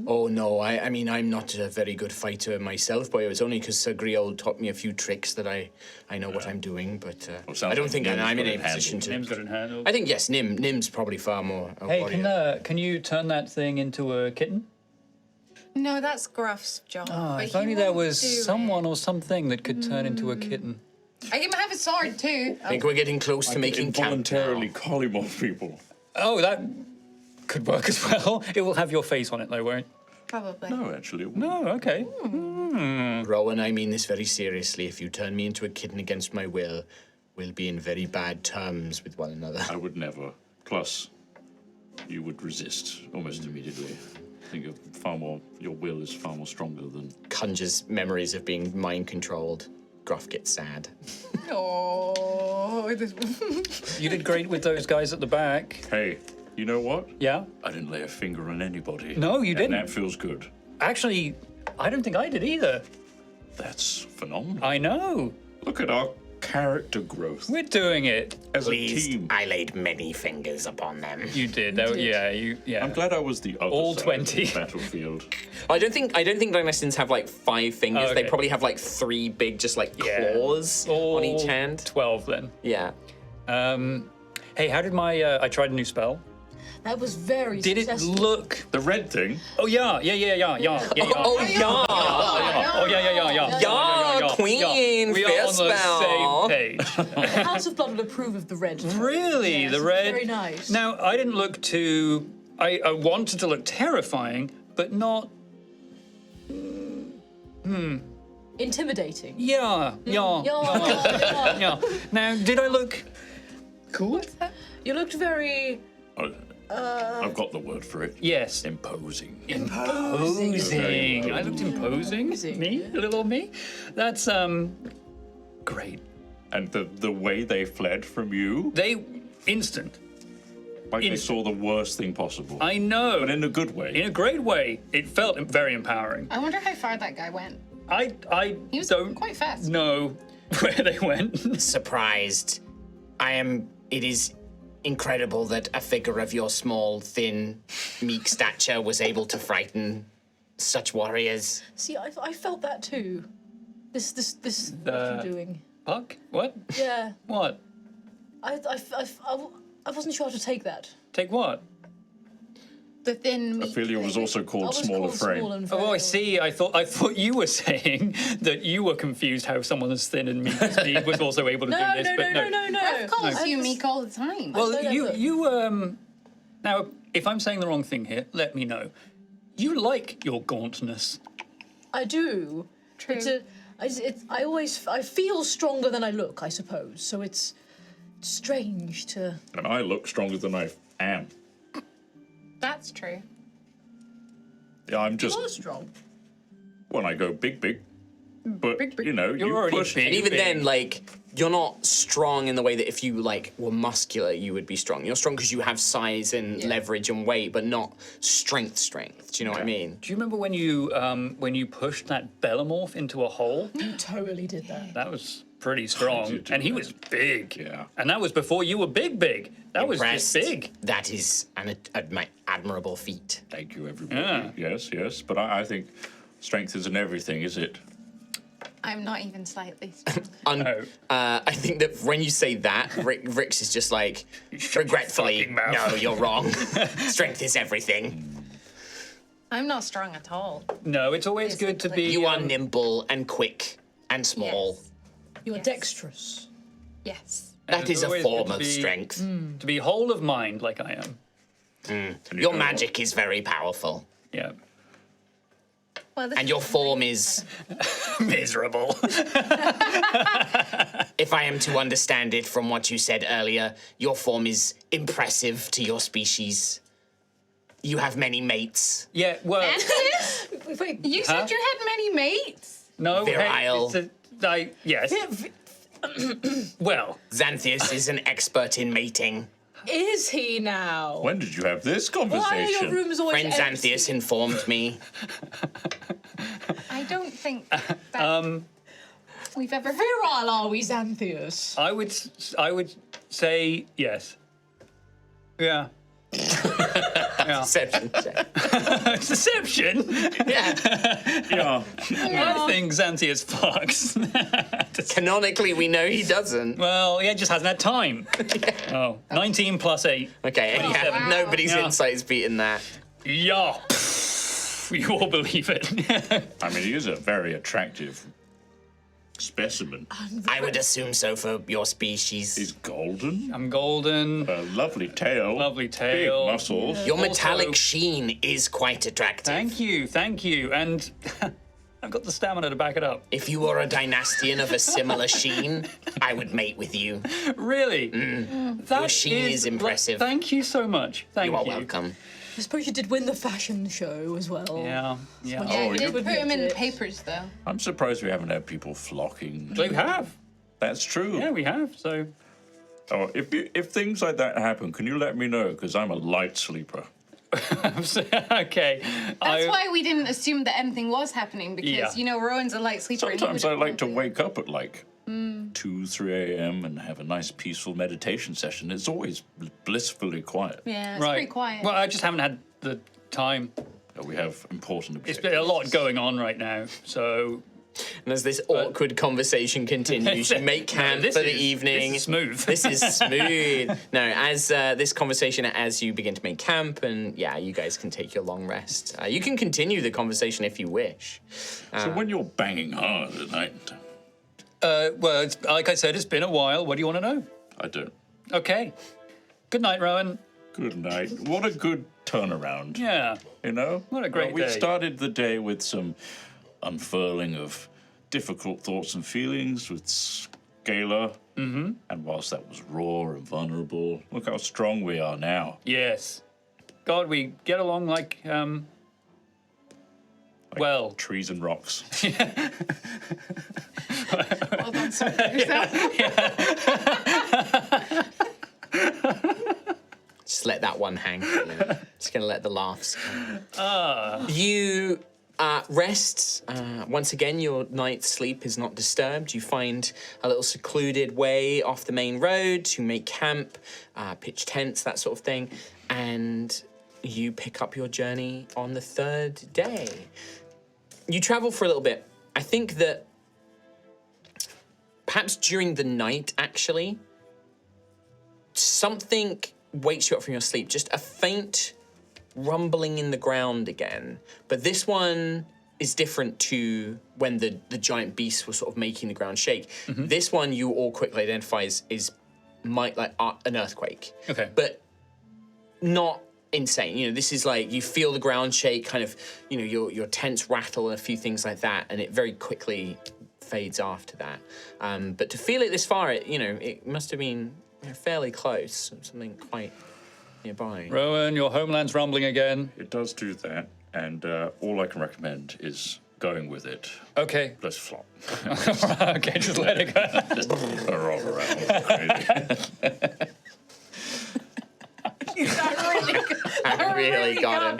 Oh no, I mean I'm not a very good fighter myself, but it was only because Sir Griot taught me a few tricks that I know what I'm doing. But Well, sounds I don't like think Nim's I'm in got a it position to. Nim's got it handled. I think yes, Nim's probably far more. A Hey, warrior. can you turn that thing into a kitten? No, that's Gruff's job. Oh, but if he only there won't was do it. someone or something that could turn into a kitten. I can have a sword too. I think we're getting close to making camp Involuntarily now. polymorph people. Oh, that could work as well. It will have your face on it, though, won't it? Probably. No, actually. it No, okay. Rowan, I mean this very seriously. If you turn me into a kitten against my will, we'll be in very bad terms with one another. I would never. Plus, you would resist almost immediately. I think your will is far more stronger than. Conjures memories of being mind controlled. Gruff gets sad. Oh, You did great with those guys at the back. Hey, you know what? Yeah? I didn't lay a finger on anybody. No, you and didn't. that feels good. Actually, I don't think I did either. That's phenomenal. I know. Look at our character growth We're doing it. as a Please, team. I laid many fingers upon them. You did. Yeah. I'm glad I was the other All side 20. of the battlefield. I don't think dinosaurs have like 5 fingers. Oh, They okay. probably have like 3 big, just like Yeah. claws on each hand. 12 then. Yeah. Hey, how did my... I tried a new spell. That was very Did it successful. look... The red thing. Oh, yeah. Oh yeah, Oh, yeah. Queen, We are fair on the spell. same page. The House of Blood would approve of the red. Really? Yes, The it's red? Very nice. Now, I didn't look too... I wanted to look terrifying, but not... Intimidating. Yeah. Yeah. Now, did I look... cool? You looked very. Oh, I've got the word for it. Yes. Imposing. Imposing. I looked imposing. Me? Little me? That's, great. And the way they fled from you, They, instant. like they saw the worst thing possible. I know. But in a good way. In a great way. It felt very empowering. I wonder how far that guy went. I He was don't quite fast. know where they went. Surprised. It is incredible that a figure of your small, thin, meek stature was able to frighten such warriors. See, I felt that too. This what you're doing. Puck? What? Yeah. What? I wasn't sure how to take that. Take what? The thin meat. Ophelia was also I called was Small of called Frame. small and Oh, I frail. see. I thought you were saying that you were confused how someone as thin and meek as me was also able to do No, this. no, but no, no, no, no. Ref calls I you just- meek all the time. Well, don't know. you now, if I'm saying the wrong thing here, let me know. You like your gauntness. I do. True. I feel stronger than I look, I suppose. So it's strange to. And I look stronger than I am. That's true. Yeah, I'm just You're strong. when I go big. But Big. you know, You're you already push. big. And even then, like, you're not strong in the way that if you, like, were muscular, you would be strong. You're strong because you have size and leverage and weight, but not strength. Do you know what I mean? Do you remember when you pushed that Bellamorph into a hole? You totally did that. That was pretty strong, did do and he that. was big. Yeah. And that was before you were big. That was just Impressed. big. That is an admirable feat. Thank you, everybody. Yeah. Yes. But I think strength isn't everything, is it? I'm not even slightly. Oh. I think that when you say that, Rix is just like, regretfully, fucking mouth. no, you're wrong. Strength is everything. I'm not strong at all. No, it's always good to be. You are nimble and quick and small. Yes. You are Yes. dexterous. Yes. That it's is a always form good of to be- strength. to be whole of mind like I am. And you Your know magic is very powerful. Yeah. Well, this And your is form really is, Miserable. if I am to understand it from what you said earlier, your form is impressive to your species. You have many mates. Yeah. Well. Anthony, Wait, you Huh? said you had many mates. No. Virile. Yes. Well. Xanthius is an expert in mating. is he now? When did you have this Why are your conversation? rooms always Friend empty? Xanthius informed me. I don't think that we've ever heard. Virile are we, Xanthius? I would say yes. Yeah. Deception check. Deception. Yeah. Yeah. I think Xanthius fucks. Canonically, we know he doesn't. Well, he just hasn't had time. Oh, 19 plus 8. Okay, and yeah, wow. nobody's Yeah. insight is beating that. Yeah. You all believe it. I mean, he is a very attractive specimen. I would assume so for your species. He's golden, I'm golden. a lovely tail, Lovely tail. big muscles. Your Also- metallic sheen is quite attractive. Thank you. And I've got the stamina to back it up. If you were a dynastian of a similar sheen, I would mate with you. Really? That Your sheen is impressive. Thank you so much. Thank You are welcome. I suppose you did win the fashion show as well. Yeah. Yeah, Oh, we did you- put him in the Admit it. papers, though. I'm surprised we haven't had people flocking. We have. That's true. Yeah, we have. So Oh, if things like that happen, can you let me know? Because I'm a light sleeper. okay. That's why we didn't assume that anything was happening because, Yeah. you know, Rowan's a light sleeper. and he Sometimes would I like to probably- wake up at like 2, 3 a.m. and have a nice peaceful meditation session. It's always blissfully quiet. Yeah, it's right. pretty quiet. Well, I just haven't had the time. We have important It's objectives. been a lot going on right now. So And as this awkward conversation continues, you make camp this for the is- evening. this is smooth. This is smooth. No, as this conversation, as you begin to make camp, and yeah, you guys can take your long rest. You can continue the conversation if you wish. So when you're banging hard at night, well, it's, like I said, it's been a while. What do you want to know? I don't. Okay. Good night, Rowan. Good night. What a good turnaround. Yeah. You know? What a great Well, we day. started the day with some unfurling of difficult thoughts and feelings with Scalar. Mm-hmm. And whilst that was raw and vulnerable, look how strong we are now. Yes. God, we get along like, well. Trees and rocks. Well done, sir. Yourself. Just let that one hang. Just gonna let the laughs. You rest. Once again, your night's sleep is not disturbed. You find a little secluded way off the main road to make camp, pitch tents, that sort of thing, and you pick up your journey on the third day. You travel for a little bit. I think that perhaps during the night, actually, something wakes you up from your sleep. Just a faint rumbling in the ground again. But this one is different to when the giant beast was sort of making the ground shake. This one you all quickly identify is like an earthquake. Okay. But not insane. You know, this is like you feel the ground shake, kind of, you know, your tents rattle and a few things like that, and it very quickly fades after that. But to feel it this far, it must have been fairly close, something quite nearby. Rowan, your homeland's rumbling again. It does do that, and all I can recommend is going with it. Okay. Let's flop. Okay, just let it go. Just roll around crazy. That really got him.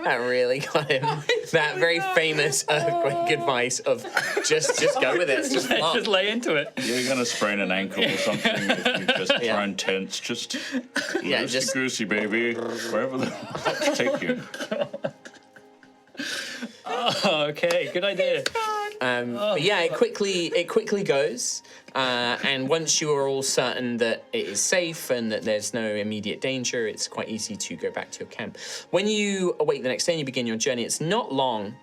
That really got him. That very famous earthquake advice of just go with it. Just flop. Just lay into it. You're gonna sprain an ankle or something if you just try and tense. Just just goosey baby, wherever the take you. Oh, okay, good idea. But yeah, it quickly goes, and once you are all certain that it is safe and that there's no immediate danger, it's quite easy to go back to your camp. When you awake the next day and you begin your journey, it's not long.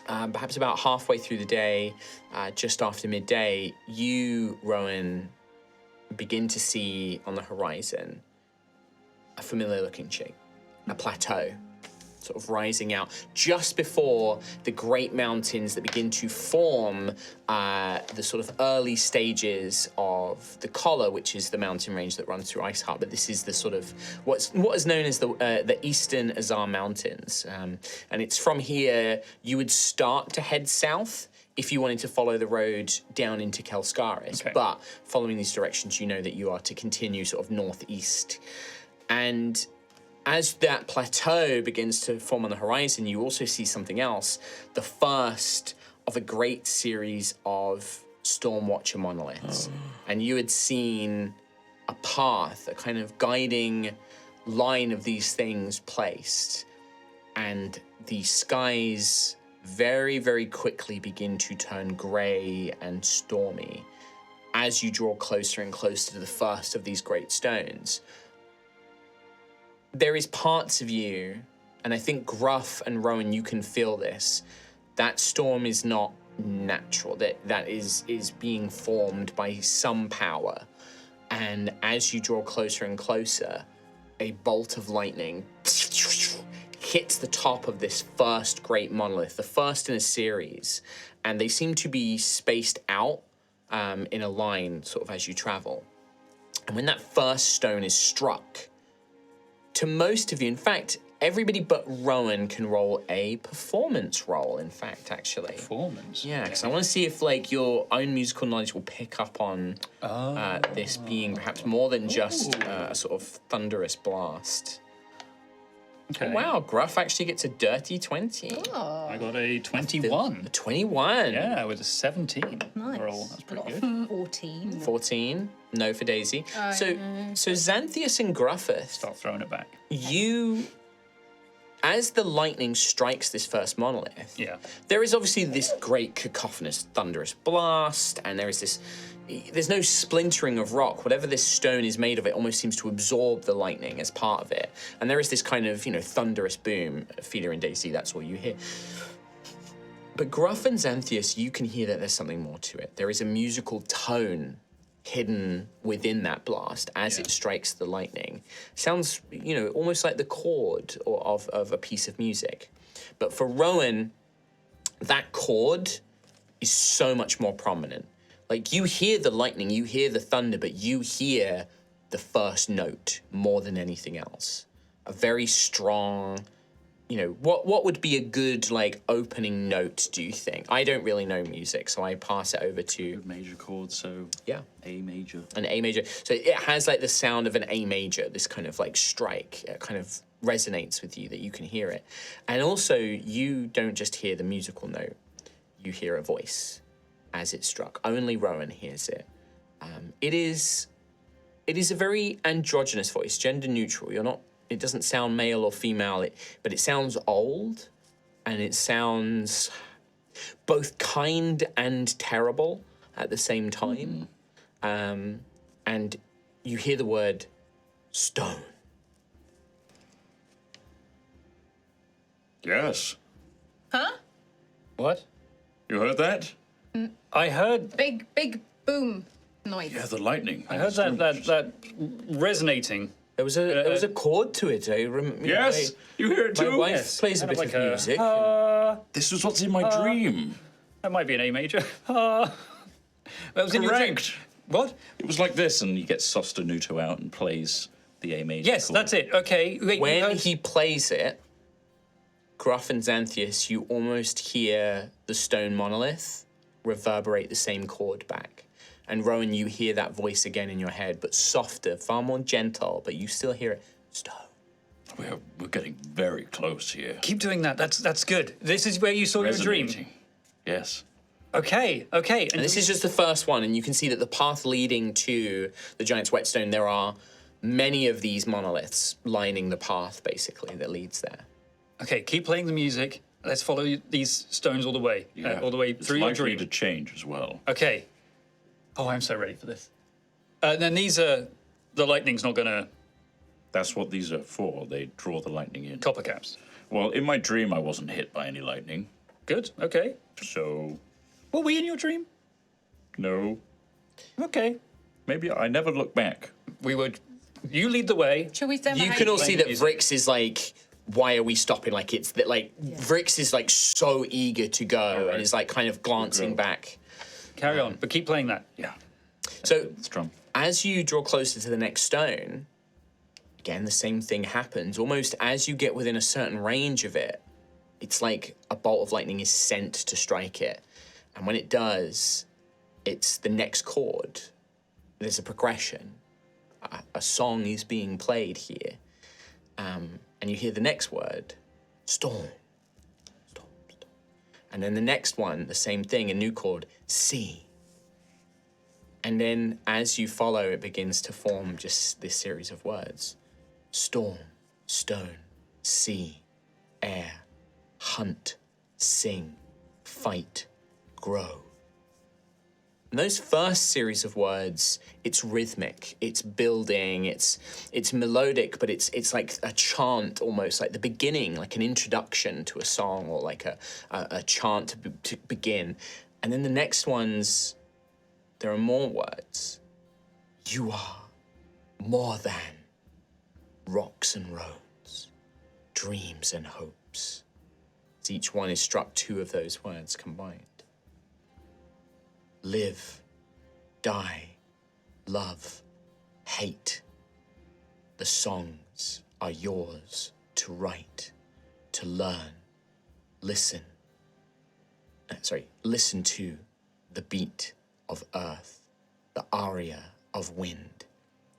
Perhaps about halfway through the day, just after midday, you, Rowan, begin to see on the horizon a familiar-looking shape, a plateau, sort of rising out just before the great mountains that begin to form the sort of early stages of the Collar, which is the mountain range that runs through Iceheart. But this is the sort of what is known as the Eastern Azar Mountains, and it's from here you would start to head south if you wanted to follow the road down into Kelskaris. Okay. But following these directions, you know that you are to continue sort of northeast. And as that plateau begins to form on the horizon, you also see something else, the first of a great series of Stormwatcher monoliths. And you had seen a path, a kind of guiding line of these things placed. And the skies very, very quickly begin to turn grey and stormy as you draw closer and closer to the first of these great stones. There is parts of you, and I think Gruff and Rowan, you can feel this, that storm is not natural, that is being formed by some power. And as you draw closer and closer, a bolt of lightning hits the top of this first great monolith, the first in a series, and they seem to be spaced out in a line sort of as you travel. And when that first stone is struck, to most of you, in fact, everybody but Rowan can roll a performance roll, in fact, actually. Performance? Yeah, because I want to see if, like, your own musical knowledge will pick up on this being perhaps more than just a sort of thunderous blast. Okay. Wow, Gruff actually gets a dirty 20. I got a 21. A 21. Yeah, with a 17 Nice. roll. That's pretty good. 14. 14. No for Daisy. So Xanthius and Gruffith, Start throwing it back. you, as the lightning strikes this first monolith, Yeah. there is obviously this great cacophonous thunderous blast, and there's no splintering of rock. Whatever this stone is made of, it almost seems to absorb the lightning as part of it. And there is this kind of, thunderous boom. Feeder and Daisy, that's all you hear. But Gruff and Xanthius, you can hear that there's something more to it. There is a musical tone hidden within that blast as it strikes the lightning. Sounds, almost like the chord of a piece of music. But for Rowan, that chord is so much more prominent. Like, you hear the lightning, you hear the thunder, but you hear the first note more than anything else. a very strong. You know, what would be a good like opening note? Do you think? I don't really know music, so I pass it over to Major chord, so yeah. A major. An A major. So it has like the sound of an A major, this kind of like strike. It kind of resonates with you that you can hear it. And also, you don't just hear the musical note, you hear a voice as it's struck. Only Rowan hears it. It is a very androgynous voice, gender neutral. It doesn't sound male or female, but it sounds old, and it sounds both kind and terrible at the same time. And you hear the word stone. Yes. Huh? What? You heard that? I heard Big boom noise. Yeah, the lightning. I heard that resonating. There was a chord to it. Yes, you hear it My too? wife Yes, plays a kind bit of of like music. This was what's in my dream. That might be an A major. That was in your dream. Correct. What? It was like this, and he gets sostenuto out and plays the A major. Yes, chord. that's it. Okay. Wait, you When heard- he plays it, Gruff and Xanthias, you almost hear the stone monolith reverberate the same chord back. And Rowan, you hear that voice again in your head, but softer, far more gentle, but you still hear it. Stone. We're getting very close here. keep doing that. That's good. This is where you saw your dream. Resonating. Yes. Okay. And this is just the first one, and you can see that the path leading to the Giant's Whetstone, there are many of these monoliths lining the path, basically, that leads there. Okay, keep playing the music. Let's follow these stones all the way. All the way It's through your likely dream. to change as well. Okay. Oh, I'm so ready for this. Then these are... The lightning's not going to... That's what these are for. They draw the lightning in. Copper caps. Well, in my dream, I wasn't hit by any lightning. Good. Okay. So, Were we in your dream? no. Okay. Maybe I never look back. We would... You lead the way. Should we stand You behind can all see that Music. Vrix is like, why are we stopping? Like, it's that, like, Vrix is like so eager to go and is like kind of glancing go. back. Carry on, but keep playing that. Yeah. So, It's drum. as you draw closer to the next stone, again, the same thing happens. Almost as you get within a certain range of it, it's like a bolt of lightning is sent to strike it. And when it does, it's the next chord. There's a progression. A song is being played here. And you hear the next word, storm. Storm, storm. And then the next one, the same thing, a new chord, sea. And then as you follow, it begins to form just this series of words. Storm, stone, sea, air, hunt, sing, fight, grow. And those first series of words, it's rhythmic, it's building, it's melodic, but it's like a chant almost, like the beginning, like an introduction to a song or like a chant to begin. And then the next ones, there are more words. You are more than rocks and roads, dreams and hopes. As each one is struck, two of those words combined. Live, die, love, hate. The songs are yours to write, to learn, listen. Listen to the beat of earth, the aria of wind,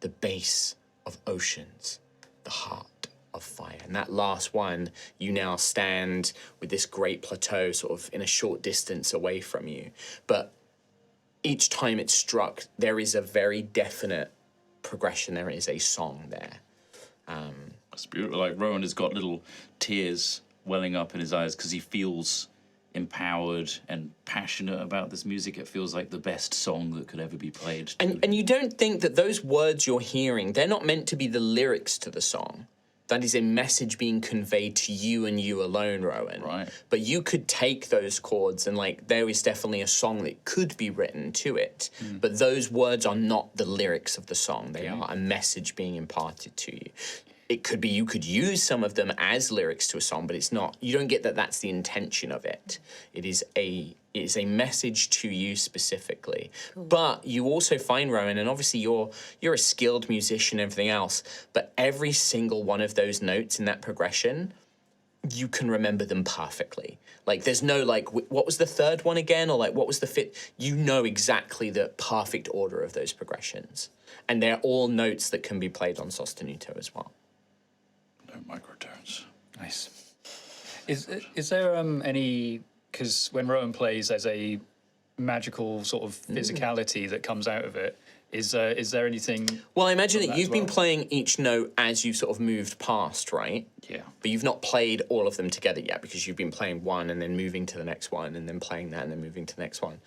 the bass of oceans, the heart of fire. And that last one, you now stand with this great plateau sort of in a short distance away from you. But each time it's struck, there is a very definite progression. There is a song there. It's beautiful. Like Rowan has got little tears welling up in his eyes because he feels empowered and passionate about this music. It feels like the best song that could ever be played. And you don't think that those words you're hearing, they're not meant to be the lyrics to the song. That is a message being conveyed to you and you alone, Rowan. Right. But you could take those chords and, like, there is definitely a song that could be written to it. But those words are not the lyrics of the song. They are a message being imparted to you. it could be you could use some of them as lyrics to a song, but it's not. You don't get that that's the intention of it. It is a message to you specifically. But you also find, Rowan, and obviously you're a skilled musician and everything else, but every single one of those notes in that progression, you can remember them perfectly. Like, there's no, like, what was the third one again? Or, like, what was the fifth? You know exactly the perfect order of those progressions. And they're all notes that can be played on sostenuto as well. No microtones. Nice. Is there any, because when Rowan plays, there's a magical sort of physicality that comes out of it. Is there anything? Well, I imagine that that you've as been well? playing each note as you've sort of moved past, right? Yeah. But you've not played all of them together yet because you've been playing one and then moving to the next one and then playing that and then moving to the next one.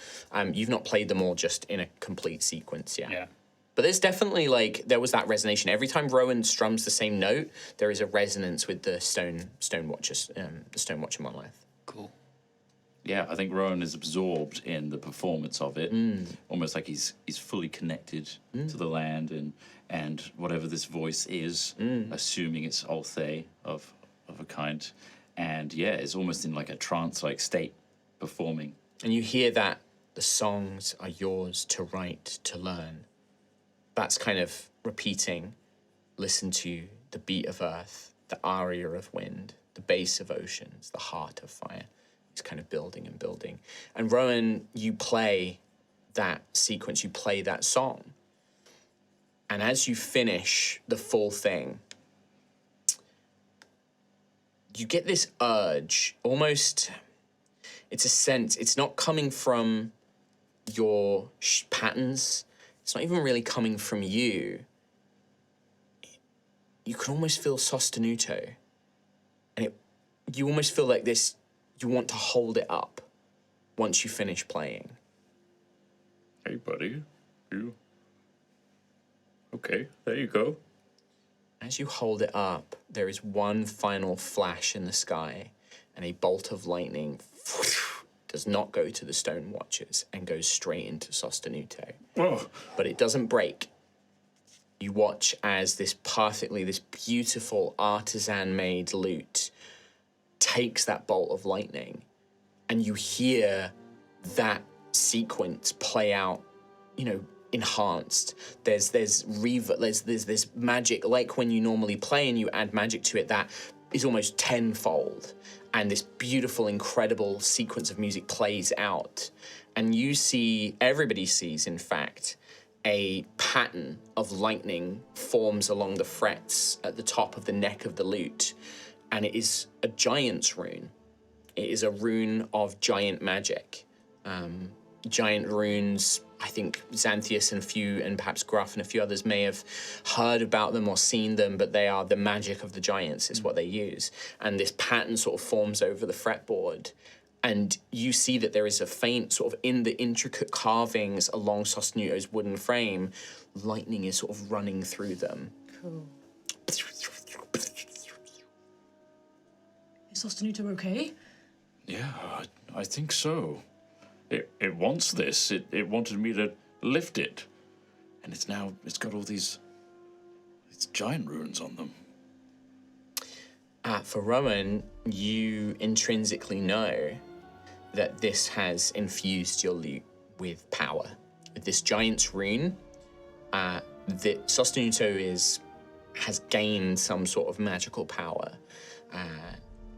You've not played them all just in a complete sequence yet. Yeah. But there's definitely, like, there was that resonation. Every time Rowan strums the same note, there is a resonance with the stone watcher monolith. Cool. Yeah, I think Rowan is absorbed in the performance of it, almost like he's fully connected to the land and whatever this voice is, assuming it's Altheya of a kind, and yeah, it's almost in like a trance-like state performing. And you hear that the songs are yours to write, to learn. That's kind of repeating. Listen to the beat of earth, the aria of wind, the bass of oceans, the heart of fire. It's kind of building and building. And Rowan, you play that sequence, you play that song. And as you finish the full thing, you get this urge, almost, it's a sense, it's not coming from your patterns, it's not even really coming from you. You can almost feel sostenuto. And you almost feel like this, you want to hold it up once you finish playing. Hey, buddy, you... Okay, there you go. As you hold it up, there is one final flash in the sky, and a bolt of lightning does not go to the stone watchers and goes straight into sostenuto. Oh, But it doesn't break. You watch as this beautiful artisan-made lute takes that bolt of lightning, and you hear that sequence play out, enhanced. There's this magic, like when you normally play and you add magic to it, that is almost tenfold. And this beautiful, incredible sequence of music plays out. And everybody sees, in fact, a pattern of lightning forms along the frets at the top of the neck of the lute. And it is a giant's rune. It is a rune of giant magic. Giant runes, I think Xanthias and perhaps Gruff and a few others may have heard about them or seen them, but they are the magic of the giants is what they use. And this pattern sort of forms over the fretboard. And you see that there is a faint sort of, in the intricate carvings along Sostenuto's wooden frame, lightning is sort of running through them. Cool. Is Sostenuto okay? yeah, I think so. It wants this. It wanted me to lift it. And it's got all these giant runes on them. For Rowan, you intrinsically know that this has infused your lute with power. With this giant's rune, that Sostenuto has gained some sort of magical power.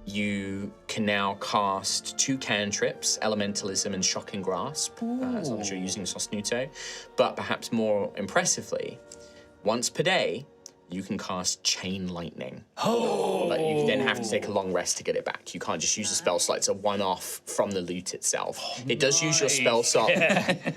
You can now cast 2 cantrips, Elementalism and Shocking Grasp, as long as you're using Sostenuto. But perhaps more impressively, once per day, you can cast Chain Lightning. But you then have to take a long rest to get it back. You can't just use a spell slot. It's a one-off from the lute itself. It does use your spell slot.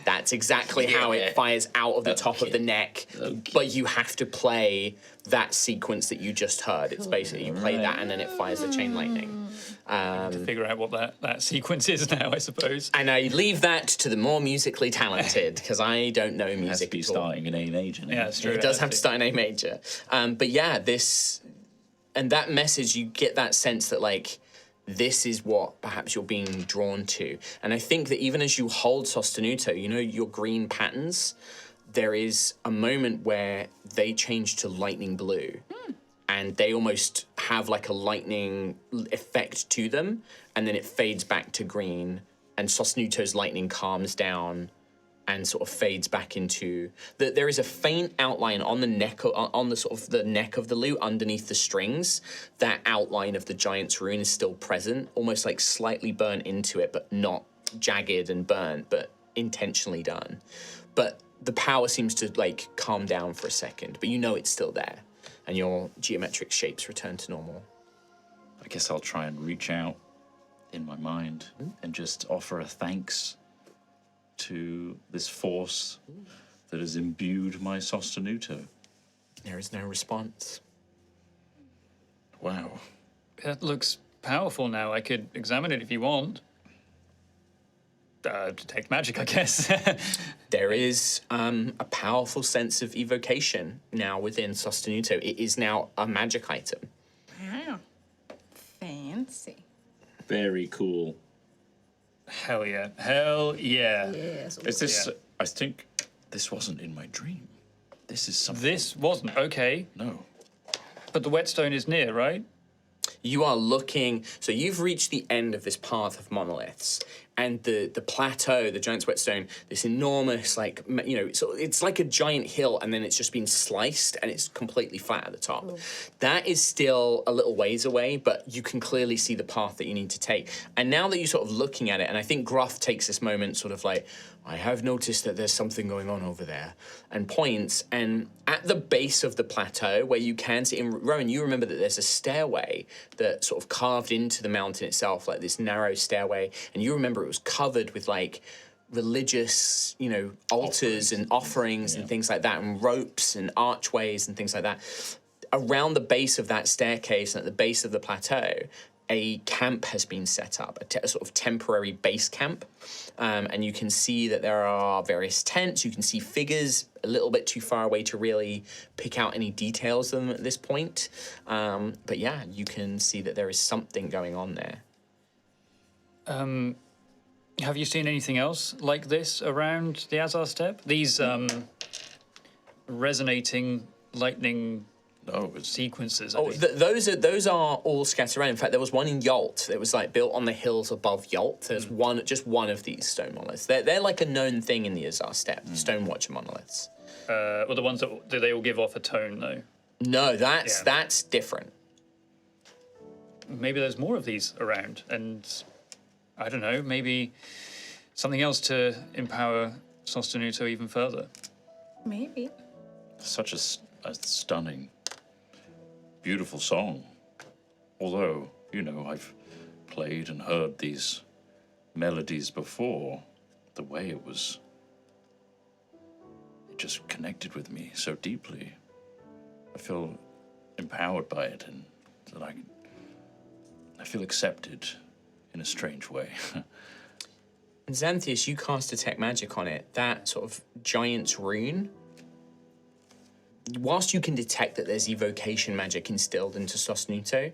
That's exactly how it fires out of the top of the neck. But you have to play that sequence that you just heard. It's basically, you play that and then it fires the Chain Lightning. To figure out what that sequence is now, I suppose. And I leave that to the more musically talented, because I don't know It has to music be at all. starting in A major. Yeah, that's true. It does have to start in A major. But yeah, and that message, you get that sense that, like, this is what perhaps you're being drawn to. And I think that even as you hold Sostenuto, your green patterns, there is a moment where they change to lightning blue. and they almost have like a lightning effect to them, and then it fades back to green, and Sosnuto's lightning calms down and sort of fades back into there is a faint outline on the neck on the sort of the neck of the lute underneath the strings. That outline of the giant's rune is still present, almost like slightly burnt into it, but not jagged and burnt, but intentionally done. But the power seems to like calm down for a second, but you know it's still there, and your geometric shapes return to normal. I guess I'll try and reach out in my mind and just offer a thanks to this force that has imbued my Sostenuto. There is no response. Wow. That looks powerful now. I could examine it if you want. Detect magic, I guess. There is a powerful sense of evocation now within Sostenuto. It is now a magic item. Wow. Fancy. Very cool. Hell yeah. Hell yeah. Yes. Is this... Yeah. I think this wasn't in my dream. This is something... This wasn't. Okay. No. But the Whetstone is near, right? You are looking, so you've reached the end of this path of monoliths, and the plateau, the Giant's Whetstone, this enormous, like, you know, so it's like a giant hill, and then it's just been sliced, and it's completely flat at the top. That is still a little ways away, but you can clearly see the path that you need to take. And now that you're sort of looking at it, and I think Gruff takes this moment sort of like, I have noticed that there's something going on over there, and points, and at the base of the plateau where you can see, and Rowan, you remember that there's a stairway that sort of carved into the mountain itself, like this narrow stairway, and you remember it was covered with like religious, you know, altars and offerings and things like that, and ropes and archways and things like that. Around the base of that staircase and at the base of the plateau, a camp has been set up, a sort of temporary base camp. And you can see that there are various tents. You can see figures a little bit too far away to really pick out any details of them at this point. But yeah, you can see that there is something going on there. Have you seen anything else like this around the Azar Steppe? These resonating lightning No, it's... sequences. Oh, those are all scattered around. In fact, there was one in Yalt that was like built on the hills above Yalt. There's just one of these stone monoliths. They're like a known thing in the Azar Steppe, stone watcher monoliths. Well, the ones that do they all give off a tone though? No, that's different. Maybe there's more of these around, and I don't know. Maybe something else to empower Sostenuto even further. Maybe. Such a stunning, beautiful song. Although, you know, I've played and heard these melodies before, the way it just connected with me so deeply. I feel empowered by it, and that I feel accepted in a strange way. And Xanthius, you cast Detect Magic on it. That sort of giant's rune. Whilst you can detect that there's evocation magic instilled into Sostenuto,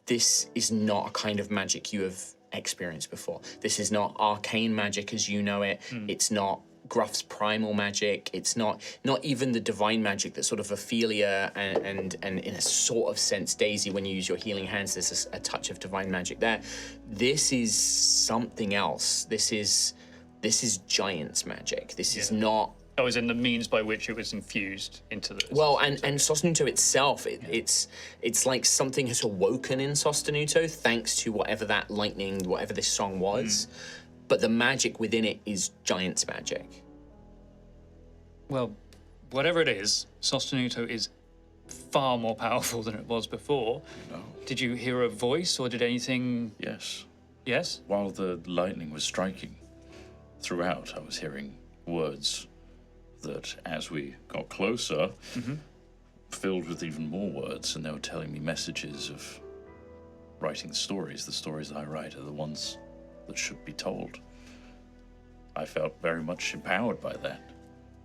this is not a kind of magic you have experienced before. This is not arcane magic as you know it. It's not Gruff's primal magic. It's not even the divine magic that sort of Ophelia and in a sort of sense Daisy, when you use your healing hands, there's a touch of divine magic there. This is something else. This is giant's magic. This is not... Oh, as in the means by which it was infused into the... Well, and Sostenuto itself, it's like something has awoken in Sostenuto thanks to whatever that lightning, whatever this song was. But the magic within it is giant's magic. Well, whatever it is, Sostenuto is far more powerful than it was before. No. Did you hear a voice or did anything... Yes. Yes? While the lightning was striking, throughout I was hearing words that, as we got closer, filled with even more words, and they were telling me messages of writing the stories I write are the ones that should be told. I felt very much empowered by that.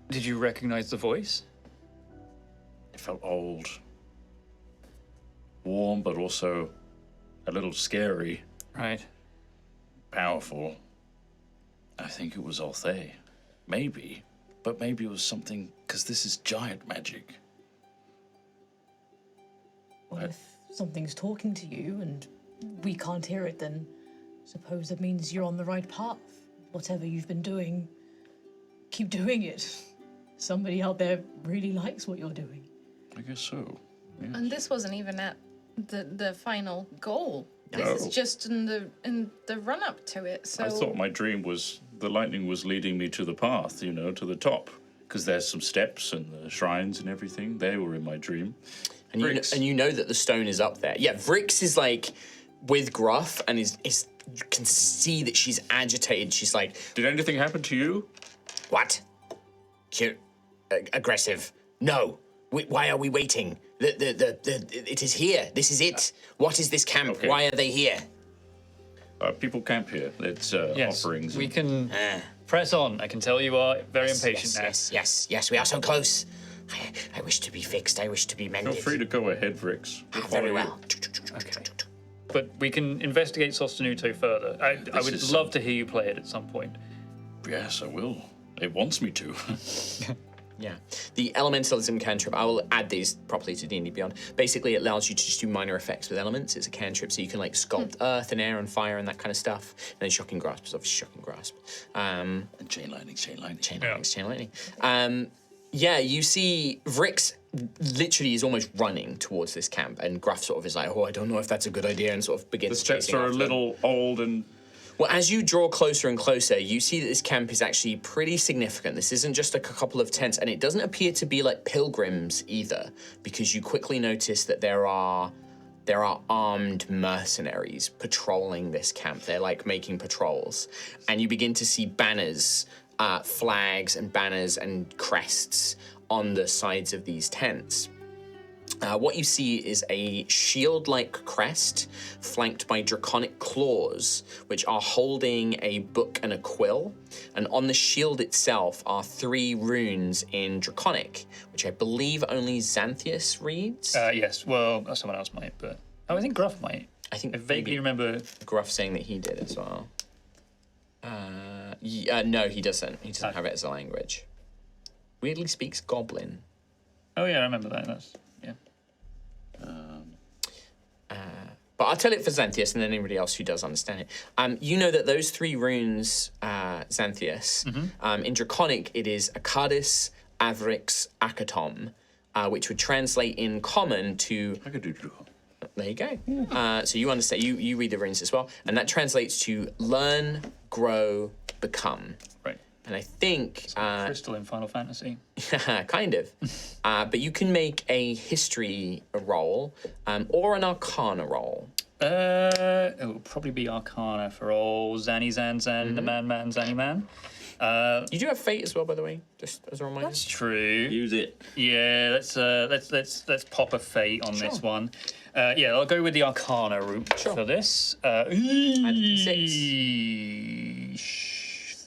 Did you recognize the voice? It felt old, warm, but also a little scary, Right. powerful. I think it was Altheya. Maybe. But maybe it was something, because this is giant magic. Well, if something's talking to you and we can't hear it, then suppose that means you're on the right path. Whatever you've been doing, keep doing it. Somebody out there really likes what you're doing. I guess so. Yes. And this wasn't even at the final goal. This No. is just in the run up to it. So I thought my dream was the lightning was leading me to the path, you know, to the top. Because there's some steps and the shrines and everything. They were in my dream. And you know that the stone is up there. Yeah, Vrix is like with Gruff and is you can see that she's agitated. She's like, Did anything happen to you? what? Cute, aggressive. No. Why are we waiting? It is here. This is it. What is this camp? Okay. Why are they here? People camp here. It's Yes, offerings. we can Ah. press on. I can tell you are very impatient now. Yes. We are so close. I wish to be fixed. I wish to be mended. Feel free to go ahead, Vrix. We'll Very follow well. Okay. But we can investigate Sostenuto further. I would is- love to hear you play it at some point. you. Yes, I will. It wants me to. Yeah. The elementalism cantrip, I will add these properly to D&D Beyond. Basically, it allows you to just do minor effects with elements. It's a cantrip, so you can like sculpt earth and air and fire and that kind of stuff. And then Shocking Grasp is obviously Shocking Grasp. And chain lightning. Chain lightning. Yeah, you see Vrix literally is almost running towards this camp, and Gruff sort of is like, oh, I don't know if that's a good idea, and sort of The begins steps chasing are a after them. little old and Well, as you draw closer and closer, you see that this camp is actually pretty significant. This isn't just like a couple of tents, and it doesn't appear to be like pilgrims either, because you quickly notice that there are armed mercenaries patrolling this camp. They're like making patrols, and you begin to see banners, flags and banners and crests on the sides of these tents. What you see is a shield-like crest flanked by draconic claws, which are holding a book and a quill. And on the shield itself are 3 runes in draconic, which I believe only Xanthius reads. Yes, well, someone else might, but... Oh, I think Gruff might. I think I vaguely maybe remember... Gruff saying that he did as well. No, he doesn't. He doesn't have it as a language. Weirdly speaks Goblin. Oh, yeah, I remember that. That's... Yeah. But I'll tell it for Xanthius and then anybody else who does understand it. You know that those 3 runes, Xanthius, in Draconic it is Akkadis, Avrix, Akatom, which would translate in common to... I could do Dracon. There you go. So you understand, you read the runes as well, and that translates to learn, grow, become. Right. And I think... Crystal in Final Fantasy. kind of. But you can make a history roll or an arcana roll. It will probably be Arcana for old Zanny Zan Zan, the Man Zanny Man. You do have fate as well, by the way, just as a reminder. That's true. Use it. Yeah, let's pop a fate on this one. Yeah, I'll go with the Arcana route for this. D6.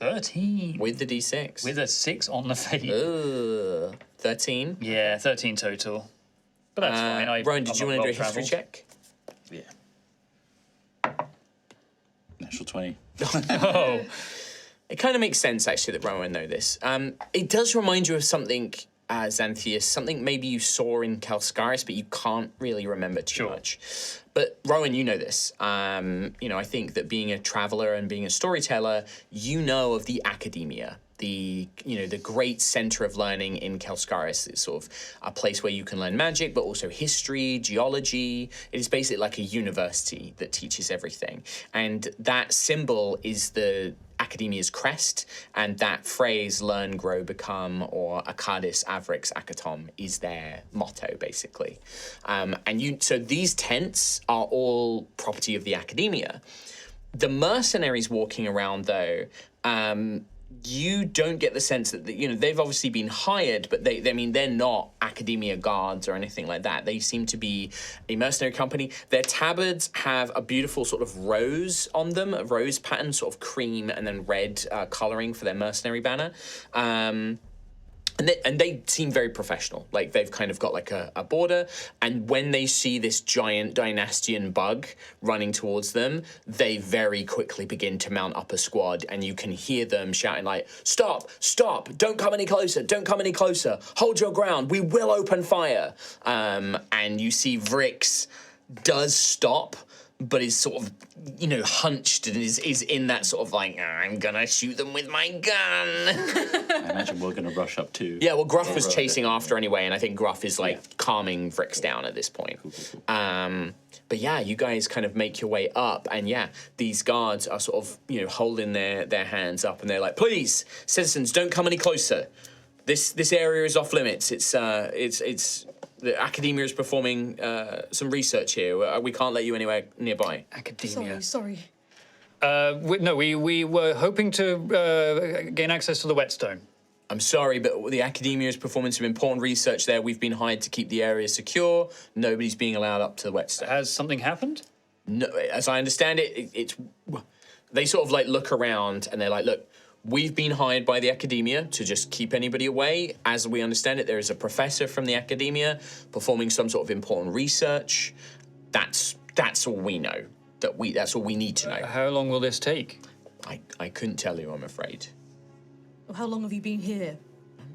13. With the d6. With a 6 on the fate. Ugh. 13. Yeah, 13 total. But that's fine. Rowan, did you want to do a history check? Yeah. Natural 20. Oh, It kind of makes sense, actually, that Rowan know this. It does remind you of something, Xanthius, something maybe you saw in Calscaris, but you can't really remember too much. But Rowan, you know this. I think that being a traveler and being a storyteller, you know of the academia, the great center of learning in Calscaris. It's sort of a place where you can learn magic, but also history, geology. It is basically like a university that teaches everything. And that symbol is the academia's crest, and that phrase learn, grow, become, or Akkadis, Avrix, Akatom is their motto, basically. So these tents are all property of the academia. The mercenaries walking around, though, you don't get the sense that they've obviously been hired, but they're not academia guards or anything like that. They seem to be a mercenary company. Their tabards have a beautiful sort of rose on them, a rose pattern, sort of cream and then red coloring for their mercenary banner. And they seem very professional. Like they've kind of got like a border. And when they see this giant Dynastian bug running towards them, they very quickly begin to mount up a squad. And you can hear them shouting like, "Stop! Stop! Don't come any closer! Don't come any closer! Hold your ground! We will open fire!" And you see Vrix does stop, but is sort of, hunched and is in that sort of like, "I'm gonna shoot them with my gun." I imagine we're going to rush up too. Yeah, well, Gruff was chasing after anyway, and I think Gruff is like calming Vrix down at this point. Cool. But yeah, you guys kind of make your way up, and yeah, these guards are sort of holding their hands up, and they're like, "Please, citizens, don't come any closer. This area is off limits. It's the academia is performing some research here. We can't let you anywhere nearby." Academia. Sorry. We were hoping to gain access to the Whetstone. I'm sorry, but the academia is performing some important research there. We've been hired to keep the area secure. Nobody's being allowed up to the Whetstone. Has something happened? No, as I understand it, it's they sort of like look around and they're like, "Look, we've been hired by the academia to just keep anybody away. As we understand it, there is a professor from the academia performing some sort of important research. That's all we know. That's all we need to know." How long will this take? I couldn't tell you, I'm afraid. How long have you been here?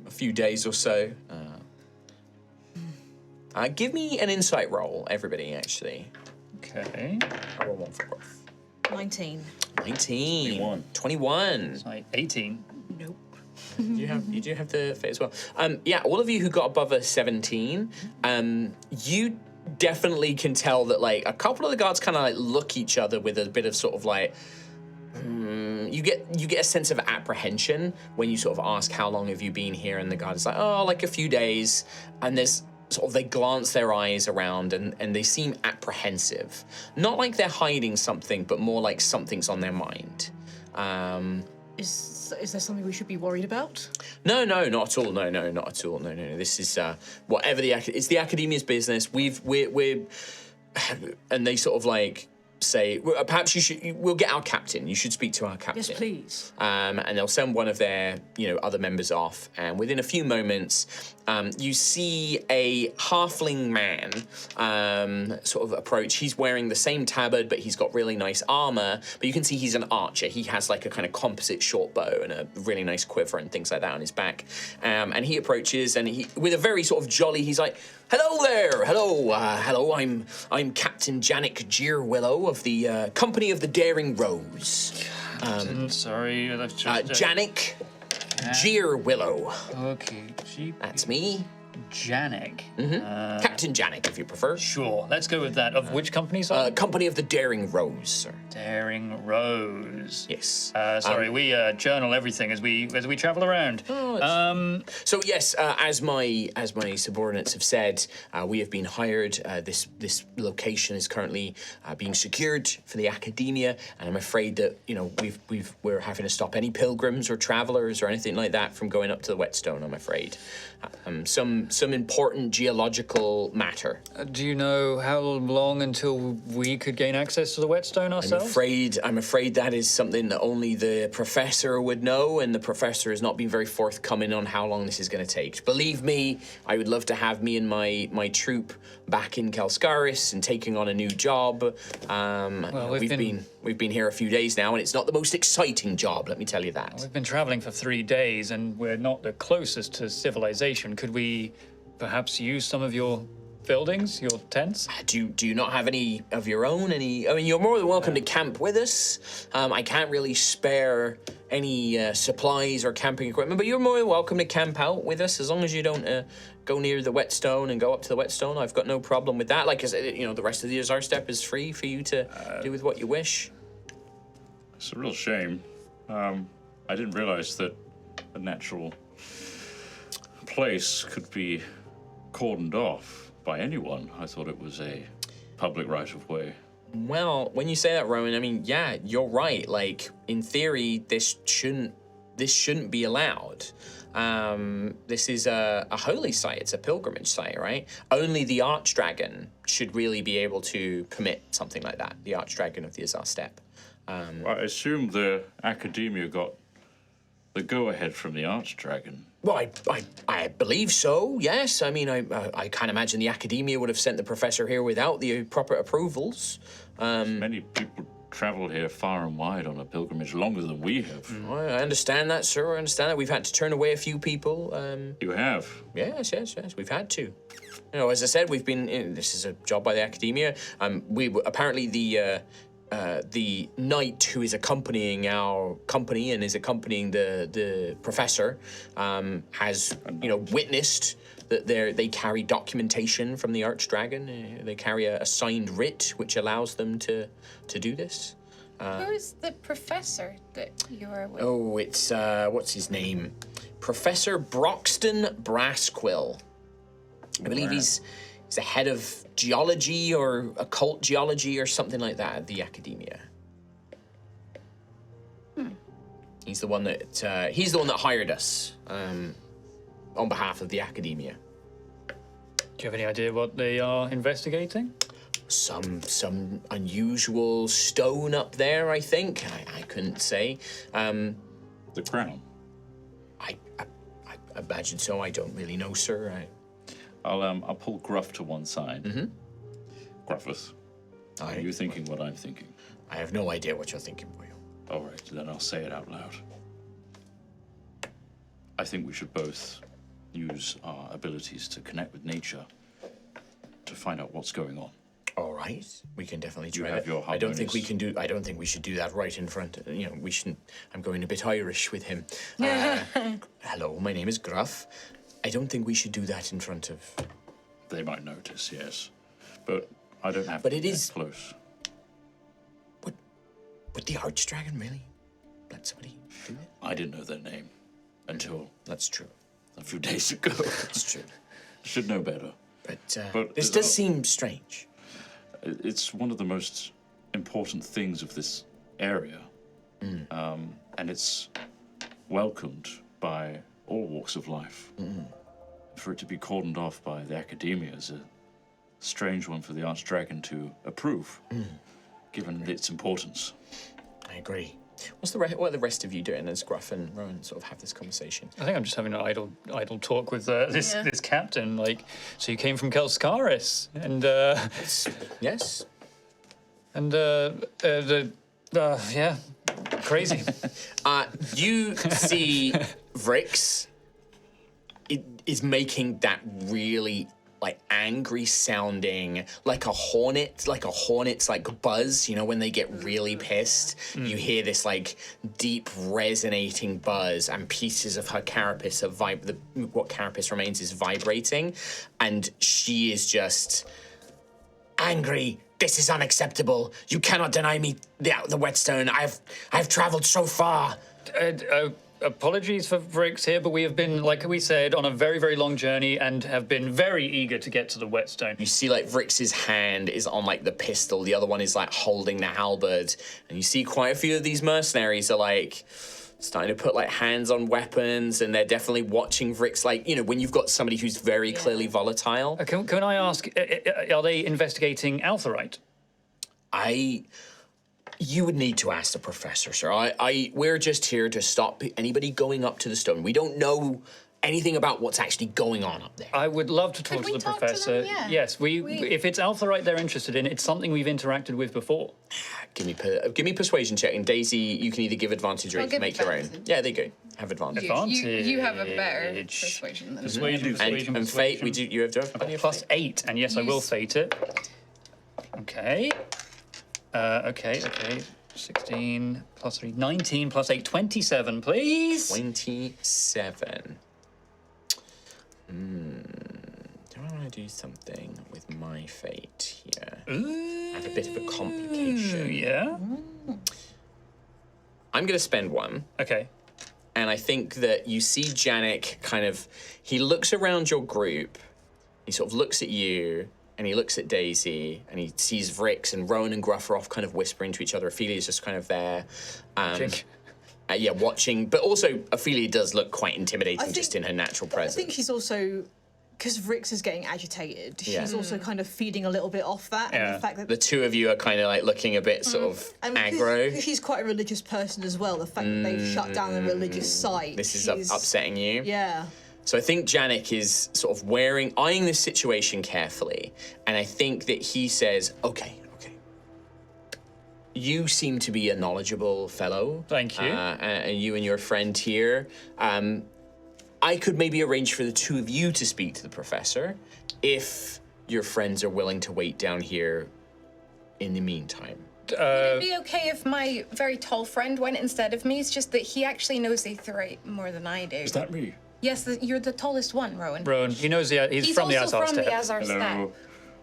A few days or so. Give me an insight roll, everybody, actually. Okay. I roll one for both. 19. 19. 21. Like 18. Nope. You do have the fit as well. Yeah, all of you who got above a 17, you definitely can tell that like a couple of the guards kind of like look each other with a bit of sort of like you get a sense of apprehension when you sort of ask how long have you been here, and the guard is like, "Oh, like a few days," and there's sort of they glance their eyes around and they seem apprehensive, not like they're hiding something, but more like something's on their mind. Is there something we should be worried about? No, not at all. No, not at all. No. This is whatever it's the academia's business. We're and they sort of like say, perhaps we'll get our captain. You should speak to our captain. Yes, please. And they'll send one of their other members off, and within a few moments, you see a halfling man sort of approach. He's wearing the same tabard, but he's got really nice armor. But you can see he's an archer. He has like a kind of composite short bow and a really nice quiver and things like that on his back. And he approaches, and he, with a very sort of jolly, he's like, "Hello there, hello. I'm Captain Janik Jeerwillow of the Company of the Daring Rose." Sorry, that's just... Janik Jeerwillow. Okay, That's me. Janik. Captain Janik, if you prefer. Sure, let's go with that. Of which company, sorry? Company of the Daring Rose, sir. Daring Rose. Yes. Sorry, we journal everything as we travel around. So yes, as my subordinates have said, we have been hired. This location is currently being secured for the academia, and I'm afraid that we're having to stop any pilgrims or travelers or anything like that from going up to the Whetstone. I'm afraid. Some important geological matter. Do you know how long until we could gain access to the Whetstone ourselves? I'm afraid that is something that only the professor would know, and the professor has not been very forthcoming on how long this is going to take. Believe me, I would love to have me and my troop back in Calscaris and taking on a new job. We've been here a few days now, and it's not the most exciting job, let me tell you that. We've been traveling for 3 days, and we're not the closest to civilization. Could we perhaps use some of your buildings, your tents? Do you not have any of your own? You're more than welcome to camp with us. I can't really spare any supplies or camping equipment, but you're more than welcome to camp out with us as long as you don't go near the Whetstone and go up to the Whetstone. I've got no problem with that. Like I said, the rest of the Azar Steppe is free for you to do with what you wish. It's a real shame. I didn't realize that a natural place could be cordoned off by anyone. I thought it was a public right-of-way. Well, when you say that, Rowan, yeah, you're right. Like, in theory, this shouldn't be allowed. This is a holy site. It's a pilgrimage site, right? Only the Archdragon should really be able to permit something like that. The Archdragon of the Azar Steppe. I assume the academia got the go-ahead from the Archdragon. Well, I believe so, yes. I mean, I can't imagine the Academia would have sent the professor here without the proper approvals. Many people travel here far and wide on a pilgrimage longer than we have. I understand that, sir. I understand that. We've had to turn away a few people. You have? Yes. We've had to. You know, as I said, we've been. This is a job by the Academia. Apparently the knight who is accompanying our company and is accompanying the professor has witnessed that they carry documentation from the Archdragon. They carry a signed writ which allows them to do this. Who is the professor that you are with? Oh, it's what's his name? Professor Broxton Brassquill. I believe he's the head of geology or occult geology or something like that at the Academia. He's the one that hired us on behalf of the Academia. Do you have any idea what they are investigating? Some unusual stone up there, I think. I couldn't say. The crown. I imagine so. I don't really know, sir. I'll pull Gruff to one side. Gruffus, are you thinking what I'm thinking? I have no idea what you're thinking, boy. All right, then I'll say it out loud. I think we should both use our abilities to connect with nature to find out what's going on. All right, we can definitely try You have that. your I don't think we harmonious- can do. I don't think we should do that right in front. We shouldn't. I'm going a bit Irish with him. Hello, my name is Gruff. I don't think we should do that in front of. They might notice, yes, but I don't have But to it be is- that close. Would the Archdragon really let somebody do it? I didn't know their name until That's true. a few days ago. That's true. Should know better. But this there's does a- seem strange. It's one of the most important things of this area, and it's welcomed by all walks of life. For it to be cordoned off by the Academia is a strange one for the Archdragon to approve, given its importance. I agree. What are the rest of you doing as Gruff and Rowan sort of have this conversation? I think I'm just having an idle talk with this captain. Like, so you came from Kelskaris, and Yes. yeah, crazy. You see Vrix is making that really angry sounding, like a hornet's buzz, when they get really pissed. You hear this deep resonating buzz, and pieces of her carapace what carapace remains is vibrating, and she is just angry. This is unacceptable. You cannot deny me the Whetstone. I've traveled so far. Apologies for Vrix here, but we have been, like we said, on a very, very long journey and have been very eager to get to the Whetstone. You see, Vrix's hand is on, the pistol. The other one is, holding the halberd. And you see quite a few of these mercenaries are, starting to put, hands on weapons, and they're definitely watching Vrix. When you've got somebody who's very clearly volatile. Can I ask, are they investigating Altherite? You would need to ask the professor, sir. We're just here to stop anybody going up to the stone. We don't know anything about what's actually going on up there. I would love to talk to we the talk to them? professor. Yeah. Yes, if it's Altherite they're interested in, it's something we've interacted with before. Give me persuasion check, and Daisy, you can you can advantage or I'll you can give make your own. advantage. Yeah, there you go. Have advantage. You have a better Advantage. persuasion than me. Persuasion, And fate, you have to have plenty of plus fate. 8, and yes, I will fate it. Okay. Okay. 16 plus 3, 19 plus 8, 27, please. 27. Do I want to do something with my fate here? I have a bit of a complication. Yeah. I'm going to spend one. Okay. And I think that you see Janik he looks around your group, he sort of looks at you, and he looks at Daisy, and he sees Vrix and Rowan and Gruff are off kind of whispering to each other. Ophelia's just kind of there. Watching. But also, Ophelia does look quite intimidating just in her natural presence. I think she's also because Rix is getting agitated, Yeah. she's also kind of feeding a little bit off that, and Yeah. the fact that The two of you are kind of like looking a bit sort of and aggro. because she's quite a religious person as well. The fact that they've shut down a religious site. This is she's- upsetting you. Yeah. So I think Janik is sort of eyeing this situation carefully, and I think that he says, okay. You seem to be a knowledgeable fellow. Thank you. And you and your friend here. I could maybe arrange for the two of you to speak to the professor if your friends are willing to wait down here in the meantime. Would it be okay if my very tall friend went instead of me? It's just that he actually knows Aetherite more than I do. Is that me? Yes, you're the tallest one, Rowan. Rowan, he knows he's He's from the also Azar from the Steppe. Azar Steppe. Hello.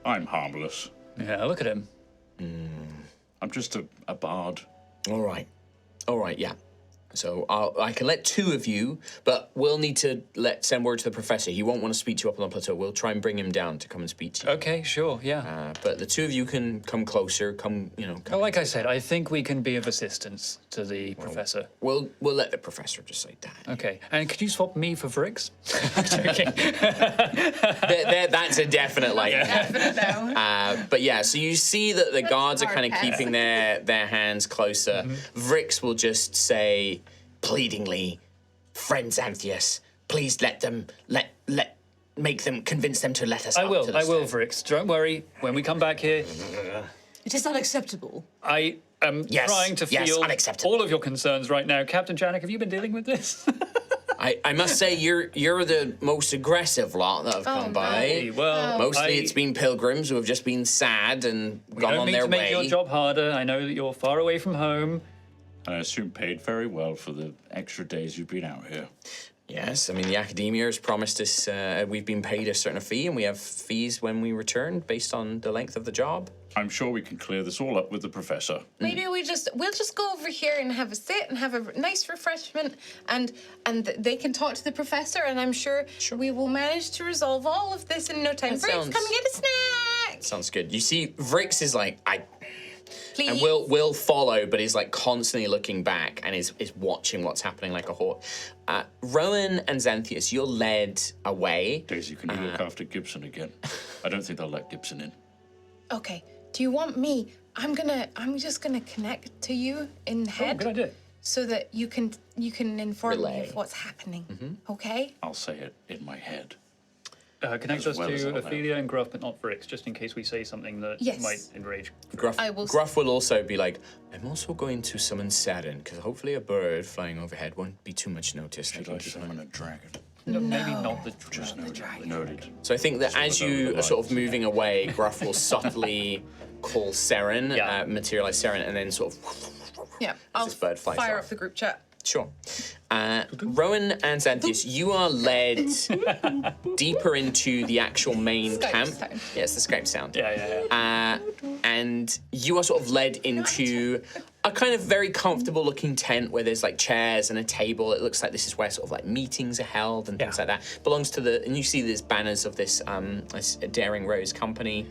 I'm harmless. Yeah, look at him. I'm just a bard. All right, yeah. So I can let two of you, but we'll need to send word to the professor. He won't want to speak to you up on the plateau. We'll try and bring him down to come and speak to you. Okay, sure, yeah. But the two of you can come closer. Come. Well, like I said, I think we can be of assistance to the professor. We'll let the professor decide that. Okay, and could you swap me for Vrix? I'm joking. That's a definite like. Definite no. But yeah, so you see that the guards are our kind of pet. keeping their hands closer. Vrix will just say pleadingly, "Friend Xanthias, please convince them to let us. I up will, to the I will, stone." Vrix. Don't worry. When we come back here, It is unacceptable. I am Yes, trying to yes, feel unacceptable. all of your concerns right now. Captain Janik, have you been dealing with this? I must say you're the most aggressive lot that have come by. Hey, well, Mostly it's been pilgrims who have just been sad and gone don't on mean their to make way. your job harder. I know that you're far away from home. I assume paid very well for the extra days you've been out here. Yes, I mean the academia has promised us we've been paid a certain fee, and we have fees when we return based on the length of the job. I'm sure we can clear this all up with the professor. Maybe we'll just go over here and have a sit and have a nice refreshment, and they can talk to the professor, and I'm sure we will manage to resolve all of this in no time. That Vrix, sounds- come and get a snack. Sounds good. You see, Vrix is like Please. and will follow, but he's like constantly looking back and is watching what's happening like a hawk. Rowan and Xanthias, you're led away. Daisy, can you look after Gibson again? I don't think they'll let Gibson in. Okay. Do you want me? I'm just gonna connect to you in the Oh, head. good idea. So that you can inform me Relay. of what's happening. Okay? I'll say it in my head. Connect As us well as to all that. Ophelia and Gruff, but not Vrix, just in case we say something that Yes. might enrage. Gruff, I will- Gruff will also be like, I'm also going to summon Saturn, because hopefully a bird flying overhead won't be too much notice. Should I summon a dragon? No, maybe not the Just noted. So I think that as you are sort of moving away, Gruff will subtly call Seren, Yeah. materialize Seren, and then sort of Yeah. I'll this bird flies fire off. up the group chat. Sure. Rowan and Xanthias, you are led deeper into the actual main Skype camp. sound. Yeah, it's the Skype sound. Yeah. And you are sort of led into a kind of very comfortable looking tent where there's like chairs and a table. It looks like this is where sort of like meetings are held and things Yeah. like that. Belongs to and you see there's banners of this Daring Rose company.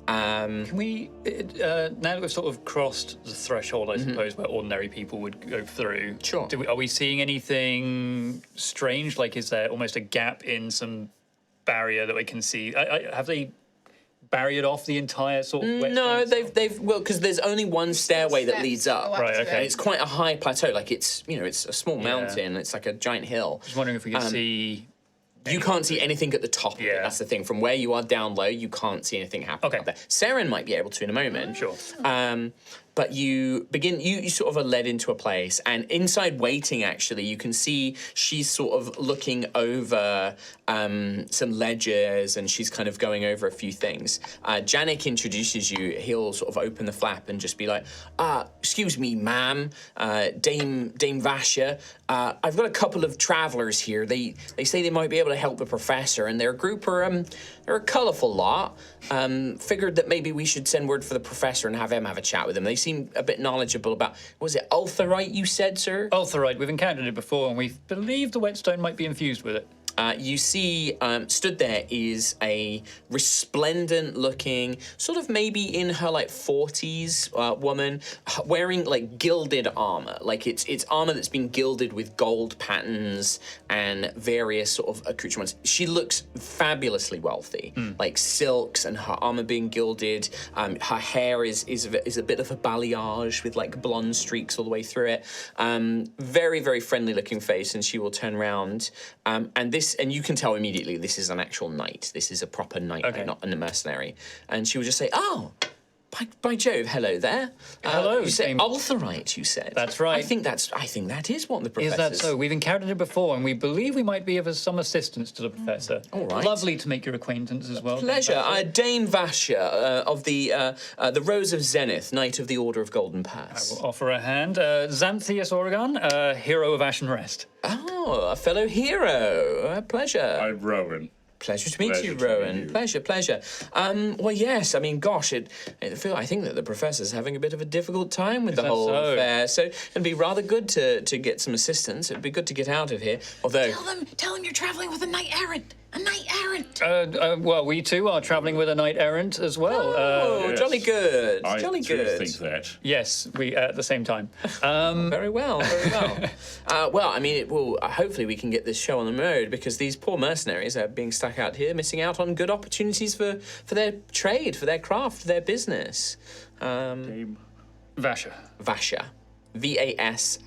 Can we, now that we've sort of crossed the threshold, I suppose, where ordinary people would go through, Sure. are we seeing anything strange? Like, is there almost a gap in some barrier that we can see? Have they barriered off the entire sort of Whetstone No, itself? they've well, because there's only one stairway that Steps leads to up. go up Right, to okay. And it. it's quite a high plateau. Like it's it's a small mountain. It's like a giant hill. Just wondering if we could see... You can't see anything at the top of it. Yeah. That's the thing. From where you are down low, you can't see anything happening Okay. up there. Seren might be able to in a moment. Sure. But you begin, you sort of are led into a place, and inside waiting, actually, you can see she's sort of looking over some ledgers, and she's kind of going over a few things. Janik introduces you. He'll sort of open the flap and just be like, excuse me, ma'am, Dame Vasha. I've got a couple of travelers here. They say they might be able to help the professor, and their group are they're a colourful lot. Figured that maybe we should send word for the professor and have him have a chat with them. They seem a bit knowledgeable about, was it Altheya you said, sir? Altherite, we've encountered it before, and we believe the Whetstone might be infused with it. you see stood there is a resplendent-looking, sort of maybe in her like 40s woman, wearing like gilded armor. Like it's armor that's been gilded with gold patterns and various sort of accoutrements. She looks fabulously wealthy, like silks and her armor being gilded. Her hair is a bit of a balayage with like blonde streaks all the way through it. Very, very friendly looking face, and she will turn around. And you can tell immediately this is an actual knight. This is a proper knight, Okay. not a mercenary. And she will just say, "Oh, by Jove, hello there. Hello, You say Dame- Altherite, you said. That's right. I think that is what the Is professor that so? We've encountered it before, and we believe we might be of some assistance to the professor. All right. Lovely to make your acquaintance as well. Pleasure. Dame Vasha of the Rose of Zenith, Knight of the Order of Golden Pass. We'll offer a hand. Xanthias Oregon, hero of Ashen Rest. Oh, a fellow hero. Pleasure. I'm Rowan. Pleasure to meet Pleasure you, to meet Rowan. you. Pleasure. Well, yes. I mean, gosh, I think that the professor's having a bit of a difficult time with the that whole so? affair. So it'd be rather good to get some assistance. It'd be good to get out of here. Although, Tell them you're traveling with a knight errant. A knight errant. Well, we too are travelling with a knight errant as well. oh, yes. jolly good, I jolly do good. think that. Yes, we at the same time. Very well. Well, I mean, it will. Hopefully, we can get this show on the road because these poor mercenaries are being stuck out here, missing out on good opportunities for their trade, for their craft, for their business. Dame. Vasha. Vasha, Vashya,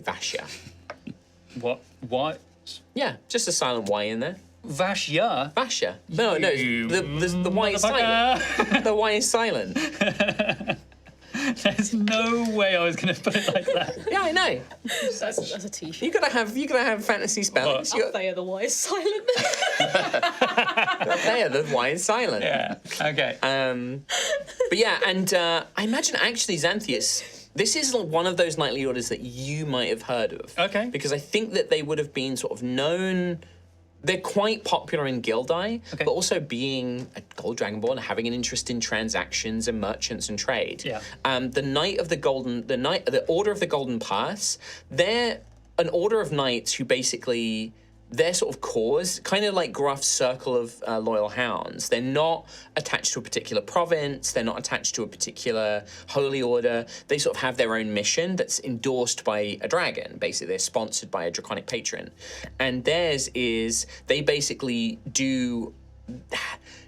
Vasha. What? Yeah, just a silent Y in there. Vashya? Vasha. No, You the Y is silent. The Y is silent. There's no way I was going to put it like that. Yeah, I know. That's a t-shirt. You gotta have fantasy spellings. Altheya the wise silent. There, the Y is silent. Yeah. Okay. But yeah, and I imagine actually Xanthias, this is like one of those knightly orders that you might have heard of. Okay. Because I think that they would have been sort of known. They're quite popular in Gildai, Okay. but also being a gold dragonborn, having an interest in transactions and merchants and trade. Yeah. The Order of the Golden Pass, they're an order of knights who basically, their sort of cause, kind of like Gruff's circle of loyal hounds. They're not attached to a particular province. They're not attached to a particular holy order. They sort of have their own mission that's endorsed by a dragon. Basically, they're sponsored by a draconic patron. And theirs is, they basically do...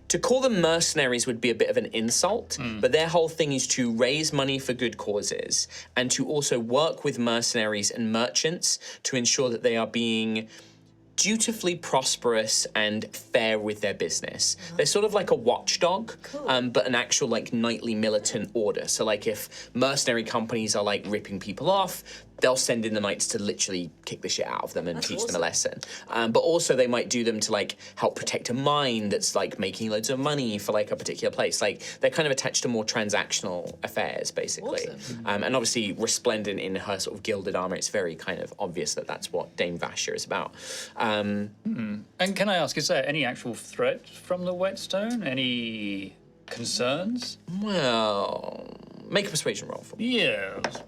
To call them mercenaries would be a bit of an insult, but their whole thing is to raise money for good causes and to also work with mercenaries and merchants to ensure that they are being dutifully prosperous and fair with their business. They're sort of like a watchdog, but an actual like knightly militant order. So like if mercenary companies are like ripping people off, they'll send in the knights to literally kick the shit out of them and teach them a lesson. But also they might do them to like help protect a mine that's like making loads of money for like a particular place. Like they're kind of attached to more transactional affairs basically. And obviously resplendent in her sort of gilded armor, it's very kind of obvious that that's what Dame Vasha is about. And can I ask, is there any actual threat from the Whetstone? Any concerns? Well, make a persuasion roll for me. Yes.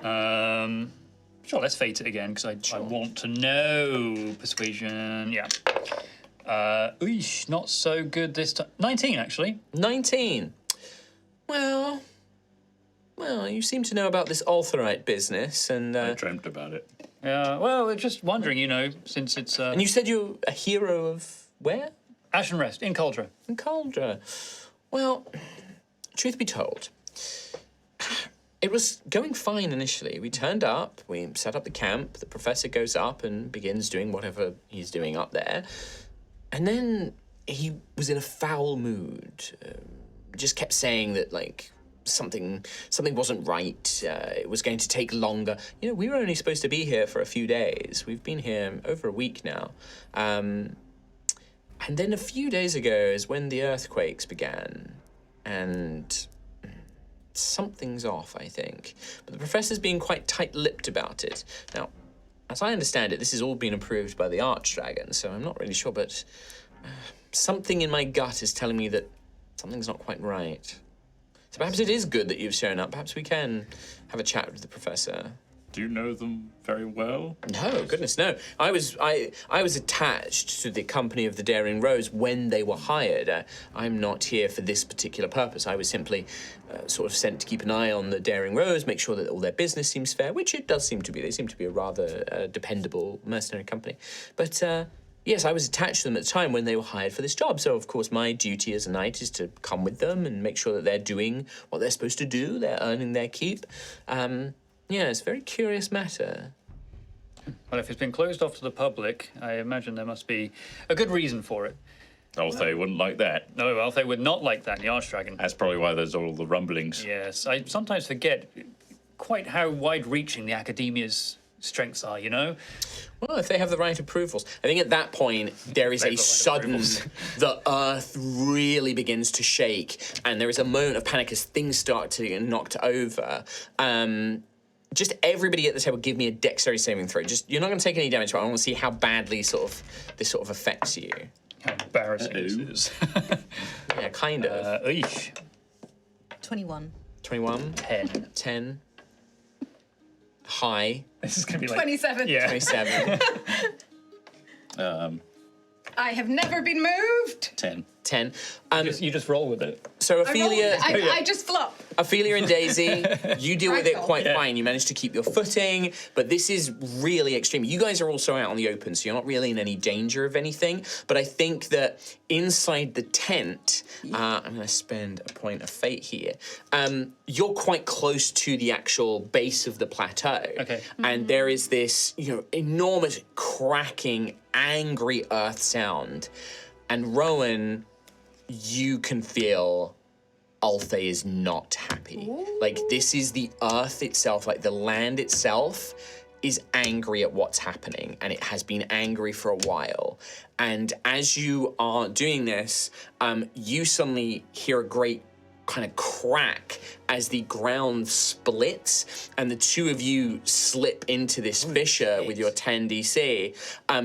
Sure, let's fate it again, because I want to know. Persuasion, yeah. Eesh, not so good this time. 19, actually. 19. Well, you seem to know about this Altherite business, and I dreamt about it. Yeah, well, we're just wondering, you know, since it's you said you're a hero of where? Ashen Rest in Cauldra. In Cauldra. Well, truth be told, it was going fine initially. We turned up, we set up the camp, the professor goes up and begins doing whatever he's doing up there. And then he was in a foul mood. Just kept saying that, like, something wasn't right. It was going to take longer. You know, we were only supposed to be here for a few days. We've been here over a week now. And then a few days ago is when the earthquakes began. And something's off, I think. But the professor's being quite tight-lipped about it. Now, as I understand it, this has all been approved by the Archdragon, so I'm not really sure, but something in my gut is telling me that something's not quite right. So perhaps it is good that you've shown up. Perhaps we can have a chat with the professor. Do you know them very well? No, goodness, no. I was attached to the company of the Daring Rose when they were hired. I'm not here for this particular purpose. I was simply sort of sent to keep an eye on the Daring Rose, make sure that all their business seems fair, which it does seem to be. They seem to be a rather dependable mercenary company. But yes, I was attached to them at the time when they were hired for this job. So, of course, my duty as a knight is to come with them and make sure that they're doing what they're supposed to do. They're earning their keep. Yeah, it's a very curious matter. Well, if it's been closed off to the public, I imagine there must be a good reason for it. Altheya wouldn't like that. No, Altheya would not like that in the Archdragon. That's probably why there's all the rumblings. Yes, I sometimes forget quite how wide-reaching the Academia's strengths are, you know? Well, if they have the right approvals. I think at that point, there is They've a got right sudden, approvals. the earth really begins to shake, and there is a moment of panic as things start to get knocked over. Just everybody at the table, give me a dexterity saving throw. Just you're not going to take any damage, but I want to see how badly this sort of affects you. How embarrassing this is. Yeah, kind of. Eesh. 21. 21, 10, high, This is going to be like... 27. Yeah. 27, I have never been moved. 10. 10. You just roll with it. So I, rolled, Ophelia, I just flop. Ophelia and Daisy, you deal with it Ragdoll. quite fine. You manage to keep your footing, but this is really extreme. You guys are also out on the open, so you're not really in any danger of anything. But I think that inside the tent, I'm going to spend a point of fate here. You're quite close to the actual base of the plateau. Okay. And there is this, enormous cracking, angry earth sound. And Rowan, you can feel Altheya is not happy. Like, this is the earth itself, like the land itself is angry at what's happening, and it has been angry for a while. And as you are doing this, you suddenly hear a great kind of crack as the ground splits and the two of you slip into this fissure with your 10 DC.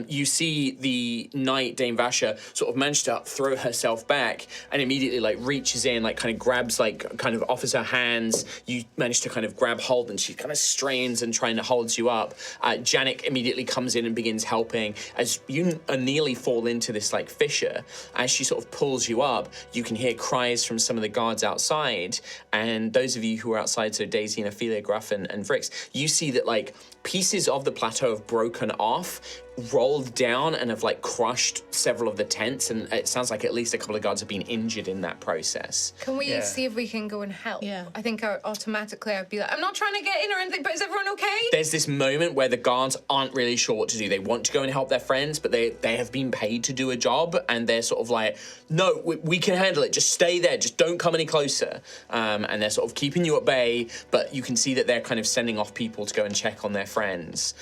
You see the knight, Dame Vasha, sort of manage to throw herself back and immediately reaches in, kind of grabs, kind of offers her hands. You manage to kind of grab hold and she kind of strains and trying to hold you up. Janik immediately comes in and begins helping. As you nearly fall into this fissure, as she sort of pulls you up, you can hear cries from some of the guards outside, and those of you who are outside, so Daisy and Ophelia, Gruff and Vrix, you see that pieces of the plateau have broken off, rolled down, and have crushed several of the tents, and it sounds like at least a couple of guards have been injured in that process. Can we see if we can go and help? Yeah. I think automatically I'd be like, I'm not trying to get in or anything, but is everyone okay? There's this moment where the guards aren't really sure what to do. They want to go and help their friends, but they have been paid to do a job, and they're sort of like, no, we can handle it. Just stay there. Just don't come any closer. And they're sort of keeping you at bay, but you can see that they're kind of sending off people to go and check on their friends.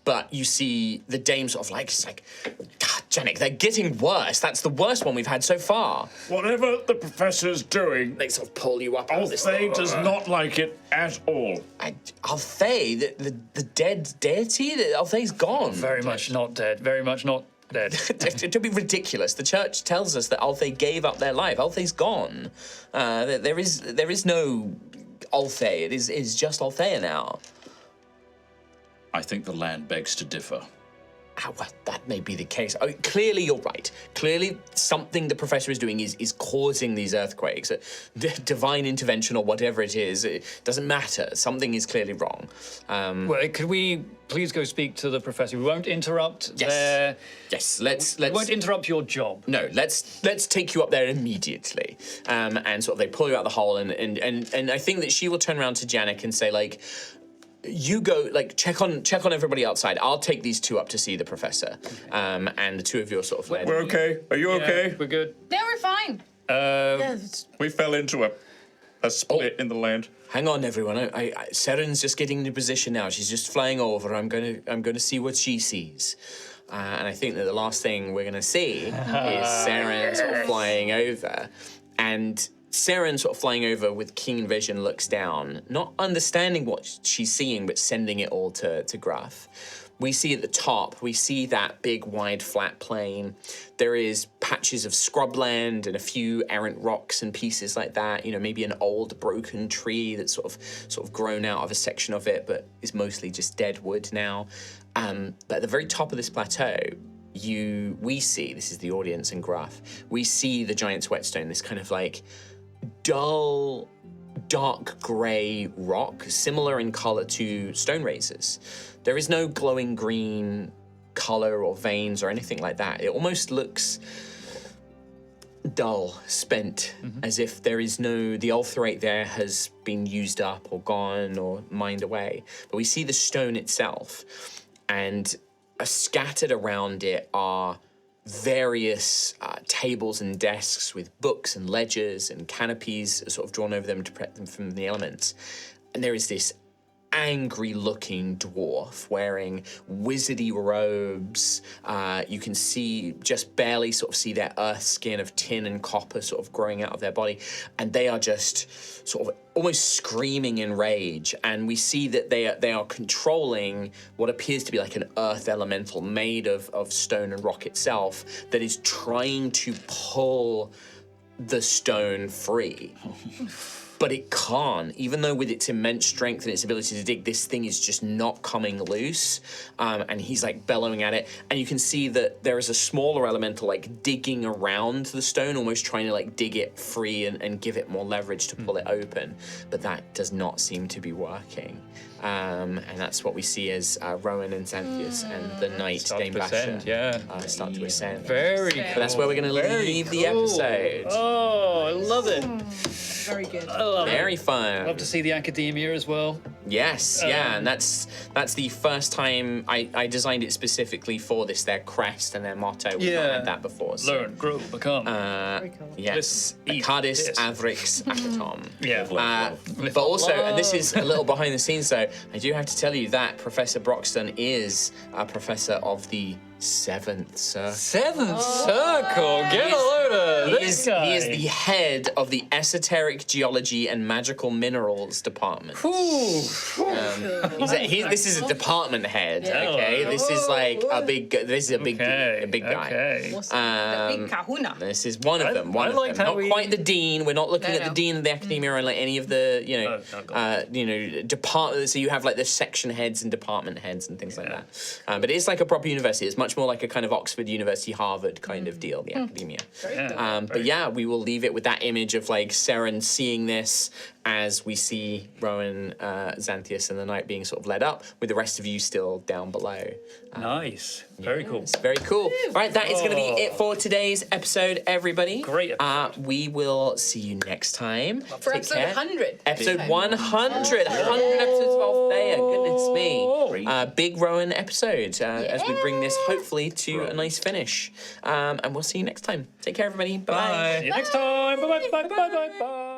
But you see the dame sort of God, Janik, they're getting worse. That's the worst one we've had so far. Whatever the professor's doing, They sort of pull you up. Altheya does not like it at all. Altheya, the dead deity? Altheya's gone. Very much not dead. Very much not dead. It'd be ridiculous. The church tells us that Altheya gave up their life. Altheya's gone. There is no Altheya. It is just Altheya now. I think the land begs to differ. Well, that may be the case. Clearly, you're right. Clearly, something the professor is doing is causing these earthquakes. Divine intervention or whatever it is, it doesn't matter. Something is clearly wrong. Well, could we please go speak to the professor? We won't interrupt their... Yes, let's... We won't interrupt your job. No, let's take you up there immediately. And sort of they pull you out the hole, and I think that she will turn around to Janik and say, you go, check on everybody outside. I'll take these two up to see the professor. And the two of you are sort of led. We're okay. Are you okay? We're good. Yeah, we're fine. Yeah, We fell into a split in the land. Hang on, everyone. Seren's just getting into position now. She's just flying over. I'm gonna see what she sees. And I think that the last thing we're gonna see is Seren sort of flying over, and Seren sort of flying over with keen vision looks down, not understanding what she's seeing, but sending it all to Gruff. we see at the top, we see that big, wide, flat plain. There is patches of scrubland and a few errant rocks and pieces like that. You know, maybe an old broken tree that's sort of grown out of a section of it, but is mostly just dead wood now. But at the very top of this plateau, we see, this is the audience in Gruff, we see the Giant's Whetstone, this kind of like dull, dark grey rock, similar in colour to stone razors. There is no glowing green colour or veins or anything like that. It almost looks dull, spent, as if there is the Altheya there has been used up or gone or mined away. But we see the stone itself, and scattered around it are various tables and desks with books and ledgers and canopies sort of drawn over them to protect them from the elements. And there is this angry-looking dwarf wearing wizardy robes. You can just barely sort of see their earth skin of tin and copper sort of growing out of their body. And they are just sort of almost screaming in rage. And we see that they are controlling what appears to be like an earth elemental made of stone and rock itself that is trying to pull the stone free. But it can't, even though with its immense strength and its ability to dig, this thing is just not coming loose. And he's like bellowing at it. And you can see that there is a smaller elemental like digging around the stone, almost trying to like dig it free and give it more leverage to pull it open. But that does not seem to be working. And that's what we see as Rowan and Xanthias and the knight Dame Basher start to ascend. Very cool. But that's where we're going to leave the episode. Oh, I love it. Very good. I love Very it. fun. Love to see the academia as well. Yes, yeah, and that's the first time I designed it specifically for this, their crest and their motto. We've not had that before. So. Learn, grow, become. Very cool. Yes, Listen, eat Acardis this. Avrix Akatom. Yeah. But also, and this is a little behind the scenes though, I do have to tell you that Professor Broxton is a professor of the 7th Circle. Seventh Circle. Get a load of this guy. He is the head of the Esoteric Geology and Magical Minerals Department. Ooh. This is a department head, okay? This is like a big guy. Okay. The big kahuna. This is one of them. One of liked them. how Not we- quite the dean. We're not looking at the No. dean of the academia or like any of the God. department. So you have like the section heads and department heads and things like that. But it is like a proper university. It's much more like a kind of Oxford University, Harvard kind of deal. The academia. But yeah, we will leave it with that image of like Seren seeing this as we see Rowan, Xanthias, and the knight being sort of led up, with the rest of you still down below. Nice. Very cool. It's very cool. Right, that is going to be it for today's episode, everybody. Great episode. We will see you next time. For Take episode care. 100. Episode 100. 100 episodes of Altheya. Goodness me. Big Rowan episode as we bring this hopefully to a nice finish. And we'll see you next time. Take care, everybody. Bye-bye. See you next time. Bye-bye. Bye-bye. Bye-bye.